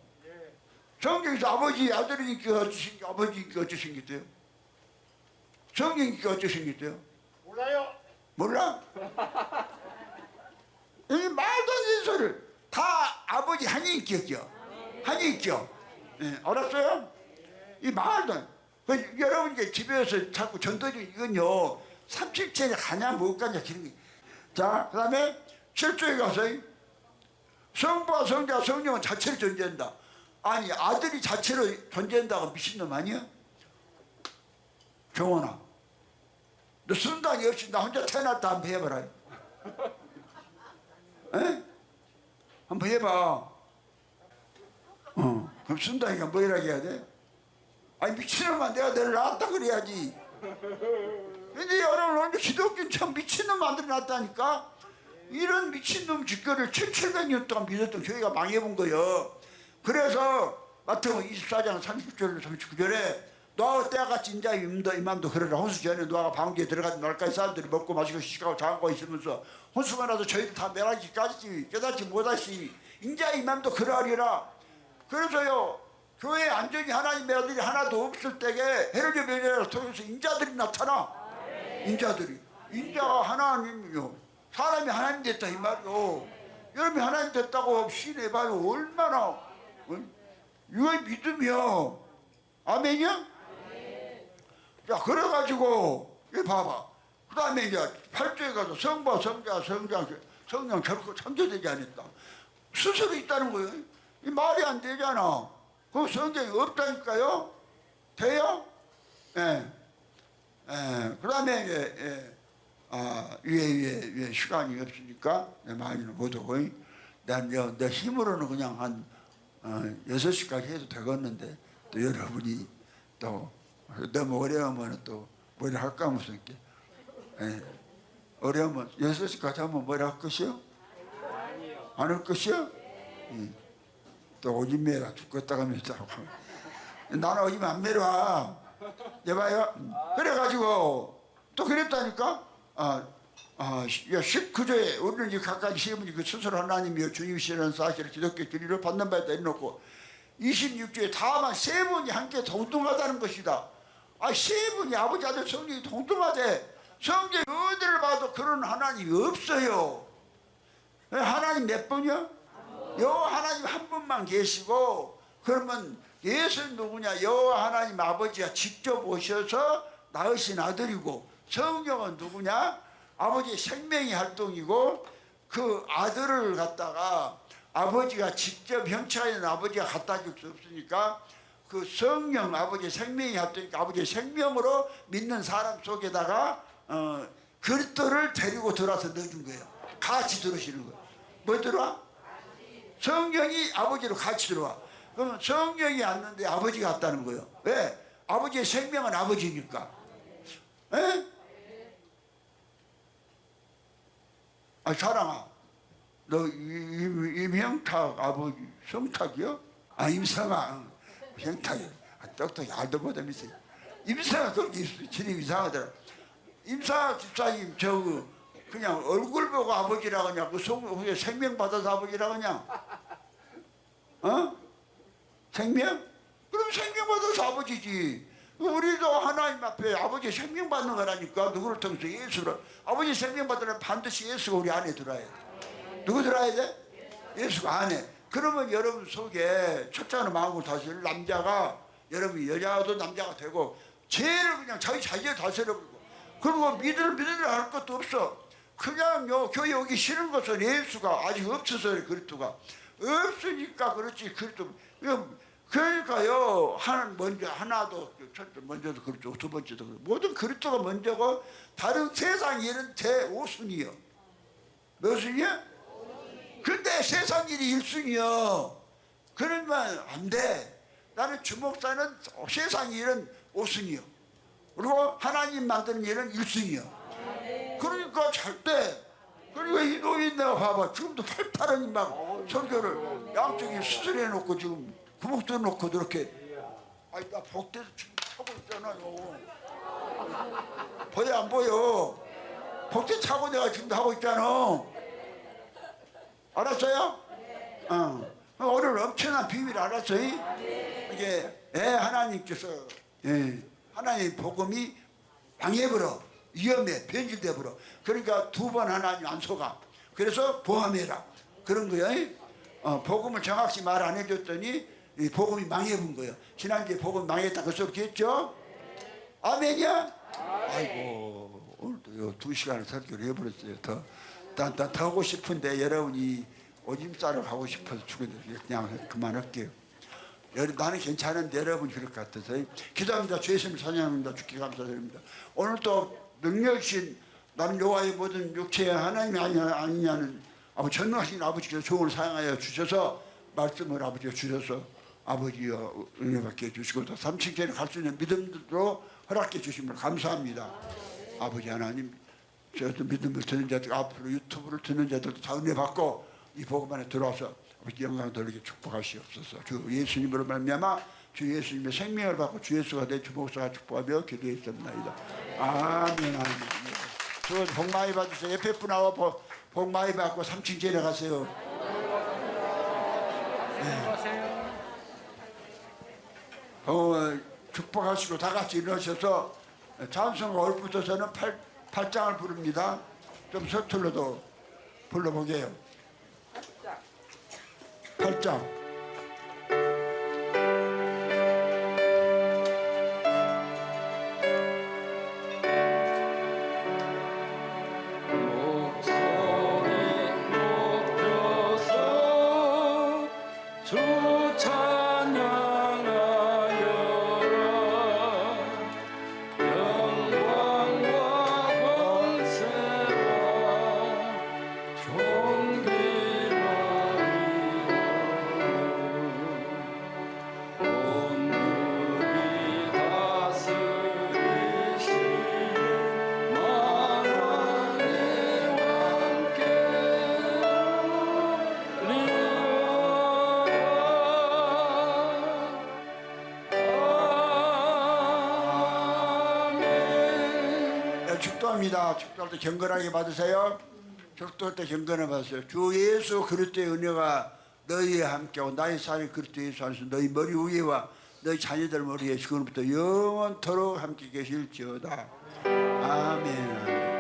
성경에서 아버지 아들의 인격 아버지 인격 어찌 생겼대요? 성경 인격 어찌 생겼대요? 몰라요. 몰라? 이 말도 안 되는 소리를 다 아버지 한 인격이요. 한 인격. 알았어요? 이 말도 안 돼. 여러분이 집에서 자꾸 전도지 이건요 37체에 가냐 못 가냐 그런 게. 자, 그 다음에 7조에 가서 성부와 성자와 성령은 자체로 존재한다. 아니 아들이 자체로 존재한다고 미친놈 아니야? 정원아 너 순단이 없이 나 혼자 태어났다 한번 해봐라. 에? 한번 해봐. 그럼 순단이가 뭐라고 해야 돼? 아니 미친놈아 내가 너를 낳았다 그래야지. 근데 여러분 오늘 기독교는 참 미친놈 만들어놨다니까. 이런 미친놈 짓거리를 700년 동안 믿었던 교회가 망해본 거예요. 그래서 마태복음 24장 30절 39절에 노아가 때같이 인자 이맘도 그러라. 혼수 전에 노아가 방주에 들어가서 날까지 사람들이 먹고 마시고 시식하고 자고 있으면서 혼수가 나서 저희들 다 멸하기까지 깨닫지 못하시 인자 이맘도 그러하리라. 그래서요 교회 안전이 하나님의 아들이 하나도 없을 때에 헤롯의 명령을 통해서 인자들이 나타나. 인자들이 인자가 하나님이요 사람이 하나님 됐다 이 말이요. 여러분이 하나님 됐다고 시인해봐요. 얼마나 이거 믿음이요. 아멘이요? 자, 그래가지고 이 봐봐. 그 다음에 이제 8조에 가서 성부, 성자, 성령 저렇게 창조되지 않았다. 스스로 있다는 거예요. 이 말이 안 되잖아. 그 성경이 없다니까요. 돼요? 예. 예. 그 다음에 이제 위에 시간이 없으니까 많이는 못 오고 내 힘으로는 그냥 한 6시까지 해도 되겠는데 또 여러분이 또 너무 어려우면 또 뭐라 할까 무슨 게 어려우면 6시까지 하면 뭐라 할 것이요? 안 할 것이요? 또 오줌 매라 죽겠다가 매라고 나는 오줌 안 매라 여봐요. 그래가지고 또 그랬다니까 19조에 우리는 이제 각각 시험이 그 스스로 하나님이여 주님이시라는 사실을 기독교 진리로 받는 바에 내놓고 26조에 다만 세 분이 함께 동등하다는 것이다. 세 분이 아버지 아들 성령이 동등하대. 성경 어디를 봐도 그런 하나님이 없어요. 하나님 몇 분이요? 여호와 하나님 한 분만 계시고 그러면 예수는 누구냐? 여호와 하나님 아버지가 직접 오셔서 낳으신 아들이고 성령은 누구냐? 아버지의 생명의 활동이고 그 아들을 갖다가 아버지가 직접 형체가 있는 아버지가 갖다 줄 수 없으니까 그 성령 아버지의 생명이 활동이니까 아버지의 생명으로 믿는 사람 속에다가 그리스도를 데리고 들어와서 넣어준 거예요. 같이 들어오시는 거예요. 뭐 들어와? 성령이 아버지로 같이 들어와. 그러면 성령이 왔는데 아버지가 왔다는 거예요. 왜? 아버지의 생명은 아버지니까. 에? 사랑아, 너 임형탁 아버지 성탁이요? 임성아, 형탁이요. 똑똑히 알도 못하면서 임성아 그렇게 있어. 지금 이상하더라. 임성아 집사님 그냥 얼굴 보고 아버지라고 하냐? 그 속에 생명 받아서 아버지라고 하냐? 생명? 그럼 생명 받아서 아버지지. 우리도 하나님 앞에 아버지 생명 받는 거라니까. 누구를 통해서 예수를. 아버지 생명 받으려면 반드시 예수가 우리 안에 들어야 돼. 누구 들어야 돼? 예수가 안에. 그러면 여러분 속에 첫째는 마음을 다스릴 남자가 여러분 여자도 남자가 되고 죄를 그냥 자기 자기를 다스려버리고 그리고 믿으려 할 것도 없어. 그냥 교회 오기 싫은 것은 예수가 아직 없어서 그래. 그리스도가 없으니까 그렇지. 그리스도 그러니까요. 하나도 첫째 먼저도 그렇죠. 두 번째도 그렇죠. 모든 그리스도가 먼저고 다른 세상 일은 제 5순위요. 몇 순위야? 근데 세상 일이 1순위요. 그러면 안 돼. 나는 주목사는 세상 일은 5순위요. 그리고 하나님 만드는 일은 1순위요. 그러니까 잘 때. 그리고 이 노인 내가 봐봐. 지금도 팔팔하니 막 설교를 양쪽에 수술해 놓고 지금 구멍 뚫어 놓고 이렇게. 나 복대도 지금 차고 있잖아요. 보여 안 보여? 복대 차고 내가 지금 하고 있잖아. 알았어요? 오늘 엄청난 비밀 알았어요? 이게 하나님께서 하나님의 복음이 방해버려. 위험해. 변질돼버려. 그러니까 두 번 하나님 안 속아. 그래서 보험해라. 그런 거예요. 복음을 정확히 말 안 해줬더니 이 복음이 망해본 거예요. 지난주에 복음 망했다 그 소리 했죠? 아멘이야? 아이고 오늘도 2시간을 설교를 해버렸어요. 더 하고 싶은데 여러분이 오줌 싸러 가고 싶어서 죽었는데 그냥 그만할게요. 나는 괜찮은데 여러분 그럴 것 같아서 기도합니다. 주 예수님 찬양합니다. 주께 감사드립니다. 오늘 또 능력이신 나는 여호와의 모든 육체의 하나님이 아니냐는 전능하신 아버지께서 종을 사용하여 주셔서 말씀을 아버지가 주셔서 아버지여 은혜받게 해주시고 또 3층째를 갈 수 있는 믿음으로 허락해 주심을 감사합니다. 아버지 하나님 저도 믿음을 듣는 자들 앞으로 유튜브를 듣는 자들도 다 은혜 받고 이 복음 안에 들어와서 아버지 영광 돌리게 축복하시옵소서. 주 예수님으로 말미암아 주 예수님의 생명을 받고 주 예수가 내 주목사가 축복하며 기도했습니다. 아멘. 아멘. 주 복 많이 받으세요. 옆에 분하고 복 많이 받고 3층 내려가세요. 축복하시고 다 같이 일어나셔서 찬송가 올부터서는 8장을 부릅니다. 좀 서툴러도 불러보게요. 팔짱. 목소리 높여서 주 찬양하여라. 영광과 권세와 존귀와 온누리 다스리신 만왕의 왕께 아멘. 네, 축도합니다. 축도할 때 경건하게 받으세요. 축도할 때 경건을 받으세요. 주 예수 그리스도의 은혜가 너희와 함께하고 나의 사랑 그리스도 예수 안에서 너희 머리 위에와 너희 자녀들 머리에 지금부터 영원토록 함께 계실지어다. 아멘.